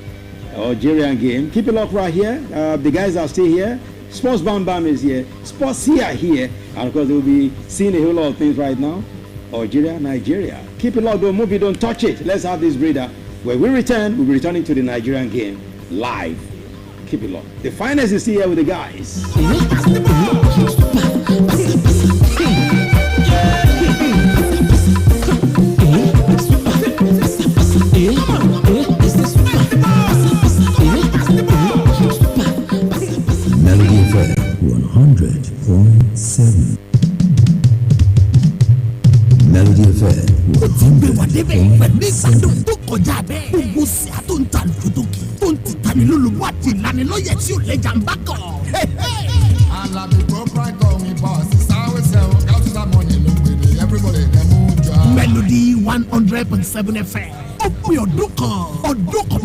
Algerian game. Keep it locked right here. The guys are still here. Sports Bam Bam is here. Sports here. And, of course, they will be seeing a whole lot of things right now. Algeria, Nigeria. Keep it locked, don't move it, don't touch it. Let's have this breather. When we return, we'll be returning to the Nigerian game live. Keep it locked. The finest is here with the guys. Melody FM 100.7. Melody FM 100.7. kọjá bẹ́ẹ̀. gbogbo sí a tó ń ta lódòkè tó ń ti tani lólobó àti ìlanilọ́yẹ̀ tí ò lẹ́jà ń bá kọ̀. Alabi proprietor mi boss, sáwé sẹ́wọ̀n, káwùsà mọ́ni ló gbèrè, everybody dem mú jọ. Melody 100.7 FM. ó pin ọdún kan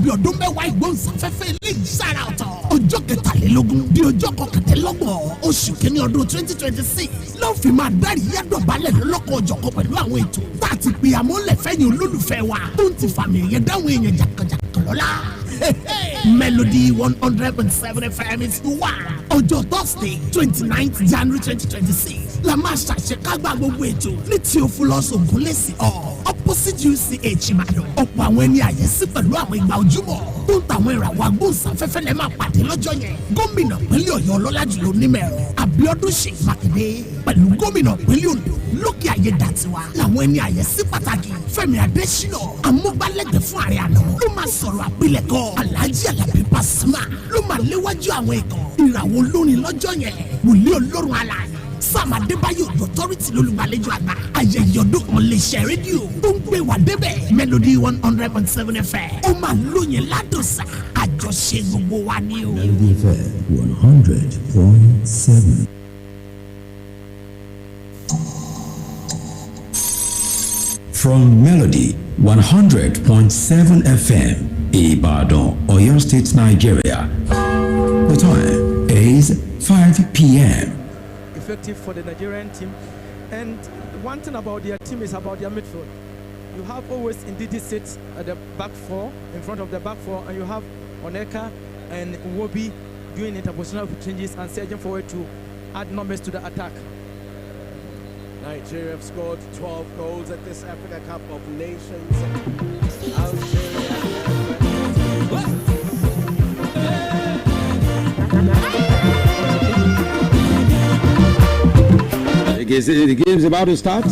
bí ọdún mẹ́wàá ìgbóhùnsáfẹ́fẹ́ ilé ìsára ọ̀tọ̀. ọjọ́ kẹtàlélógún di ọjọ́ kọkàndínlọ́gbọ̀n oṣù kìíní ọdún 2026 ló fi máa dárí yàdọ̀ balẹ̀ lọ́lọ́kọ̀ ọjọ́kọ̀ pẹ̀lú àwọn ètò tá a ti pè àmọ́lẹ̀ fẹ́yìn olólùfẹ́ wa tó ń ti fàmì ẹ̀yẹ dáhùn èèyàn jàǹkànjàǹkàn lọ́la. Melody 100.7 FM is wá. ọjọ́ Thursday 29th January 2026 la máa ṣàṣekágbá gbogbo ètò ní Theophilus Ogunlesi opposite UCH Ìbàdàn. ọ̀pọ̀ àwọn ẹni àyẹ́sí pẹ̀lú àwọn ìgbà ojúmọ́ tó ń tàwọn ìràwọ̀ agbóhùnsáfẹ́fẹ́ lẹ́ máa pàdé lọ́jọ́ yẹn. gómìnà pínlẹ̀ Ọ̀yọ́ ọlọ́lá jùlọ onímọ̀-ẹ̀rọ Abíọ́dún Ṣèyí Mákindé pẹ̀lú gómìnà pínlẹ̀ Oǹdó Lókè Ayédàtiwa làwọn ẹni àyẹ́sí pàtàkì. Fẹ́mi Adésínà amúgbálẹ́gbẹ̀ẹ́ fún ààrẹ àná ló máa sọ̀rọ̀ àpilẹ̀kọ. Alhaji Alabi Pasuma ló máa léwájú àwọn ikọ̀ ìràwọ̀ olórin lọ́jọ́ yẹn. wòlíì Ọlọ́run alààyè Sam Adébáyọ̀ authority lólùgbàlejò àgbà. ayẹyẹ ọdún kan lè ṣe rédíò tó ń gbé wa débẹ̀. Melody 100.7 FM ó máa lóyin ládùnsá àjọṣe gbogbo wa ní o. Melody FM 100.7. From Melody 100.7 FM, Ibadan, Oyo State, Nigeria. The time is 5 p.m. Effective for the Nigerian team. And one thing about their team is about their midfield. You have always Ndidi sits at the back four, in front of the back four, and you have Oneka and Wobi doing interpositional changes and surging forward to add numbers to the attack. Nigeria have scored 12 goals at this Africa Cup of Nations. Algeria. The game's about to start.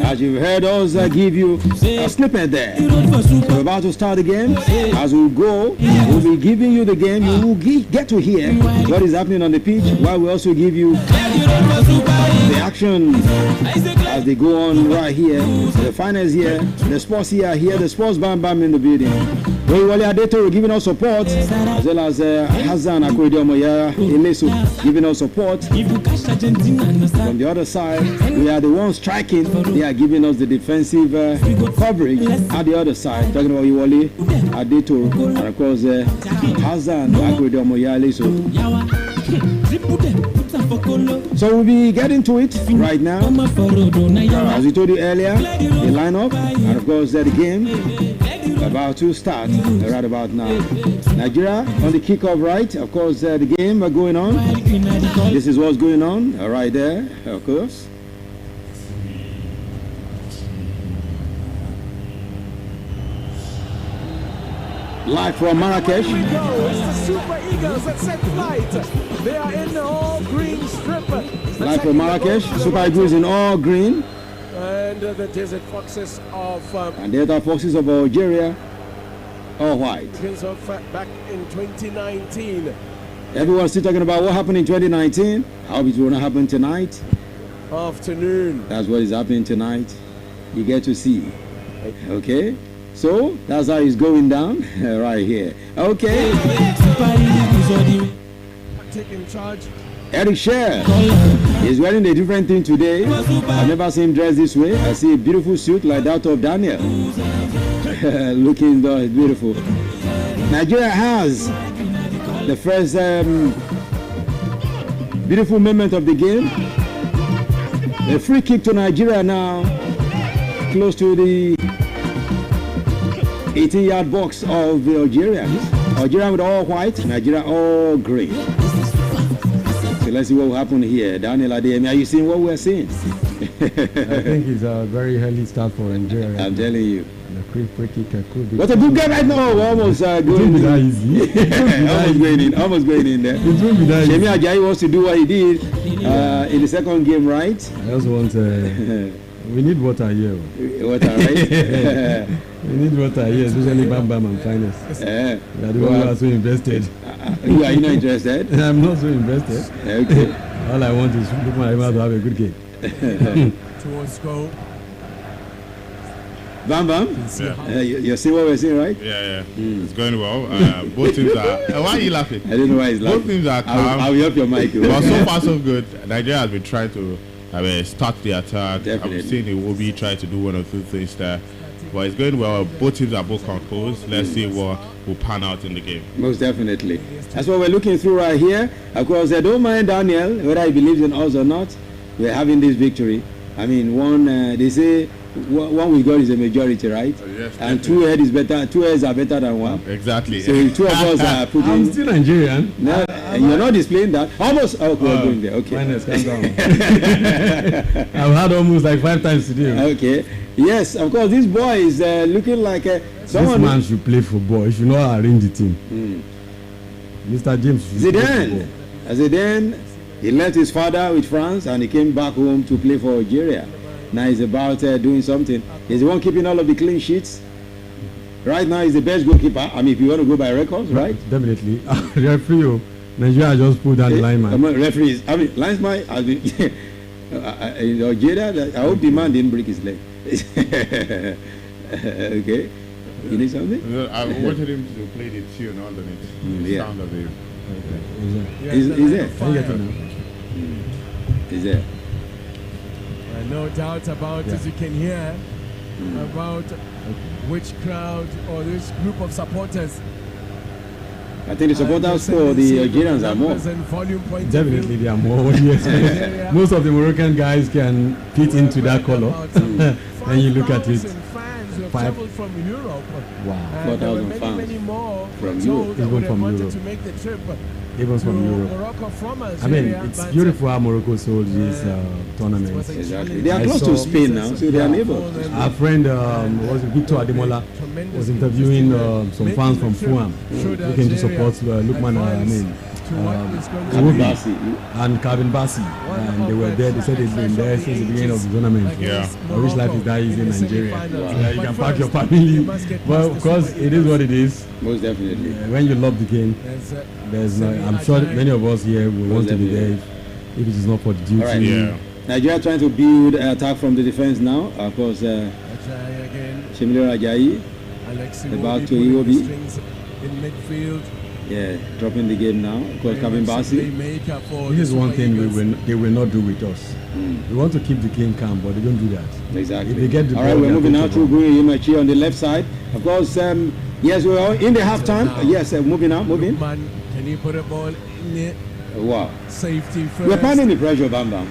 As you've heard us give you a snippet there. We're about to start the game. As we go, we'll be giving you the game. You will get to hear what is happening on the pitch, while we also give you the action as they go on right here. The finals here, the sports here, the sports Bam Bam in the building. Wale Adeto giving us support, as well as Hassan Akwediomoya Eleso giving us support. From the other side, we are the ones striking. They are giving us the defensive coverage at the other side. Talking about Wale Adeto and of course Hassan Akwediomoya Eleso. So we'll be getting to it right now. As we told you earlier, the lineup and of course the game about to start right about now. Nigeria on the kickoff right. Of course the game going on. This is what's going on right there, of course. Live from Marrakesh. Here we go. It's the Super Eagles that set flight. They are in the all green strip. Live from Marrakesh. Super Eagles in all green. And the Desert Foxes of and the other Foxes of Algeria, all white. Back in 2019. Everyone's still talking about what happened in 2019. How it will not happen tonight. Afternoon. That's what is happening tonight. You get to see. Okay. So that's how it's going down right here. Okay. Taking charge. Eric Sher is wearing a different thing today. I've never seen him dressed this way. I see a beautiful suit like that of Daniel. Looking beautiful. Nigeria has the first beautiful moment of the game. A free kick to Nigeria now, close to the 18-yard box of the Algerians. Algeria with all white, Nigeria all green. So let's see what will happen here. Daniel Adeyemi, are you seeing what we're seeing? I think it's a very early start for Nigeria. I'm telling you. The free kick could be. What a good game right now. We're almost going in. Almost going in there. It won't be that Shemi Ajayi wants to do what he did in the second game, right? I also want we need water here. Water, right? We need water here, especially Bam Bam and Finest. We are the ones who are so invested. Are you not interested? I'm not so invested. Okay. All I want is Lukman Ayima to have a good game. Towards goal. Bam Bam? Yeah. You see what we're seeing, right? Yeah. It's going well. Both teams are... why are you laughing? I don't know why he's laughing. Both teams are calm. I'll help your mic. But so far, so good. Nigeria has been trying to start the attack. Definitely. I've seen Iwobi try to do one or two things there. But it's going well. Both teams are both composed. Let's see what will pan out in the game. Most definitely. That's what we're looking through right here. Of course, I don't mind Daniel, whether he believes in us or not. We're having this victory. I mean, they say one with God is a majority, right? Yes, and two heads are better than one. Exactly. So two of us are putting... I'm still Nigerian. No, you're not displaying that. Almost. Oh, we're going there. Okay. Minus, calm down. I've had almost like 5 times today. Okay. Yes, of course, this boy is looking like someone... This man should play football. He should not arrange the team. Mr. James should Zidane. Zidane, he left his father with France and he came back home to play for Algeria. Now he's about doing something. He's the one keeping all of the clean sheets. Right now he's the best goalkeeper. I mean, if you want to go by records, right? Definitely. Referee, Nigeria just pulled down the lineman. Referees, I mean, linesman, in Algeria, I hope the man didn't break his leg. Okay. You need something? I wanted him to play the tune underneath. The sound of it. Is there? Is there? No doubt about as you can hear about which crowd or this group of supporters. I think the supporters for the Algerians are more. Definitely they are more. Yes. Most of the Moroccan guys can fit into that color. When you look at it. Traveled from Europe. Wow. 4,000 fans. Many more from Europe. Even from Europe. To make the trip. Even from Europe. Morocco from Algeria, I mean, it's beautiful how Morocco sold this tournament. Exactly. They are close to Spain now, so they are neighbors. Our friend, was Victor Ademola, was interviewing some fans from Fulham looking to support Lukman, Iwobi and Calvin Bassi. And they were there. They said they've been there since the beginning of the tournament. Yeah. I wish life is that easy in Nigeria. You can pack your family. Well, of course, it is what it is. Most definitely. When you love the game, there's no, I'm sure many of us here will want to be there if it is not for the duty. Right. Yeah. Nigeria trying to build an attack from the defense now. Of course, Shemilio Ajayi about to Iwobi. In midfield. Yeah, dropping the game now. Of course, Calvin Bassi. This is one thing they will not do with us. We want to keep the game calm, but they don't do that. Exactly. If they get the all right, we're moving now through Guri Imachi on the left side. Of course, yes, we are in the halftime. Yes, moving. Can you put a ball in it? Wow. Safety first. We're finding the pressure, Bam Bam.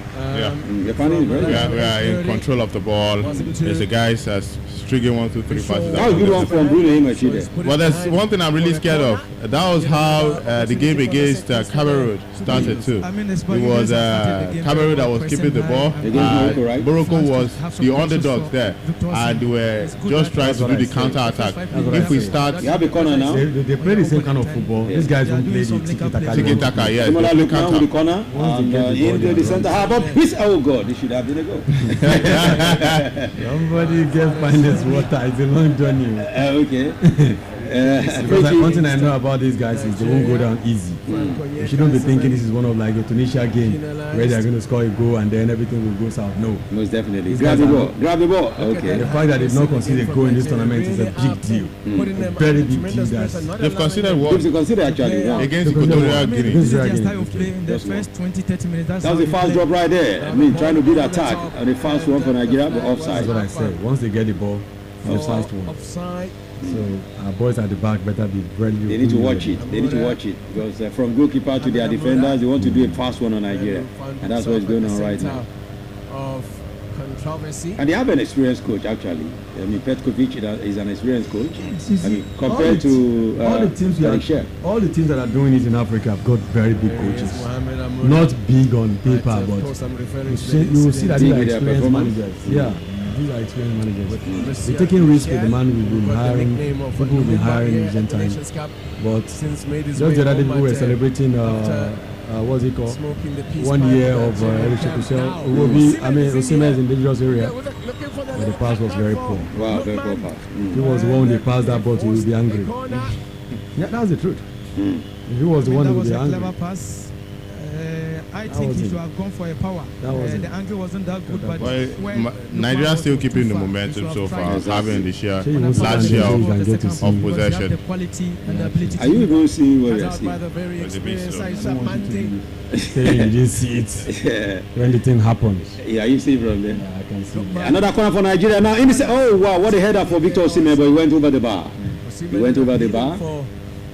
We're finding the pressure. We are in control of the ball. There's a guy that's strigging 1, 2, 3 passes. That was a good one from Bruno Imachi there. But there's one thing I'm really scared of. That was how the game against Cameroon started too. It was Cameroon that was keeping the ball. Morocco, right? Morocco was the underdogs there, and they were just trying to do the counter attack. If we start, you have a corner now. They play the same kind of football. These guys won't play the tiki-taka. Yeah. Look now with the corner and into the center. How about this? Oh God, this should have been a goal. Somebody get find this water. It's a long journey. Okay. One thing I know about these guys is they won't go down easy. You shouldn't be thinking this is one of like a Tunisia game where they're going to score a goal and then everything will go south. No. Most definitely. Grab the ball. Okay. The fact that they've not conceded a goal in this tournament is a big deal. A very big deal. They've considered what? They've considered actually one. Against Equatorial Guinea. The first 20-30 minutes. That was a fast drop right there. I mean, trying to beat attack and a fast one for Nigeria, but offside. That's what I said. Once they get the ball, on the first one. Offside. So our boys at the back better be very. They need to watch it. They need to watch it because from goalkeeper to their defenders, they want to do a fast one on Nigeria, and that's what's going on right now. Of controversy. And they have an experienced coach actually. I mean, Petkovic is an experienced coach. I mean, compared to all the teams all the teams that are doing it in Africa have got very big coaches. Not big on paper, but you will see that these are experienced managers. Yeah. These are experienced managers. They're taking risks with the man we've been hiring, people we've been hiring in recent times. But just the other day we were celebrating, what's it called? 1 year of Eric Shekusel. It will be, I mean, Osimhen is in dangerous area, but the pass was very poor. Wow, very poor pass. He was the one they passed that ball to, he would be angry. Yeah, that's the truth. If he was the one who would be angry. I think he should have gone for a power. The angle wasn't that good, but Nigeria still keeping the momentum so far, having the share last year of possession. The quality and the ability. Are you even seeing what you're By the very experienced Aisha Saying you didn't see it when the thing happens. Yeah, you see from there. Yeah, I can see. Another corner for Nigeria now. Oh wow, what a header for Victor Osimhen, but he went over the bar. He went over the bar.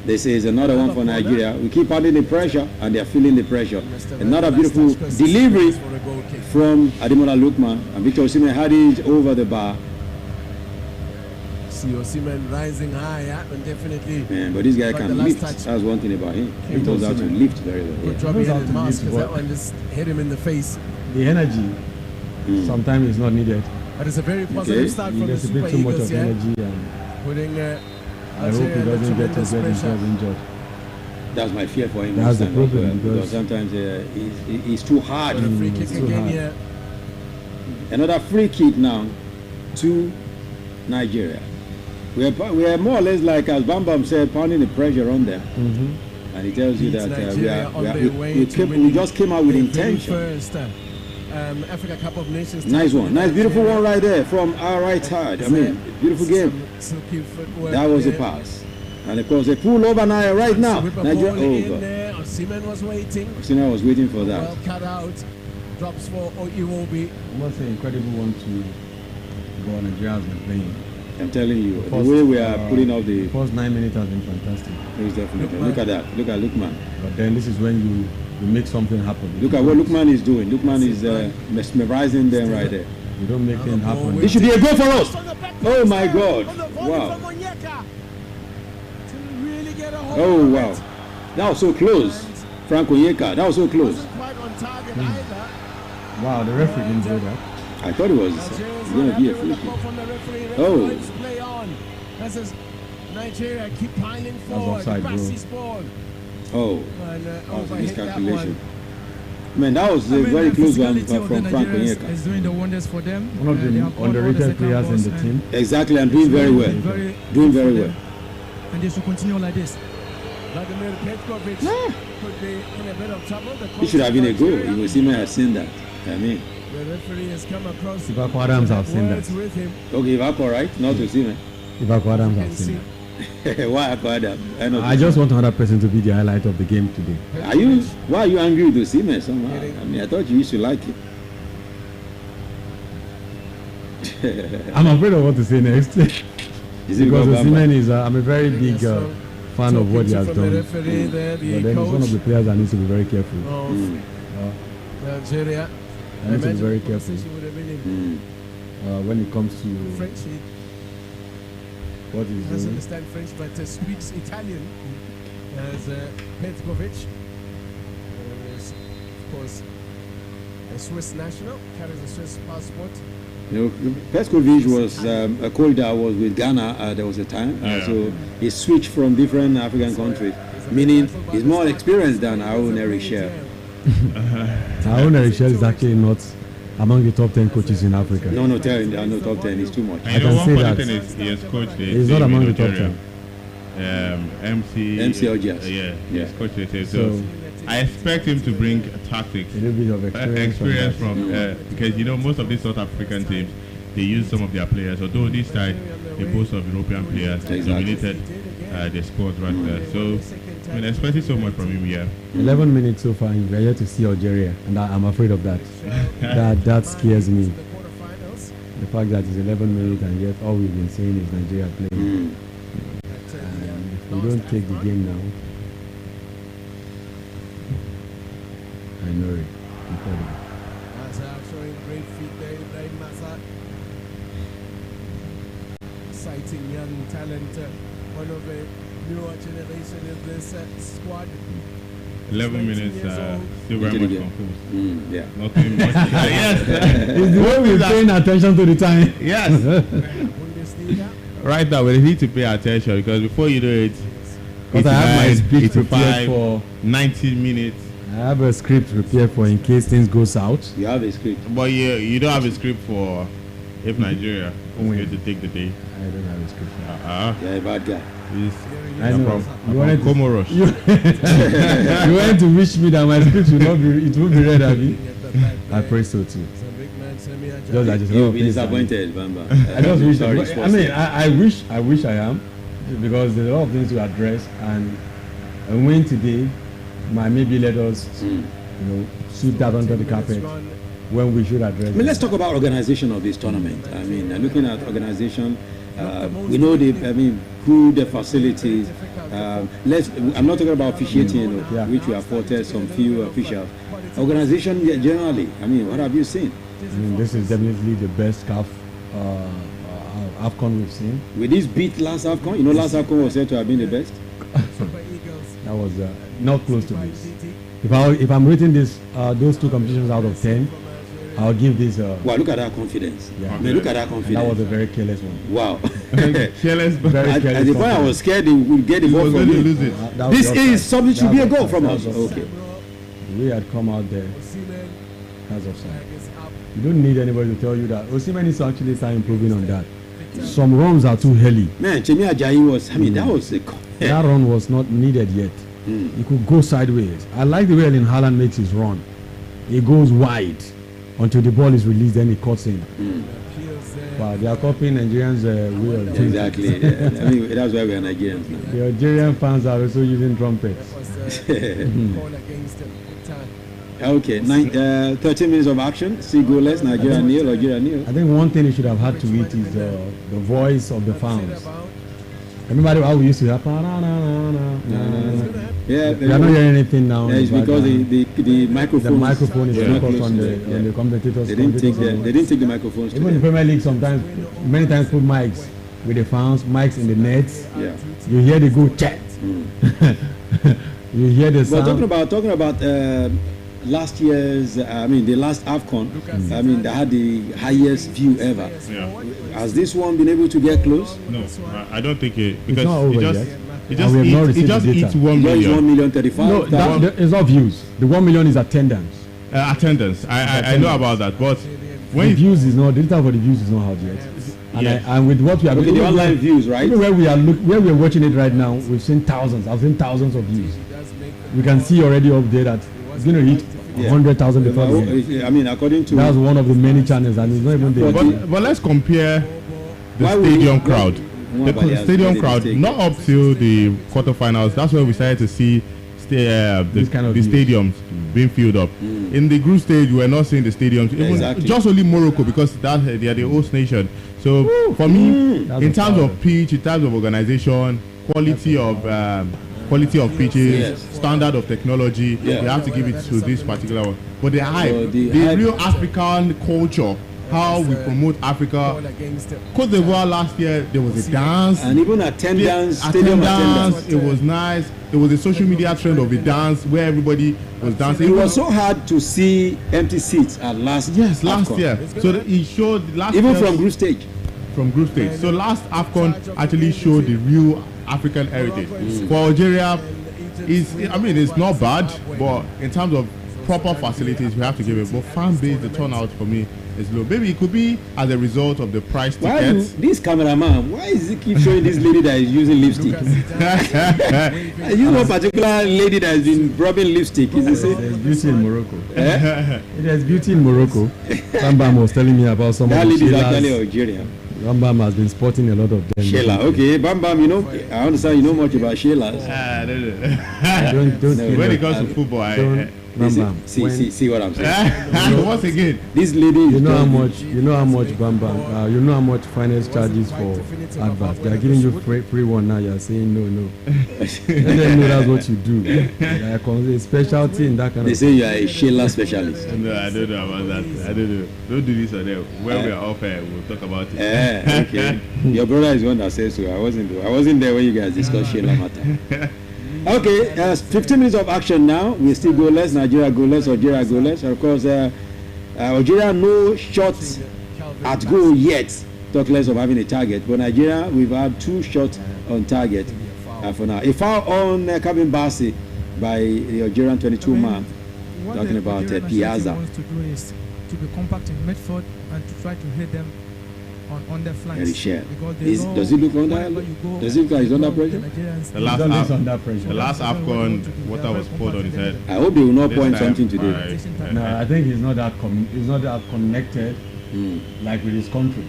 This is another one for Nigeria. We keep adding the pressure, and they are feeling the pressure. Another beautiful delivery from Ademola Lookman, and Victor Osimhen had it over the bar. See Osimhen rising high, and definitely. Man, but this guy can lift. That's one thing about him. He knows how to lift very well. Good job hitting the mask, because that one just hit him in the face. The energy sometimes is not needed. But it's a very positive start from the Super too much Eagles, of energy and putting. I hope he doesn't get himself injured. That's my fear for him. That's the problem, because sometimes he's too hard. Free kick again here. Another free kick now to Nigeria. We are more or less like, as Bam Bam said, pounding the pressure on them. And he tells you that we just came out with intention. First, Africa Cup of Nations. Nice one. Nice, beautiful one right there from our right side. I mean, beautiful game. That was a pass. And of course, they pull over now right now. Nigeria over. Osimhen was waiting. Osimhen was waiting for that. Well cut out. Drops for Iwobi. I must say, incredible one to go. Nigeria has been playing. I'm telling you, the way we are putting out the first 9 minutes has been fantastic. It's definitely. Look at that. Look at Lookman. But then this is when you make something happen. Look at what Lookman is doing. Lookman is mesmerizing them right there. You don't make things happen. It should be a goal for us. Oh my God! Wow. Oh wow. That was so close. Frank Onyeka. That was so close. Wow, the referee didn't do that. I thought it was going to be a free kick. Oh. This is Nigeria keep piling forward. Offside, bro. Oh, that was a miscalculation. Man, that was a very close one from Frank Onyeka. Is doing the wonders for them. One of the underrated players in the team. Exactly, and doing very well. Doing very well. And they should continue like this. Vladimir Petkovic could be in a bit of trouble. He should have been a goal. You will see me have seen that. I mean. The referee has come across. Ivako Adams have seen that. Okay, Ivako, right? Not to see me. Ivako Adams have seen that. Why Ivako Adams? I just want another person to be the highlight of the game today. Why are you angry with Osimhen somehow? I mean, I thought you used to like it. I'm afraid of what to say next. Because Osimhen is, I'm a very big fan of what he has done. But then he's one of the players that needs to be very careful. Nigeria. I need to be very careful when it comes to French. What is doesn't understand French, but speaks Italian. As Petkovic is, of course, a Swiss national, carries a Swiss passport. You know, Petkovic was a coach that was with Ghana. There was a time, so he switched from different African countries, meaning he's more experienced than our own Eric Shell. Aaron Erichel is actually not among the top 10 coaches in Africa. No, tell him there are no top 10. It's too much. I can say that. He has coached he's not among the top 10. MC Ogias. He's coached it. So I expect him to bring tactics, a little bit of experience from because most of these South African teams, they use some of their players. Although this time they boast of European players dominated the squad right there. So I mean, expecting so much from him here. 11 minutes so far, we're yet to see Algeria, and I'm afraid of that. that scares me. the fact that it's 11 minutes and yet all we've been seeing is Nigeria playing. If we don't take the game now, I know it. Incredible. Mazza showing great feet there, Ibrahim Mazza. Exciting young talent, one of the newer generation in this squad. 11 minutes, still very much confused. Yeah. Nothing much. Yes. It's the way we're paying attention to the time. Yes. Right now, we need to pay attention because before you do it, because I have my speech prepared 85, for 90 minutes. I have a script prepared for in case things go south. You have a script. But you don't have a script for if Nigeria is going to take the day. I don't have a script. You're a bad guy. I know. You wanted Comoros. You wanted to wish me that my script will not be. It will be read, Abby. I pray so too. Just I just you'll be disappointed, Bamba. I just wish. I mean, I wish I am, because there's a lot of things to address, and win today might maybe let us, sweep that under the carpet when we should address. I mean, let's talk about organization of this tournament. I mean, looking at organization, we know good facilities. I'm not talking about officiating, which we have afforded some few officials. Organization generally, I mean, what have you seen? I mean, this is definitely the best CAF AFCON we've seen. With this beat last AFCON, last AFCON was said to have been the best. That was not close to this. If I'm rating this those two competitions out of 10, I'll give this. Wow, look at that confidence. Yeah. I mean, look at that confidence. That was a very careless one. Wow. Careless, but at the point I was scared they would get the ball from me. Lose it. This is something to be a goal from us. Okay. The way I'd come out there, that's offside. You don't need anybody to tell you that. Osimhen is actually start improving on that. Some runs are too early. Man, Chemi Ajayi was. I mean, that was a. That run was not needed yet. He could go sideways. I like the way Erling Haaland makes his run. He goes wide until the ball is released, then he cuts in. But they are copying Nigerians' way of doing exactly. Yeah. I mean, that's why we are Nigerians now. The Algerian fans are also using trumpets. Okay, 13 minutes of action. See goalless, Nigeria nil, Algeria nil. I think one thing you should have had to eat is the voice of the fans. Remember how we used to have. Yeah, we are not hearing anything now. Yeah, it's because the microphone is too close on the commentators. They didn't take the microphones. Even in Premier League, many times put mics with the fans, mics in the nets. Yeah. You hear the go chat. You hear the sound. But talking about last year's, the last AFCON, they had the highest view ever. Yeah. Has this one been able to get close? No, I don't think it, because it's not over it just eats 1 million. 1,035,000. No, it's not views. The 1 million is attendance. Attendance. I know about that, but when the views is not, the data for the views is not out yet. And with what we are the online views, right? Where we are watching it right now, we've seen thousands. I've seen thousands of views. We can see already up there that it's going to hit 100,000 before. According to that's one of the many channels, and it's not even there. But let's compare the stadium crowd. The stadium crowd, not up till the quarterfinals. That's where we started to see the stadiums being filled up. In the group stage, we're not seeing the stadiums. Even just only Morocco, because they are the host nation. So for me, in terms of pitch, in terms of organization, quality of pitches, standard of technology, we have to give it to this particular one. But the hype, the real African culture, how we promote Africa. Cote d'Ivoire last year, there was a dance. And even stadium attendance. It was nice. There was a social media trend of a dance where everybody was dancing. It was so hard to see empty seats at last year. So it showed last even year, from group stage. So last AFCON actually showed the real African heritage. For Algeria, it's not bad, but in terms of proper facilities, we have to give it. But fan base, the turnout for me is low. Maybe it could be as a result of the price tickets. This cameraman, why does he keep showing this lady that is using lipstick? You know, particular lady that has been rubbing lipstick. Is it? There's beauty in Morocco. There's beauty in Morocco. Bambam was telling me about some that of the lady is actually Algerian. Bambam has been sporting a lot of them. Sheila, okay. Bambam, I understand you know much about Sheilas. When it comes to football, Bam. See what I'm saying. Once again, this lady. You know how much Bam. You know how much finance charges for adverts. They are giving you free one now. You are saying no. Let them know that's what you do. A specialty in that kind they of. They say you are a Sheila specialist. No, I don't know about that. I don't know. Don't do this on them. When we are off air, we'll talk about it. Okay. Your brother is one that says so. I wasn't there when you guys discussed Sheila matter. Okay, 15 minutes of action now. We still goalless. Nigeria goalless. Algeria goalless. Of course, Algeria no shots at goal yet. Talk less of having a target. But Nigeria, we've had 2 shots on target for now. A foul on Kevin Bassey by the Algerian 22-man. Talking about Piazza. Wants to do is to be compact in midfield and to try to hit them on their flanks. Does it look under? Does it look like he's under pressure? The last AFCON, water was poured on his head. I hope they will not point something today. No, I think he's not that connected like with his country.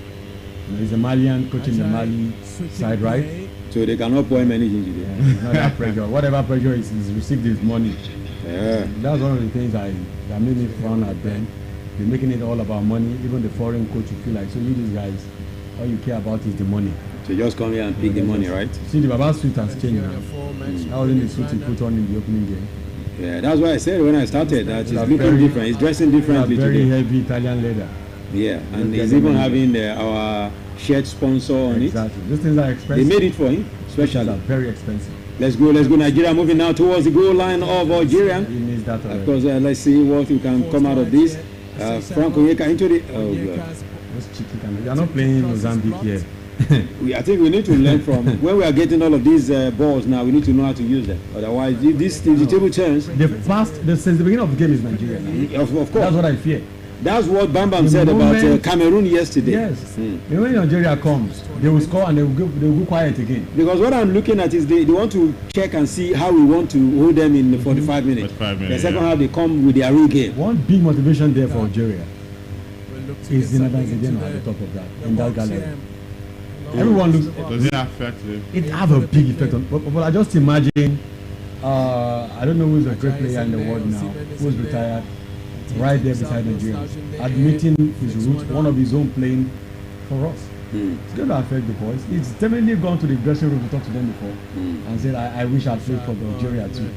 He's a Malian coaching the Mali side, right? So they cannot point anything today. Yeah, it's not that pressure. Whatever pressure is, he's received his money. Yeah. That's one of the things that made me frown at them. They're making it all about money. Even the foreign coach, you feel like, so you these guys, all you care about is the money. So just come here and pick the money, right? See, the Baba suit has changed now. That wasn't the suit he put on in the opening game. Yeah, that's why I said when I started that he's looking different. He's dressing differently very today. Heavy Italian leather. Yeah, and he's even having our shirt sponsor on it. Exactly. These things are expensive. They made it for him, especially. Very expensive. Let's go, Nigeria. Moving now towards the goal line of Algeria. He needs that already. Of course, let's see what you can come out of this. Frank Onyeka into the. Oh God. They are not playing Mozambique here. I think we need to learn from when we are getting all of these balls now. We need to know how to use them. Otherwise, if the table turns, since the beginning of the game is Nigeria now. Of course, that's what I fear. That's what Bam said about Cameroon yesterday. Yes. When Nigeria comes, they will score and they will go quiet again. Because what I'm looking at is they want to check and see how we want to hold them in the 45 minutes. The second half, they come with their real game. One big motivation there for Algeria is Zinedine Zidane at the top of that, in that gallery. Everyone looks. Does it affect them? It have a big effect on. But I just imagine. I don't know who's a great player in the world now, who's retired, right there beside Nigeria, admitting his roots, one of his own playing for us. It's going to affect the boys. It's definitely gone to the dressing room to talk to them before and said, I wish I'd played for Algeria too.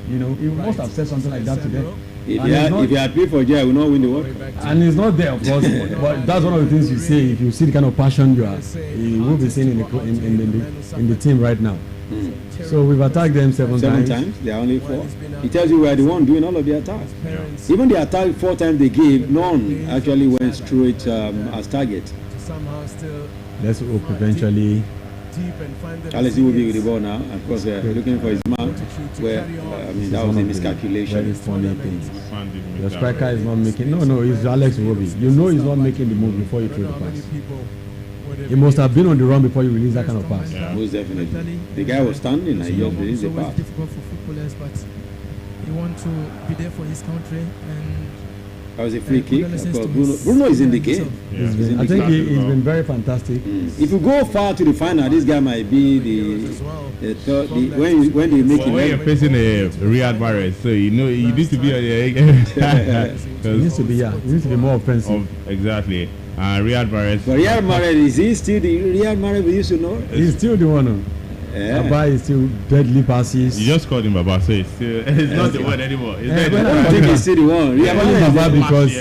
You know, he must have said something like that to them. If he had played for Algeria, we will not win the World Cup. And he's not there, of course. But that's one of the things you say. If you see the kind of passion you will be seeing in the team right now. So we've attacked them seven times. They are only 4. It tells you we are the one doing all of the attacks. Even the attack 4 times they gave, none actually went through it as target. Let's hope eventually. Alex will be with the ball now. Of course, looking for his man. Where that was a miscalculation. Very funny thing. The striker is not making. No, it's Alex Iwobi. You know he's not making the move before you throw the pass. He must have been on the run before you release that kind of pass. Yeah. Most definitely. The guy was standing and he just released the pass. It's difficult for footballers, but he wants to be there for his country. And that was a free kick. Of course, Bruno is in the game. Yeah. I think he's been very fantastic. If you go far to the final, this guy might be the third. When they make it. When you're facing a Riyad Mahrez, so you know you need to be on your game. He needs to be more offensive. Exactly. Riyad Mahrez. But Riyad Mahrez, is he still the Riyad Mahrez we used to know? He's still the one. Baba is still deadly passes. You just called him Baba, so it's not the one anymore. I don't think he's still the one. Riyad Mahrez is Baba because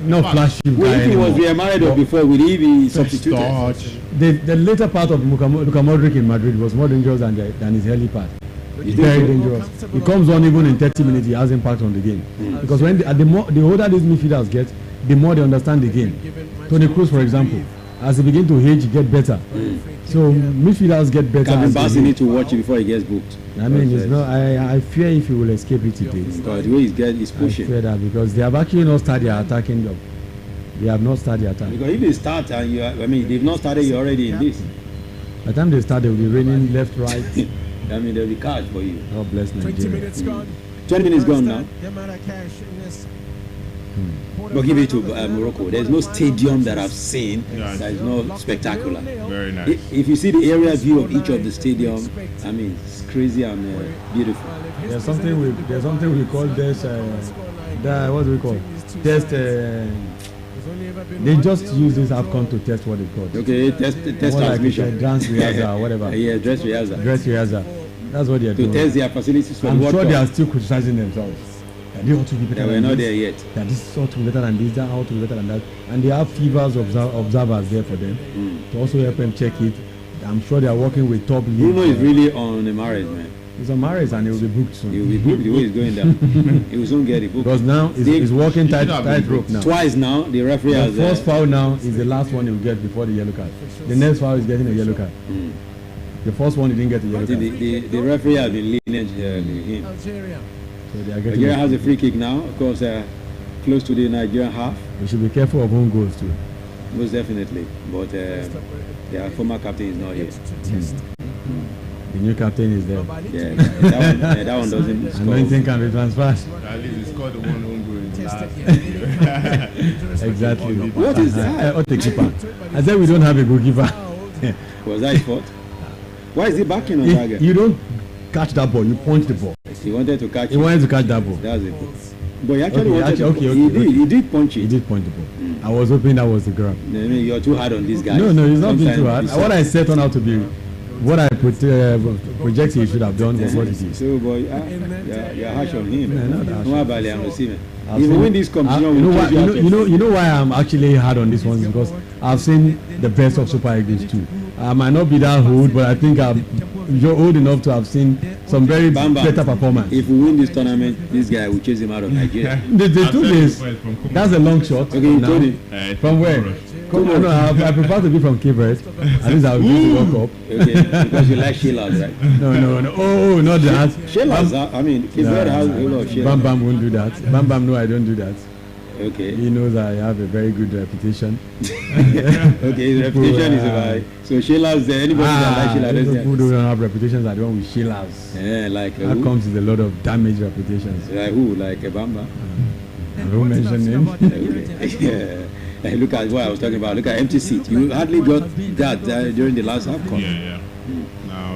not flashy. If he was Riyad Mahrez before, would he be substituted? The later part of Luka Modric in Madrid was more dangerous than his early part. It's very dangerous. He comes on even in 30 minutes, he has impact on the game. Because when the older these midfielders get, the more they understand the game. Toni Kroos, for example, as he begin to age, he get better. So midfielders get better. Kevin Bassey need to watch it before he gets booked. I mean, it's not. I fear if he will escape it today. Because the way he's pushing. I fear that because they have actually not started their attacking job. They have not started their attack. Because if they start and they've not started, you're already in this. By the time they start, they will be raining left, right. There'll be cards for you. God bless Nigeria. 20 minutes gone. 20 minutes gone now. But give it to Morocco. There's no stadium that I've seen that is not spectacular. Very nice. If you see the area view of each of the stadium, I mean, it's crazy and beautiful. There's something we call this. What do we call test? They just use this AFCON to test what it called. Okay, test transmission. Like dance rehearsal, whatever. Yeah, dress rehearsal. Dress rehearsal. That's what they're doing. To test their facilities for I'm the World sure Cup. they are still criticizing themselves. That they ought to be better. We're not there yet. That this ought to be better than this, that ought to be better than that. And they have FIBA's observers there for them to also help them check it. I'm sure they are working with top leagues. Bruno is really on a marriage, man. He's on marriage and he will be booked soon. He will be booked the way he's going down. He will soon get it booked. Because now he's working tight rope now. Twice now, the referee has... The first foul now is the last one he will get before the yellow card. The next foul is getting a yellow card. The first one he didn't get a yellow card. The referee has been lenient to him. Algeria. So they are getting Nigeria has a free kick now, of course, close to the Nigerian half. We should be careful of own goals too. Most definitely. But their former captain is not here. The new captain is there. Yeah, that one doesn't score. Anointing can be transferred. At least he scored the one own goal in the last. Exactly. What is that? What the keeper? I said we don't have a goalkeeper. Was that his fault? Why is he backing on target? You don't catch that ball, you punch the ball. He wanted to catch He wanted to catch that ball. That's it. But he actually wanted to. He did punch it. He did punch the ball. I was hoping that was the grab. I mean, you're too hard on this guy. No, he's not being too hard. What I set on out to be, what I projected he should have done was what he did. So, boy, you're harsh on him. No, not harsh. If we win this competition, you know why I'm actually hard on this one is because I've seen the best of Super Eagles too. I might not be that old, but I think you're old enough to have seen some very better performance. If we win this tournament, this guy will chase him out of Nigeria. The two days, that's a long shot. Okay, you told him. From where? No, I prefer to be from Cape Verde. At least I'll go to World Cup. Okay, because you like Sheilas, right? No. Oh, not that. Sheilas, I mean, Cape Verde has a lot of Sheilas. Bam Bam won't do that. Bam Bam, no, I don't do that. Okay. He knows I have a very good reputation. Okay, his reputation is about. So Sheilas, anybody that likes Sheilas, who don't have reputations are the one with Sheilas. Yeah, like that comes with a lot of damaged reputations. Like who? Like Bamba? I won't mention names. Okay. Yeah. Look at what I was talking about. Look at empty seat. You hardly got that during the last half. Yeah.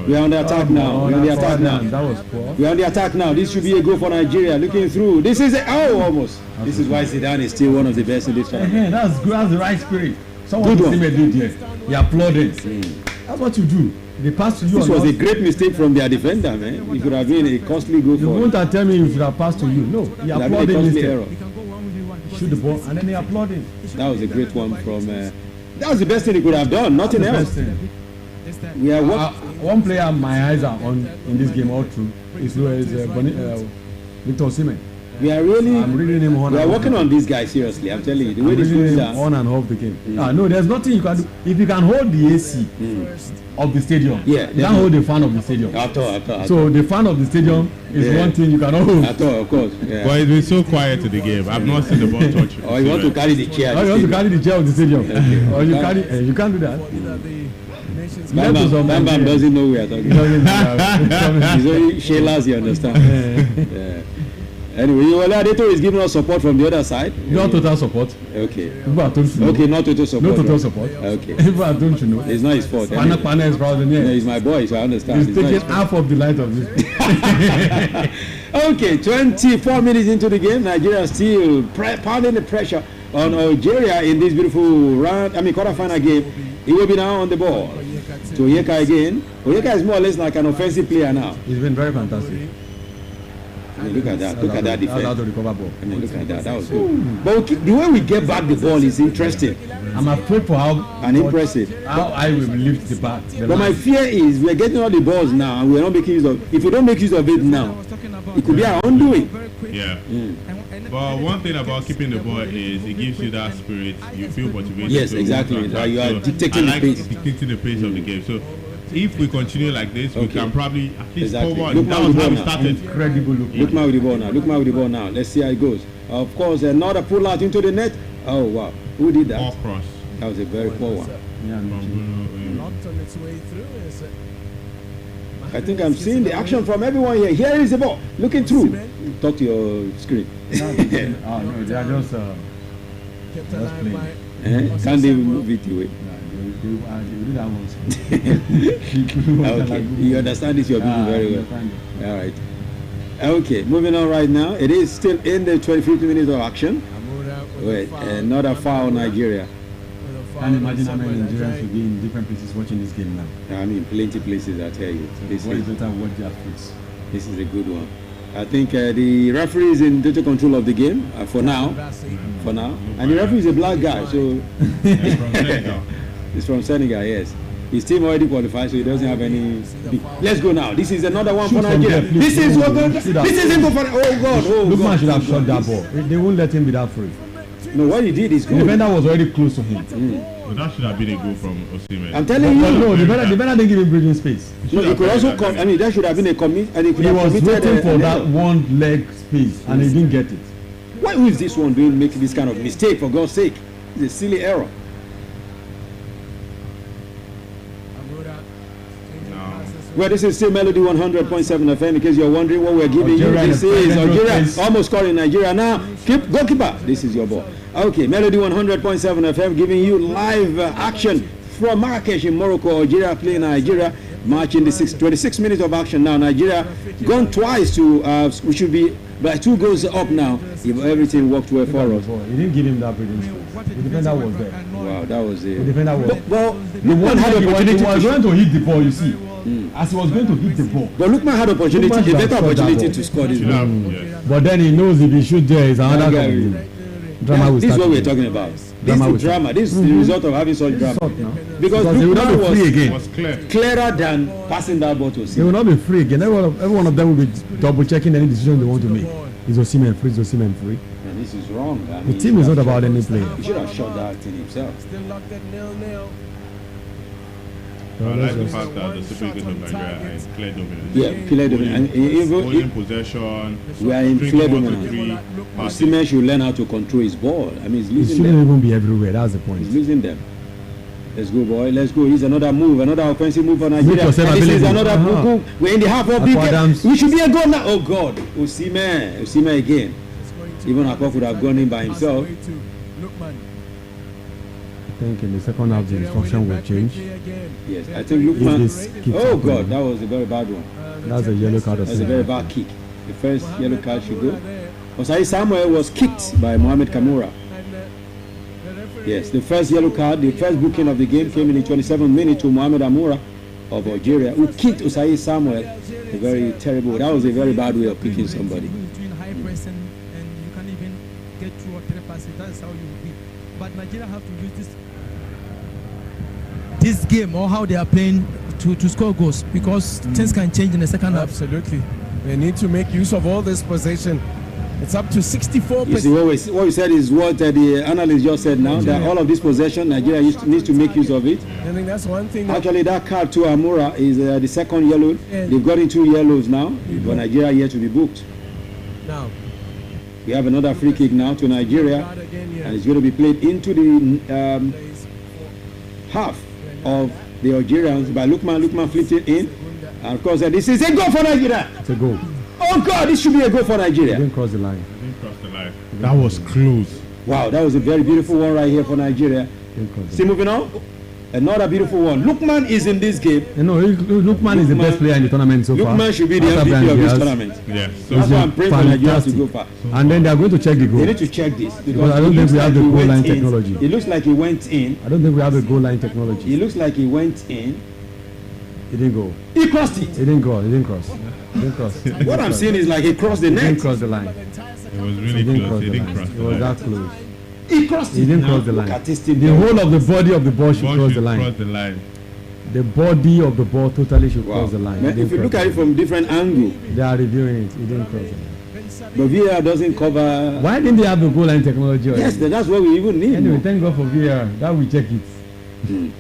We're on the attack now. We're on the attack now. That was poor. We're on the attack now. This should be a goal for Nigeria. Looking through. This is almost. This is why Zidane is still one of the best in this tournament. That's good. That's the right spirit. Someone did there. You applauded. That's what you do. They passed to you. This was a great mistake from their defender, man. It could have been a costly goal for him. You won't tell me you should have passed to you. No, he applauded instead. Shoot the ball and then he applauded. That was a great one from. That was the best thing he could have done. Nothing else. We are one player my eyes are on in this game all through is Victor Osimhen. I'm reading him on. We are working on this guy seriously. I'm telling you, the way this goes down. On and off the game. No, there's nothing you can do. If you can hold the AC of the stadium, you can't hold the fan of the stadium. At all. So the fan of the stadium is one thing you cannot hold. At all, of course. Yeah. But it's been so quiet to the game. I've not seen the ball touch. Or you want to carry the chair. Or you want to carry the chair of the stadium. Or you carry. You can't do that. Bam Bam doesn't know we are talking about. He's only Sheilas, you understand. Yeah. Anyway, Adeto is giving us support from the other side. Not total support. Okay. Okay, not total support. No total support. Okay. Don't you know? It's not his fault. Pana is proud of him. He's my boy, so I understand. He's taking half of the light of this. Okay, 24 minutes into the game, Nigeria still pounding the pressure on Algeria in this beautiful quarterfinal game. He will be now on the ball. To Onyeka again. Onyeka is more or less like an offensive player now. He's been very fantastic. I mean, look at that. Look at that defense. How to recover ball. I mean, look at that. That was good. But the way we get back the ball is interesting. I'm afraid for impressive. How I will lift the back. But my fear is we're getting all the balls now and we're not making use of. If we don't make use of it now, it could be our undoing. Yeah. But one thing about keeping the ball is it gives you that spirit. You feel motivated. Yes, exactly. You are dictating the pace. Dictating the pace of the game. So if we continue like this, we can probably at least score one. Look That was how we started. Incredible look. Look with the ball now. Let's see how it goes. Of course, another pull out into the net. Oh wow, who did that? All cross. That was a very poor one. Knocked on its way through. I think I'm seeing the action from everyone here. Here is the ball. Looking through. Talk to your screen. No, they are just playing. Can't they move it away? Okay, you understand this, you're doing very well. All right. Okay, moving on right now. It is still in the 25th minute of action. Wait, another foul, Nigeria. Can you imagine how many Nigerians will be in different places watching this game now? I mean, plenty places, I tell you. This What is is better than what they have fixed? This is a good one. I think the referee is in total control of the game for now. For now. And the referee is a black guy, so he's from Senegal, yes. His team already qualified, so he doesn't have any. Let's go now. This is another one for Nigeria. This is what. This isn't go for. Oh God! Oh Lookman God! should have shot that ball. They won't let him be that free. No, what he did is The good. defender was already close to him. But that should have been a goal from Osimhen. I'm telling But you. no, the defender didn't give him breathing space. No, he could also come. I mean, that should have been a commit, and he could He have was committed waiting for an that error. one leg space and he didn't get it. Why is this one doing making this kind of mistake? For God's sake, it's a silly error. Well, this is still Melody 100.7 FM. In case you're wondering what we're giving Algeria you, this in the is final Algeria place. almost scoring Nigeria now. Keep goalkeeper. This is your ball. Okay, Melody 100.7 FM giving you live action from Marrakesh in Morocco. Algeria playing Nigeria. Match in the 26 minutes of action now. Nigeria gone twice to. We should be by 2 goals up now. If everything worked well for us. He didn't give him that breathing space. The defender was there. Wow, that was it. The defender was. Well, The one Lukman had he opportunity was to going to hit the ball, you see. As he was going to hit the ball. But Lukman had opportunity, Lukman a should have better scored that opportunity ball. to score this goal. But then he knows if he shoot there, it's another Yeah, thing. Drama will this is start what we're again. talking about. Drama will This is drama. start. This is the result of having such drama. Because Because they will not Lukman be free again. was clearer than passing that ball to They Osimhen. will not be free again. Every one of them will be double checking any decision they want to make. Is Osimhen free? Is Osimhen free? And this is wrong. I The mean, team he is should not have about shot- any player. He should have shot that thing himself. Still locked at 0-0. I like the fact that the Super Eagles of Nigeria are in clear dominance. Yeah, clear dominance. And even Holding possession. we are in stringing clear 1 to dominance. 3 passes. Osimhen should learn how to control his ball. I mean, he's It losing shouldn't them. even be everywhere. That's the point. He's losing them. Let's go, boy. Let's go. Here's another move, another offensive move for Nigeria. yourself And this is available. another move. We're in the half of Akpo Adams. We should be a goal now. Oh God, Osimhen again. Even Akpo could have gone in by himself. I think in the second half the instruction will change. Yes, I think If this Lukman. keeps Oh happening. God, that was a very bad one. That's a yellow card. That's a very bad kick. The first yellow card should go. Osai Samuel was kicked by Mohamed Kamura. Yes, the first yellow card, the first booking of the game came in the 27th minute to Mohamed Amoura of Algeria, who kicked Osai Samuel. A very terrible. That was a very bad way of kicking somebody. Doing high pressing and you can't even get 2 or 3 passes. That's how you will be. But Nigeria have to use this game or how they are playing to score goals, because things can change in the second half. Absolutely. They need to make use of all this possession. It's up to 64%. You see, what we said is what the analyst just said now, that all of this possession, Nigeria needs to make use of it. I think that's one thing. Actually, that card to Amoura is the second yellow. Yeah. They've gotten 2 yellows now, but Nigeria yet to be booked. Now, We have another free kick now to Nigeria, and it's going to be played into the half of the Algerians by Lukman. Lukman flipped it in, and of course, this is a goal for Nigeria. It's a goal. Oh God, this should be a goal for He Nigeria. didn't cross the line. That was close. Wow, that was a very beautiful one right here for Nigeria. Didn't cross the Still moving on. Another beautiful one. Lukman is in this game. line. No, Lukman is the best player in the tournament so far. Lukman should be the After MVP of Brian this Diaz. tournament. Yeah. That's why I'm praying for Nigeria to go far. And then they are going to check the goal. They need to check this Because I it don't think looks we have the he goal went line in. technology. It looks like he went in. I don't think we have a goal line technology. It looks like he went in. He didn't go. He crossed it. He didn't go. He didn't cross. He didn't cross. What I'm seeing is like he crossed the He didn't net. cross the line. It was He really didn't close. cross He the didn't line. cross It the was line. that close. He crossed He it. didn't Now, cross the look line. at this team The there. whole of the body of the ball should Ball cross should the line. cross the line. The body of the ball totally should Wow. cross the line. He Man, didn't if you cross look the at it line. from different angle, They are reviewing it. He didn't cross the line. but VAR doesn't cover. Why didn't they have the goal line technology already? Yes, that's what we even need. Anyway, thank God for VAR. That we check it.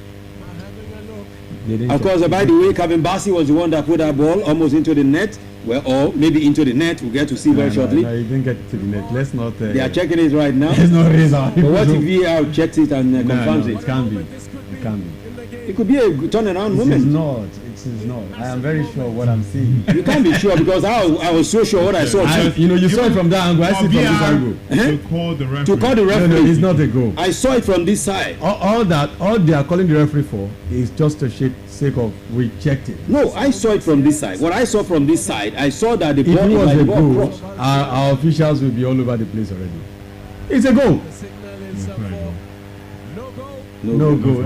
They didn't Of check course, it. by the way, Kevin Bassey was the one that put that ball almost into the net. Well, or maybe into the net. We'll get to see very shortly. No, he didn't get to the net. Let's not. They are checking it right now. Let's not raise our. But what if VAR checks it and confirms no, it? it can't be. It can't be. It could be a turnaround It is moment. not. It is not. I am very sure what I'm seeing. You can't be sure because I was so sure what I saw. You saw it from that angle. I see it from this angle. To call the referee. To call the referee. No, it's not a goal. I saw it from this side. All they are calling the referee for is just a sake of rejecting. No, I saw it from this side. What I saw from this side, I saw that the if ball it was like a the ball goal, crossed. our officials will be all over the place already. It's a goal. No goal.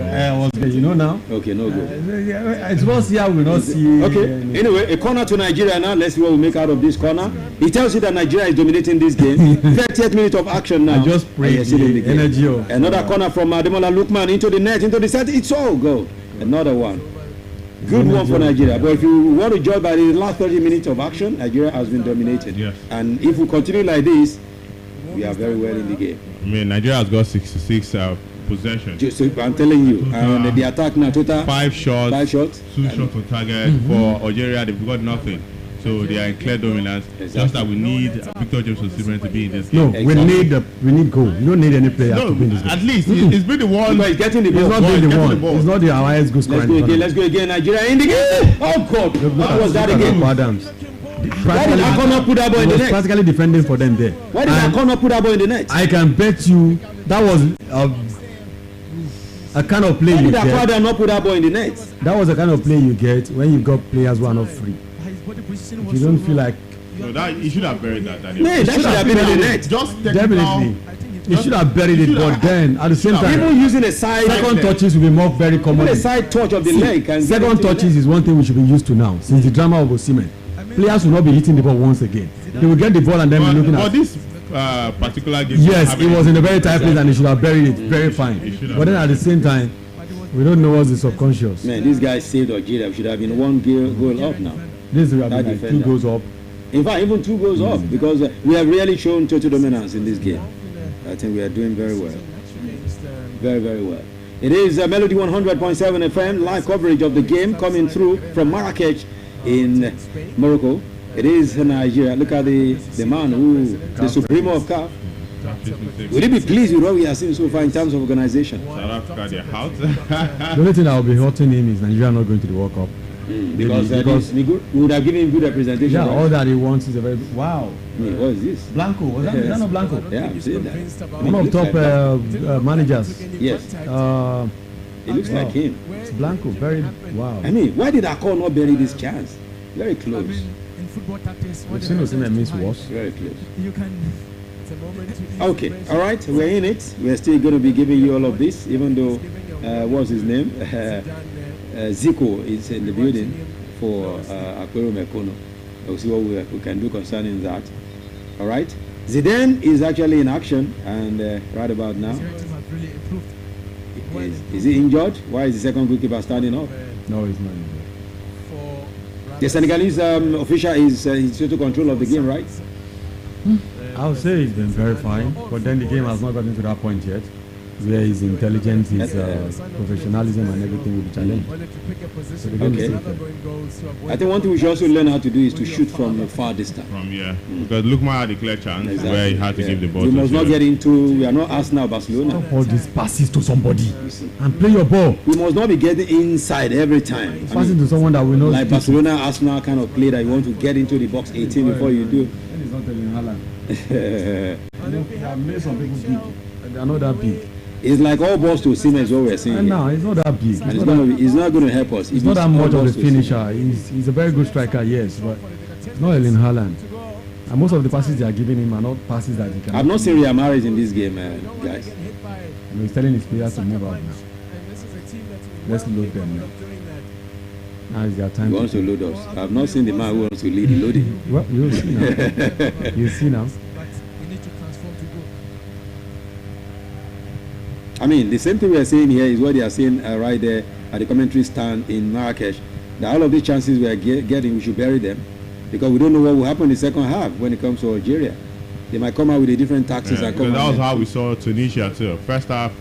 You know now. Okay, no goal. It's once here we will not see. Okay. Anyway, a corner to Nigeria now. Let's see what we make out of this corner. It tells you that Nigeria is dominating this game. 30th minute of action now. I just pray the energy of another corner from Ademola Lookman into the net, into the set. It's all goal. Another one. Good one for Nigeria. But if you want to judge by the last 30 minutes of action, Nigeria has been dominated. Yes. And if we continue like this, we are very well in the game. I mean, Nigeria has got 66 possession. Just, I'm telling you, and the attack now total 5 shots, 2 shots on target. For Algeria, they've got nothing, so they are in clear dominance. Exactly. Just that we need Victor James Osimhen to be in this game. No, we need goal. You don't need any player to win this game. At least he's been the one. But he's getting the ball. He's not being the one. He's not the highest goal scorer. Let's go again. Nigeria in the game. Oh God! What was that again? Adams. Why did Akon put that ball in the net? Practically defending for them there. Why did Akon put that ball in the net? I can bet you that was a kind of play you get. Why did Akon not put that ball in the net? That was the kind of play you get when you've got players who are not free. If you don't feel like. No, that he should have buried that. Yeah, that should have been in the net. Just definitely. He should have buried it, but then at the same time, even using a side second touches will be more very common. Even a side touch of the leg. And second touches is one thing we should be used to now. Since the drama of Osimhen, players will not be hitting the ball once again. They will get the ball and then be looking at. For this particular game, yes, it was in a very tight place and he should have buried it. Very fine. But then at the same time, we don't know what's the subconscious. Man, this guy saved Algeria. We should have been one goal up now. This would have been like 2 goals up. In fact, even 2 goals up because we have really shown total dominance in this game. I think we are doing very well. Very, very well. It is Melody 100.7 FM, live coverage of the game coming through from Marrakech in Morocco. It is Nigeria. Look at the man who, the Supremo of CAF. Will you be pleased with what we are seeing so far in terms of organization? South Africa, they're out. The only thing that will be hurting him is Nigeria not going to the World Cup. Because we would have given him good representation. Yeah, right? All that he wants is a very wow. Yeah, what is this? Blanco, was that not Blanco? Yeah, I'm saying that. One of top managers. Yes. It looks like him. It's Blanco, very wow. I mean, why did Akon not bury this chance? Very close. In football tactics, we've seen Osimhen miss worse. Very close. You can. Okay, all right, we're in it. We're still going to be giving you all of this, even though what's his name? Zico is in the building for Akwero Mekono. We'll see what we can do concerning that. All right. Zidane is actually in action, and right about now, is he injured? Why is the second goalkeeper standing up? No, he's not injured. The Senegalese official is in total control of the game, right? I'll say he's been very fine, but then the game has not gotten to that point yet, where his intelligence, his professionalism and everything will be challenged. So okay. I think one thing we should also learn how to do is to shoot from a far distance. Because Lookman had a clear chance where he had to give the ball. We must not get into, we are not Arsenal, Barcelona. All these passes to somebody and play your ball. We must not be getting inside every time. Passing to someone that we know. Like Barcelona, Arsenal kind of play that you want to get into the box 18 before you do. It's not telling Haaland. Some people big. They are not that big. It's like all balls to Osimhen is what we're saying. No, it's not that big. And it's not going to help us. He's not that much of a finisher. He's a very good striker, yes, but it's not Erling Haaland. And most of the passes they are giving him are not passes that he can. I've not seen Riyad Mahrez in this game, guys. And he's telling his players to move out now. Let's load them now. Now is their time. He wants to load us. I've not seen the man who wants to lead the loading. Well, you'll see now. You'll see now. I mean, the same thing we are saying here is what they are saying right there at the commentary stand in Marrakech. That all of these chances we are getting, we should bury them because we don't know what will happen in the second half when it comes to Algeria. They might come out with a different tactics and come. That was how we saw Tunisia too. First half,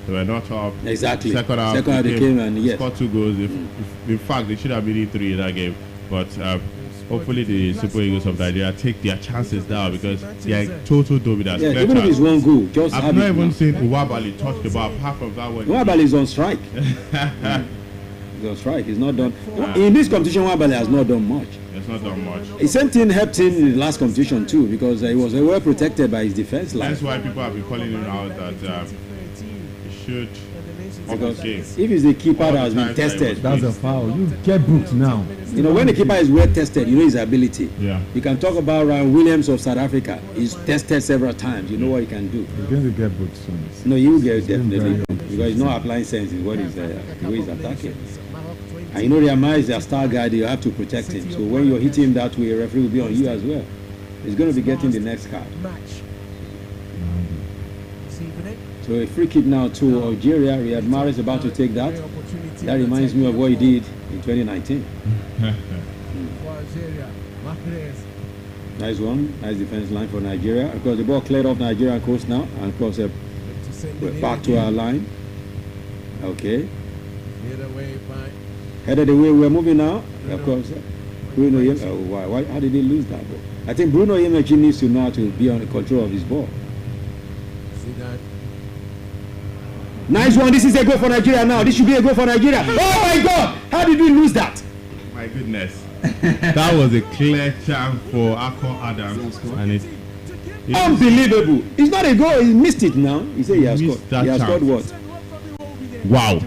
they were not up. Exactly. Second half they came and yes. Scored 2 goals. In fact, they should have been 3 in that game. But hopefully the Super Eagles of Nigeria take their chances now because they are total dominance. Yeah, even if it's 1 goal, just I've not even seen Uwabali touch the ball apart from that one. Uwabali is on strike. Your strike is not done. In this competition, Wabale has not done much. It's not done much. The same thing helped him in the last competition too, because he was well protected by his defense line. That's why people have been calling him out that he should. Because if it's the keeper that has been tested, that's a foul. You get booked now. You know, when the keeper is well tested, you know his ability. Yeah. You can talk about Ryan Williams of South Africa. He's tested several times. You know what he can do. He's going to get booked soon. No, he will get definitely, because he's not applying sense in what he's the way he's attacking. And you know, Riyama is their star guy. You have to protect him. So when you hit him that way, a referee will be on you as well. He's going to be getting the next card. So a free kick now to Algeria. Riyad Mahrez is about to take that. That reminds me of what he did in 2019. Nice one. Nice defense line for Nigeria. Of course, the ball cleared off Nigerian coast now. And of course, we're back to our line. Okay. Headed away. We're moving now. Of course, Bruno Yem. Why? How did he lose that ball? I think Bruno Yemechi needs to know how to be on control of his ball. Nice one. This is a goal for Nigeria now. This should be a goal for Nigeria. Oh my God! How did we lose that? My goodness. That was a clear chance for Akon Adams. And it unbelievable. It's not a goal. He missed it now. He said he has scored. He has scored what? Wow.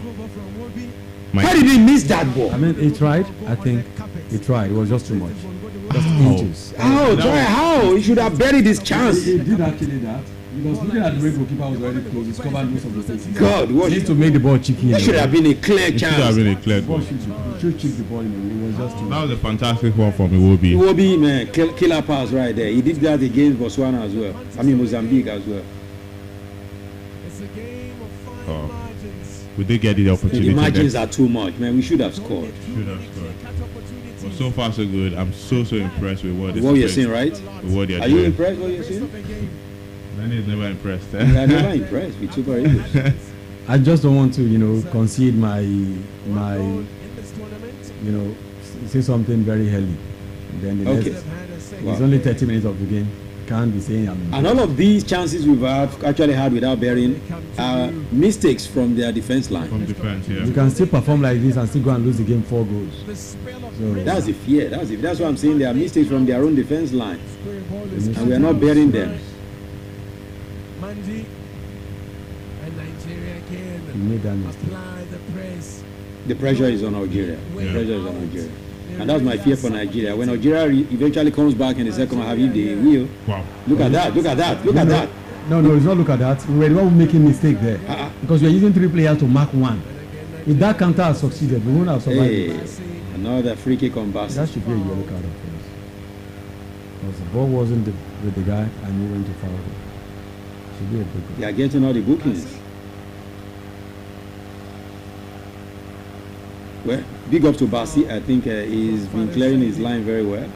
How did he miss that ball? I mean, he tried. I think he tried. It was just too much. Just inches. How? He should have buried his chance. He did actually that. Because looking at the way goalkeeper was already close, he's covered most of the things. God, what? He needs to make the ball cheeky. It should have been a clear chance. It should have been a clear goal. He should check the ball in. It was just too That was a fantastic one from Iwobi. Iwobi, man, killer pass right there. He did that against Botswana as well. I mean Mozambique as well. We did get the opportunity. The margins are too much, man. We should have scored. But so far so good. I'm so impressed with what you're seeing, right? With what they're doing. You impressed with what you're seeing? Danny is never impressed. We are never impressed with Super Eagles. I just don't want to, concede my, say something very early. Then the next, it's only 30 minutes of the game. Can't be saying I'm. And all of these chances we've actually had without bearing are mistakes from their defense line. From defense, yeah. You can still perform like this and still go and lose the game 4 goals. So that's the fear. That's what I'm saying. There are mistakes from their own defense line, and we are not bearing them. Manji and Nigeria again apply the press. The pressure is on Algeria. The pressure is on Algeria. And that's my fear for Nigeria. When Algeria eventually comes back in the second half, if they will, look at that. No, it's not look at that. We were not making mistake there. Because we are using 3 players to mark 1. If that counter has succeeded, we won't have survived. Another free kick on Barca. That should be a yellow card, of course. Because the ball wasn't with the guy and he went to foul him. Should be a good goal. They are getting all the bookings. Well, big up to Basi. I think he's been clearing his line very well.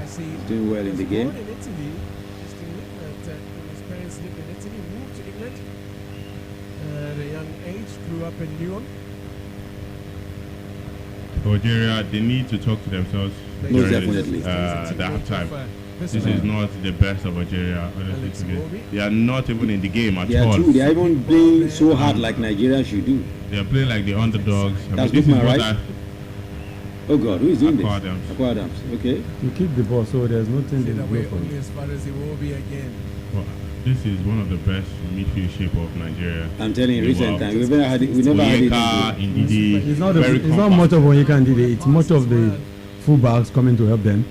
He's doing well in the game. His parents lived in Italy, moved to England at a young age, grew up in Lyon. Algeria, they need to talk to themselves during the halftime. This is not the best of Algeria, honestly. They are not even in the game at all. They are even playing so hard like Nigeria should do. They are playing like the underdogs. That's Lukman, right? Oh God, who is doing this? Akwa Adams. Okay. You keep the ball, so there's nothing to go for. As far as it will be again. Well, this is one of the best midfield shape of Nigeria. I'm telling you, recent time we never had it. It's not much of Onyeka and Ndidi. It's much of the fullbacks coming to help them.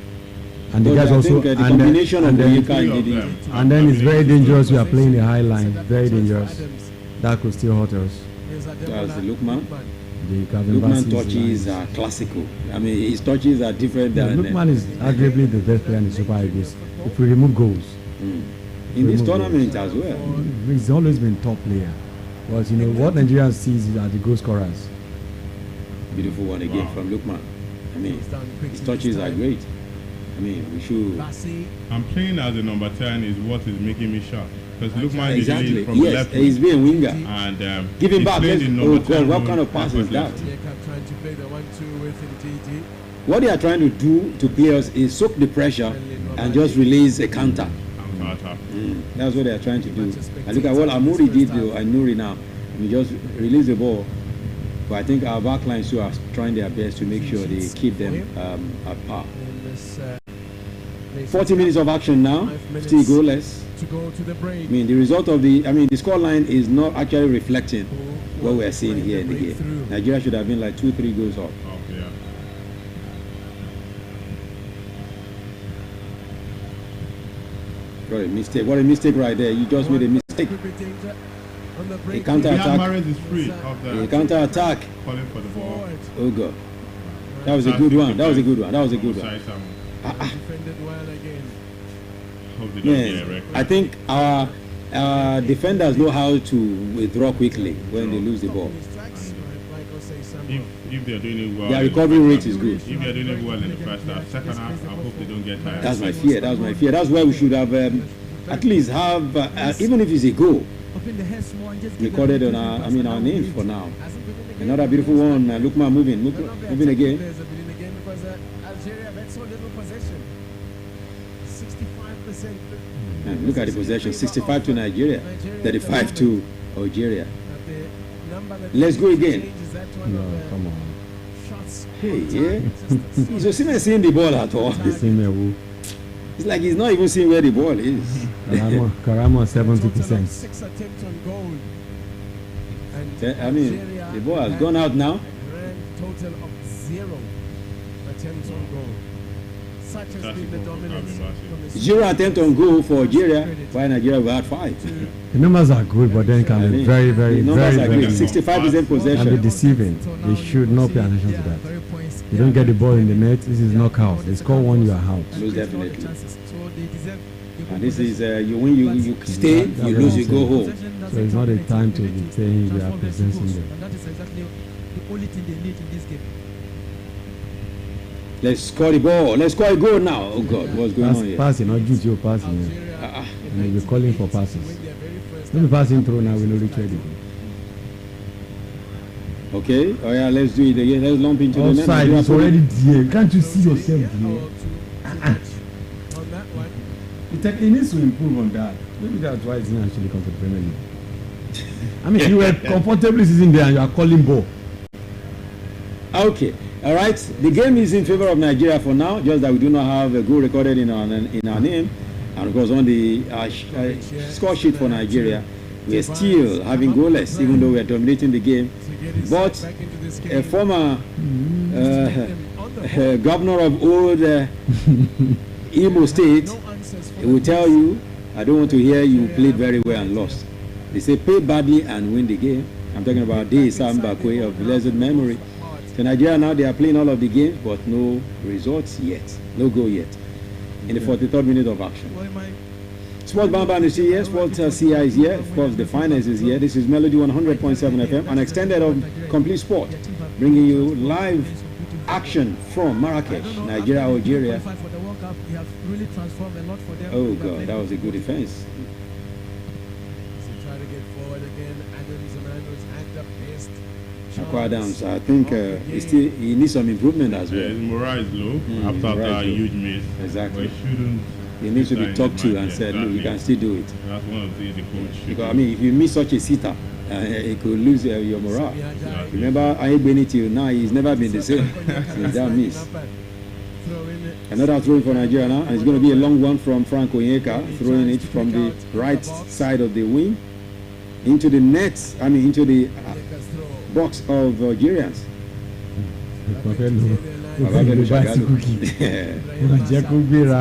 And the guys also, the combination of Onyeka and Ndidi. And then it's very dangerous. We are playing the high line. Very dangerous. That could still hurt us. That's the Lukman. Lukman touches are classical. I mean, his touches are different than. Lukman is arguably the best player in the Super Eagles. If we remove goals. In this tournament as well. He's always been top player. But what Nigeria sees are the goal scorers. Beautiful one again from Lukman. I mean, his touches are great. I mean, we should. I'm playing as a number 10 is what is making me shocked. Because Lukman is exactly. from the left. He's being winger. And giving back. Oh God, what kind of pass is that? Trying to play the 1-2 with Ndidi. What they are trying to do to players is soak the pressure and just release a counter. That's what they are trying to do. And look at what Amuri did to Nuri now. He just released the ball But I think our backlines too are trying their best to make sure they keep them at par. 40 minutes of action now, still goalless. To go to the break. I mean, the result of the scoreline is not actually reflecting what we're seeing here in the game. Nigeria should have been like 2-3 goals up. Yeah. What a mistake! What a mistake right there! You just made a mistake. A counter attack. A counter attack. Calling for the ball. Oh God! That was a good one. That was a good one. That was a good one. Defended well again. Yeah, I think our defenders know how to withdraw quickly when they lose the ball. If they're doing it well, their recovery rate is good. If they're doing it well in the first half, second half, I hope they don't get tired. That's my fear. That's my fear. That's why we should have at least have even if it's a goal recorded on our names for now. Another beautiful one. Lukman moving again. Because Algeria had so little possession. 65%. And look at the possession, 65 to Nigeria, 35 to Algeria. Let's go again. No, come on. Hey, yeah. Is Osimhen seeing the ball at all? It's like he's not even seeing where the ball is. Karamo 70%. 6 attempts on goal. I mean, the ball has gone out now. Grand total of 0 attempts on goal. Such has been the dominance. 0 attempt on goal for Algeria, while Nigeria will have 5. The numbers are good, but then can be very, very, very, very 65% possession. Can be deceiving. They should not pay attention to that. You don't get the ball in the net. This is knockout. They score one, you are out. Most definitely. And this is when you stay, you lose, you go home. So it's not a time to be saying you are presencing them. And that is exactly the only thing they need in this game. Let's score the ball. Let's score a goal now. Oh God, what's going on here? Passing, not just your passing. And you're calling for passes. Let me passing through now. We know reach ready. Okay. Oh yeah. Let's do it again. Let's lump into the net. Offside is already there. Can't you see yourself there? It needs to improve on that. Maybe that's why it didn't actually come to the Premier League. I mean, you were comfortably sitting there and you are calling ball. Okay. All right. The game is in favor of Nigeria for now. Just that we do not have a goal recorded in our name, and of course on the score sheet for Nigeria, we are still having goalless, even though we are dominating the game. But a former governor of old Imo State will tell you, I don't want to hear you played very well and lost. They say play badly and win the game. I'm talking about Dey Sam Bakwe of blessed memory. So Nigeria now, they are playing all of the games, but no results yet. No goal yet. In the 43rd minute of action. Sports Bamba is here. Sports CI is here. Of course, the finance is here. This is Melody 100.7 FM, an extended of Complete Sport, bringing you live action from Marrakesh, Nigeria, Algeria. Oh God, that was a good defense. Try to get forward again. Adams and Andrews at the best. Adams, I think he needs some improvement as well. His morale is low after that huge miss. Exactly. But he needs to be talked to and said, no, you can still do it. That's one of the things the coach should Because, I mean, if you miss such a sitter, it could lose your morale. Remember, Ayebeni till now, he's never been the same since that miss. Another throw for Nigeria now, and it's going to be a long one from Frank Onyeka, throwing it from the right side of the wing into the net, into the box of Algerians.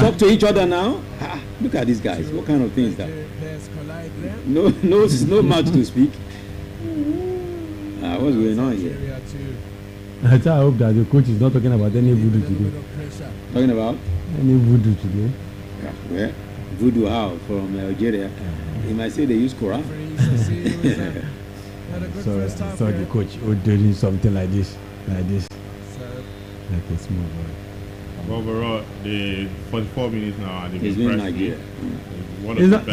Talk to each other now. Look at these guys. What kind of things that? No mouth to speak. What's going on here? I hope that the coach is not talking about any voodoo today. Talking about? Any voodoo today. Yeah, well, voodoo how? From Algeria. He might say they use Quran. So the coach doing something like this. Like a small boy. Overall, the 44 minutes now, it's been Nigeria.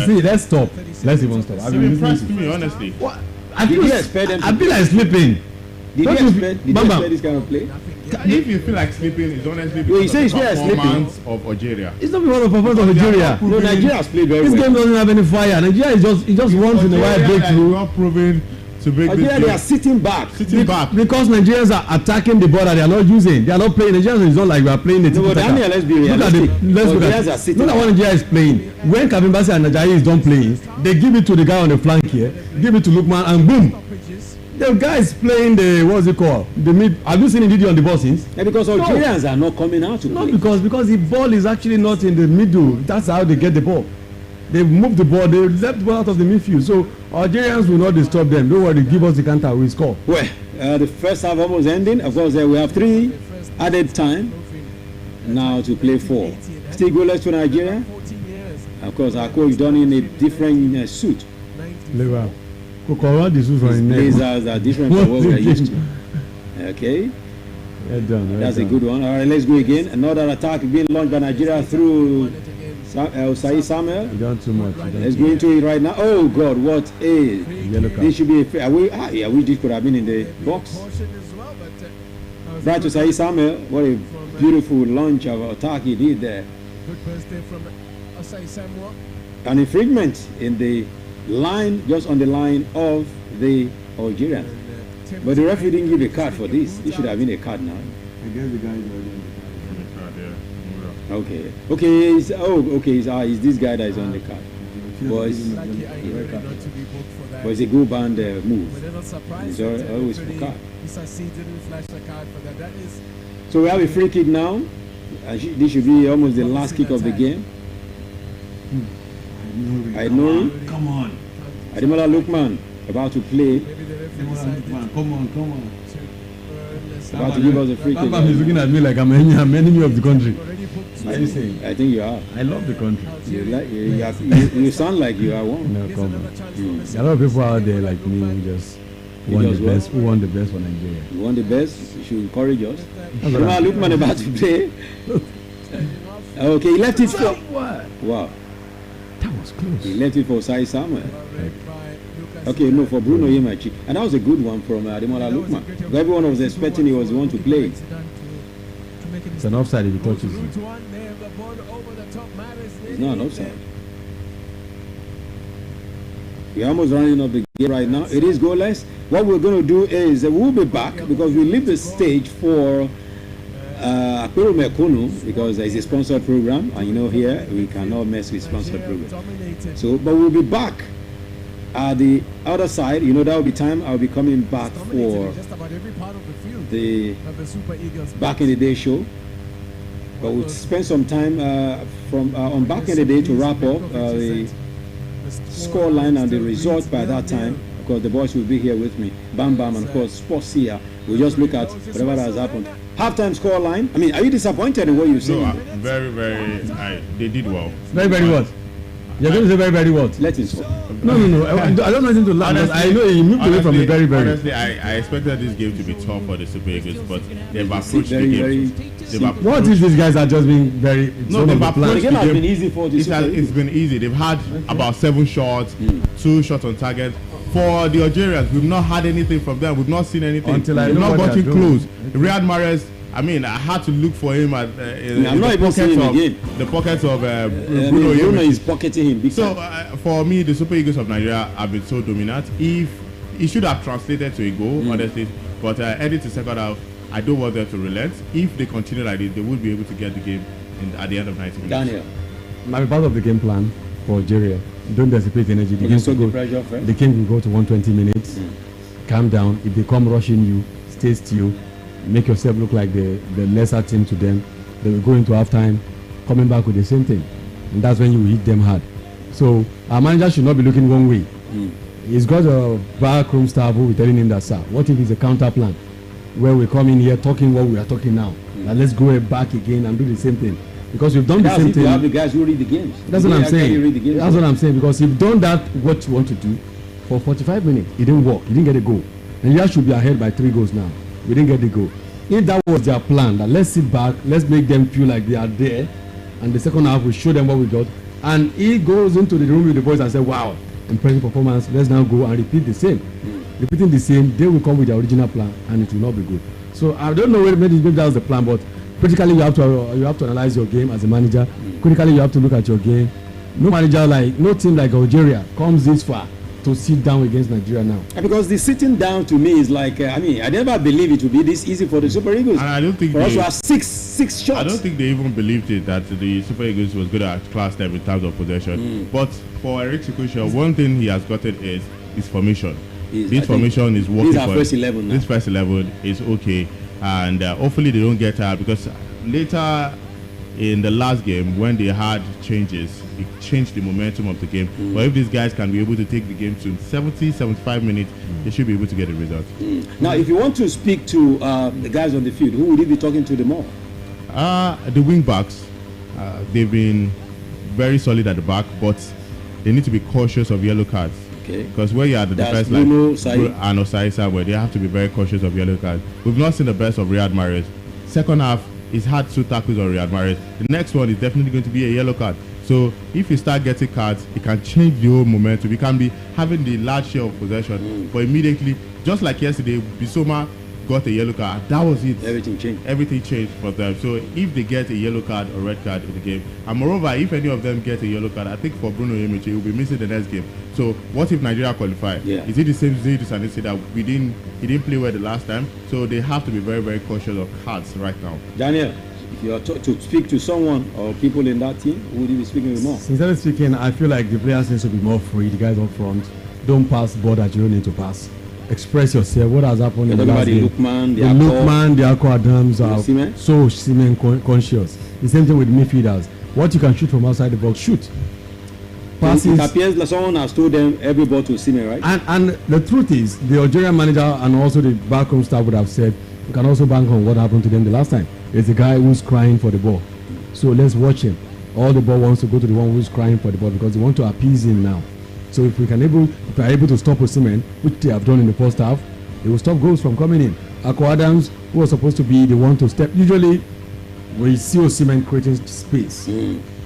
See, let's stop. Let's even stop. I've been impressed me, honestly. What? I feel like sleeping. Did you expect this kind of play? If you feel like sleeping, it's honestly because of the performance of Algeria. It's not because of the performance of Algeria. No, Nigeria has played very well. This game doesn't have any fire. Nigeria is just once in a while breakthrough. You are proving to break Algeria, this they game. are sitting back. Because Nigerians are attacking the ball that they are not using. They are not playing. Nigerians is not like we are playing the No, but Daniel, let's be realistic. Nigerians are sitting look at what Nigeria is playing. When Kevin Bassey and Nigeria is done playing, they give it to the guy on the flank here, give it to Lukman, and boom. The guy is playing the, what's it called? The mid. Have you seen him on the ball since? Yeah, because Algerians are not coming out to play. Not because the ball is actually not in the middle. That's how they get the ball. They move the ball, they left the ball out of the midfield. So Algerians will not disturb them. Don't worry, give us the counter, we score. Well, the first half almost ending. Of course, we have 3 added time now to play 4. Still goalless to Nigeria. Of course, our coach done in a different suit. Level. His blazers are different from what we are used to. Okay. That's a good one. All right, let's go again. Another attack being launched by Nigeria through Osai Samuel. You done too much. Let's go into it right now. Oh God, what a! This should be a fair. I wish this could have been in the box. Right to Osai Samuel. What a beautiful launch of attack he did there. Good birthday from Osai Samuel. An infringement in the line, just on the line of the Algerians. But the referee didn't give a card for this. It should have been a card now. I guess the guy is already on the card. Okay. It's this guy that is on the card. But it's a good band move. It's always for card. So we have a free kick now. This should be almost the last kick of the game. Aïnouri. Come on. Ademola Lookman about to play. Come on. About to give us a free kick. He's looking at me like I'm an enemy of the country. Are you saying? I think you are. I love the country. You sound like you are one. No, come on. There are a lot of people out there like me who just want the best. Who want the best for Nigeria? You want the best? You should encourage us. Ademola Lookman about to play. Okay, he left it for. Wow. That was close. He left it for Osai Samuel. Okay, no, for Bruno Yemachi. And that was a good one from Ademola Lookman. Everyone was expecting he was the one to play. It's an offside if he touches you. It's not an offside. We're almost running up the game right now. It is goalless. What we're going to do is we'll be back because we leave the stage for Akpero Mekono because it's a sponsored program, and here we cannot mess with sponsored programs. So, but we'll be back at the other side. That will be time I'll be coming back for the Back in the Day show. But we'll spend some time on Back in the Day to wrap up the score line and the result by that time. Of course, the boys will be here with me. Bam Bam and of course Sports here. We'll just look at whatever has happened. Halftime score line. I mean, are you disappointed in what you see? No, very. They did well. Very what? You're going to say very what? Let him talk. No. I don't want him to laugh. I know he moved away from the very. Honestly, I expected this game to be tough for the Super Eagles, but they've approached the game. What if these guys are just being very? No, they've approached the game. Has been easy for the Super Eagles. It's been easy. They've had about 7 shots, 2 shots on target. For the Algerians, we've not had anything from them. We've not seen anything. We've not gotten close. Riyad Mahrez. I mean, I had to look for him at the pockets of Bruno. Bruno is pocketing him. So for me, the Super Eagles of Nigeria have been so dominant. If it should have translated to a goal, honestly, but heading to second half, I don't want them to relent. If they continue like this, they would be able to get the game at the end of 90 minutes. Daniel, might be part of the game plan for Algeria. Don't dissipate energy. The game will go to 120 minutes. Calm down. If they come rushing you, stay still. Make yourself look like the lesser team to them. They will go into halftime, coming back with the same thing, and that's when you will hit them hard. So our manager should not be looking one way. He's got a backroom staff who will be telling him that, sir, what if it's a counter plan, where we come in here talking what we are talking now, and let's go back again and do the same thing, because we've done the same thing. You have the guys who read the games. That's what I'm saying. That's what I'm saying, because you've done that what you want to do for 45 minutes. It didn't work. You didn't get a goal, and you should be ahead by 3 goals now. We didn't get the goal. If that was their plan, that let's sit back, let's make them feel like they are there, and the second half we show them what we got, and he goes into the room with the boys and says, wow, impressive performance, let's now go and repeat the same. Repeating the same, they will come with their original plan and it will not be good. So I don't know whether maybe that was the plan, but critically you have to analyze your game as a manager. Critically you have to look at your game. No manager no team like Algeria comes this far to sit down against Nigeria now. Because the sitting down to me is like, I never believed it would be this easy for the Super Eagles. And I don't think for us to have six shots. I don't think they even believed it that the Super Eagles was good at class them in terms of possession. But for Eric Chikusha, one thing he has gotten is his formation. This formation is working. This is our first 11 now. This first 11 is okay, and hopefully they don't get tired, because later in the last game when they had changes, it changed the momentum of the game. But if these guys can be able to take the game to 70-75 minutes, they should be able to get a result. Now, if you want to speak to the guys on the field, who would you be talking to the more? The wing backs, they've been very solid at the back, but they need to be cautious of yellow cards. Because where you are the defense line and Osai Samuel, they have to be very cautious of yellow cards. We've not seen the best of Riyad Mahrez. Second half, he's had 2 tackles on Riyad Mahrez. The next one is definitely going to be a yellow card. So if you start getting cards, it can change the whole momentum. You can be having the large share of possession, but immediately, just like yesterday, Bissouma got a yellow card. That was it. Everything changed for them. So if they get a yellow card or red card in the game, and moreover, if any of them get a yellow card, I think for Bruno Yemiche, he will be missing the next game. So what if Nigeria qualify? Is it the same Zaidu Sanusi that he didn't play well the last time? So they have to be very, very cautious of cards right now. Daniel, if you are to speak to someone or people in that team, who would you be speaking with more? Sincerely speaking, I feel like the players need to be more free. The guys up front, don't pass ball that you don't need to pass. Express yourself. What has happened in the last game? The Akko Adams are so cement conscious. The same thing with midfielders. What you can shoot from outside the box, shoot. Passes. It appears like someone has told them every ball to Cement, right? And the truth is, the Algerian manager and also the backroom staff would have said, you can also bank on what happened to them the last time. It's the guy who's crying for the ball. So let's watch him. All the ball wants to go to the one who's crying for the ball because they want to appease him now. So if we are able to stop Osimhen, which they have done in the first half, they will stop goals from coming in. Akko Adams, who was supposed to be the one to step, usually we see Osimhen creating space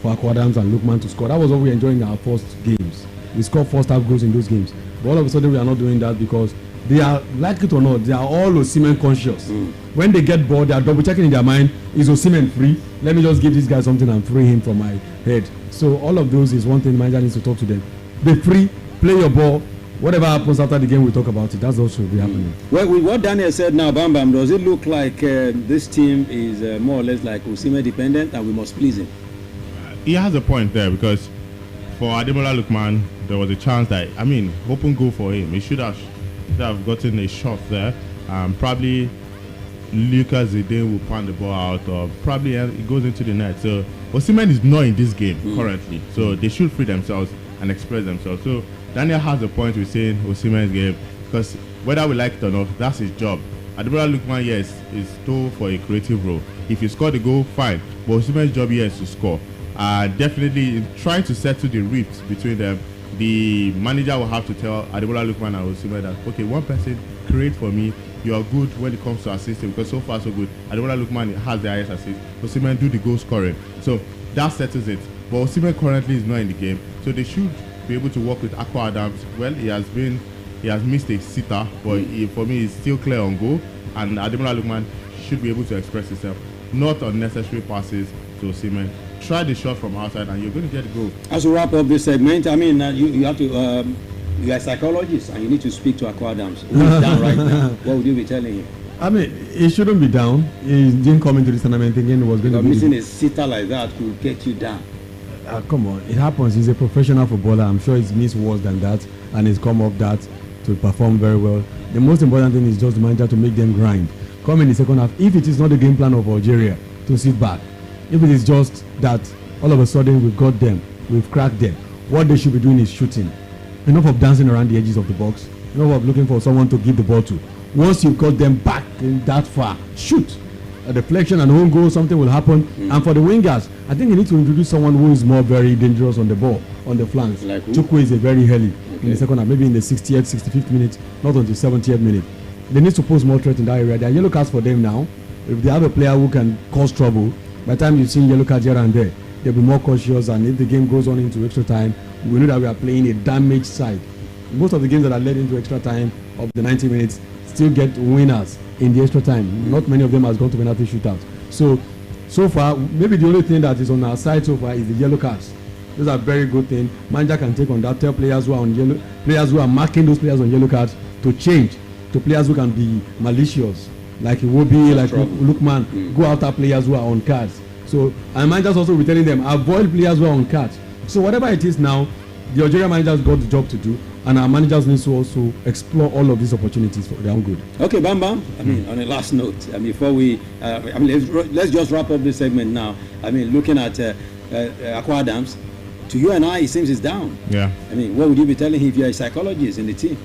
for Akko Adams and Lookman to score. That was what we enjoyed in our first games. We scored first half goals in those games. But all of a sudden we are not doing that because they are, like it or not, they are all Osimhen conscious. When they get bored, they are double checking in their mind, is Osimhen free? Let me just give this guy something and free him from my head. So all of those is one thing manager needs to talk to them. Be free, play your ball. Whatever happens after the game, we talk about it. That's what should be happening. Well, with what Daniel said now, Bam Bam, does it look like this team is more or less like Osimhen dependent and we must please him? He has a point there because for Ademola Lookman, there was a chance that, open goal for him. He should have gotten a shot there. Probably Lucas Zidane will pan the ball out or probably it goes into the net. So Osimhen is not in this game currently. So they should free themselves and express themselves. So Daniel has a point with saying Osimhen's game because whether we like it or not, that's his job. Ademola Lookman, yes, is told for a creative role. If you score the goal, fine. But Osimhen's job here is to score. Definitely trying to settle the rift between them. The manager will have to tell Ademola Lookman and Osimhen that, okay, one person create for me. You are good when it comes to assisting because so far so good. Ademola Lookman has the highest assist. Osimhen do the goal scoring. So that settles it. But Osimhen currently is not in the game, so they should be able to work with Akko Adams. Well, he has missed a sitter, but for me, he's still clear on goal. And Ademola Lookman should be able to express himself, not unnecessary passes to Osimhen. Try the shot from outside, and you're going to get a goal. As we wrap up this segment, you have to. You are a psychologist, and you need to speak to Akko Adams, who is down right now. What would you be telling him? He shouldn't be down. He didn't come into this tournament thinking it was going to be. Missing a sitter like that could get you down. Come on, it happens. He's a professional footballer. I'm sure he's missed worse than that, and he's come up that to perform very well. The most important thing is just the manager to make them grind. Come in the second half. If it is not the game plan of Algeria to sit back, if it is just that all of a sudden we've got them, we've cracked them, what they should be doing is shooting. Enough of dancing around the edges of the box. Enough of looking for someone to give the ball to. Once you've got them back in that far, shoot. A deflection and home goal, something will happen. And for the wingers, I think you need to introduce someone who is more very dangerous on the ball, on the flanks. Like who? Chukwu is a very early in the second half, maybe in the 60th, 65th minute, not until 70th minute. They need to pose more threat in that area. There are yellow cards for them now. If they have a player who can cause trouble, by the time you've seen yellow cards here and there, they'll be more cautious. And if the game goes on into extra time, we know that we are playing a damaged side. Most of the games that are led into extra time of the 90 minutes still get winners in the extra time. Not many of them has gone to penalty shootout. So far, maybe the only thing that is on our side so far is the yellow cards. those are very good things. Manager can take on that. Tell players who are on yellow, players who are marking those players on yellow cards to change to players who can be malicious, like Iwobi, like Lookman. Go after players who are on cards. So, and managers also be telling them avoid players who are on cards. So whatever it is now, the Algeria managers got the job to do, and our managers need to also explore all of these opportunities for their own good. Okay, Bam Bam. I mean, on a last note, I mean, before we, let's just wrap up this segment now. I mean, looking at Akwa Adams, to you and I, it seems it's down. Yeah. I mean, what would you be telling him if you're a psychologist in the team?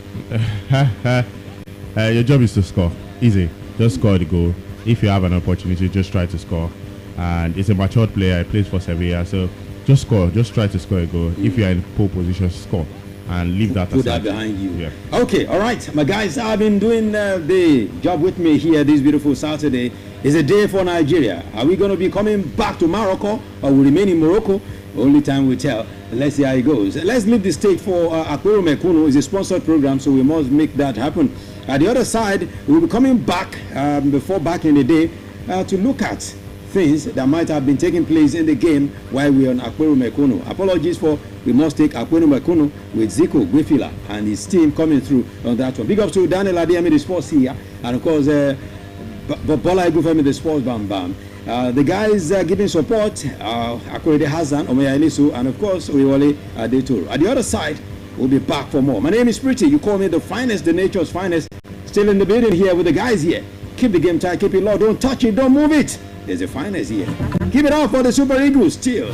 Your job is to score. Easy. Just score the goal. If you have an opportunity, just try to score. And it's a matured player. He plays for Sevilla, so just score. Just try to score a goal. If you're in pole position, score. And leave that aside. Put that behind you. Yeah. Okay, all right. My guys have been doing the job with me here this beautiful Saturday. It's a day for Nigeria. Are we going to be coming back to Morocco or will remain in Morocco? Only time will tell. Let's see how it goes. Let's leave the stage for Akwero Mekuno. It's a sponsored program, so we must make that happen. At the other side, we'll be coming back before back in the day to look at things that might have been taking place in the game while we're on Akwero Mekuno. Apologies for we must take Akwero Mekuno with Zico Gwefila and his team coming through on that one. Big up to Daniel Adeyemi, the sports here, and of course Bola Igufemi, the sports Bam Bam. The guys giving support, Akorede Hassan, Omeya Elisu, and of course Oyewole Adetoro. At the other side, we'll be back for more. My name is Pretty. You call me the finest, the nature's finest. Still in the building here with the guys here. Keep the game tight, keep it low, don't touch it, don't move it. There's a finest here. Keep it up for the Super Eagles. Chill.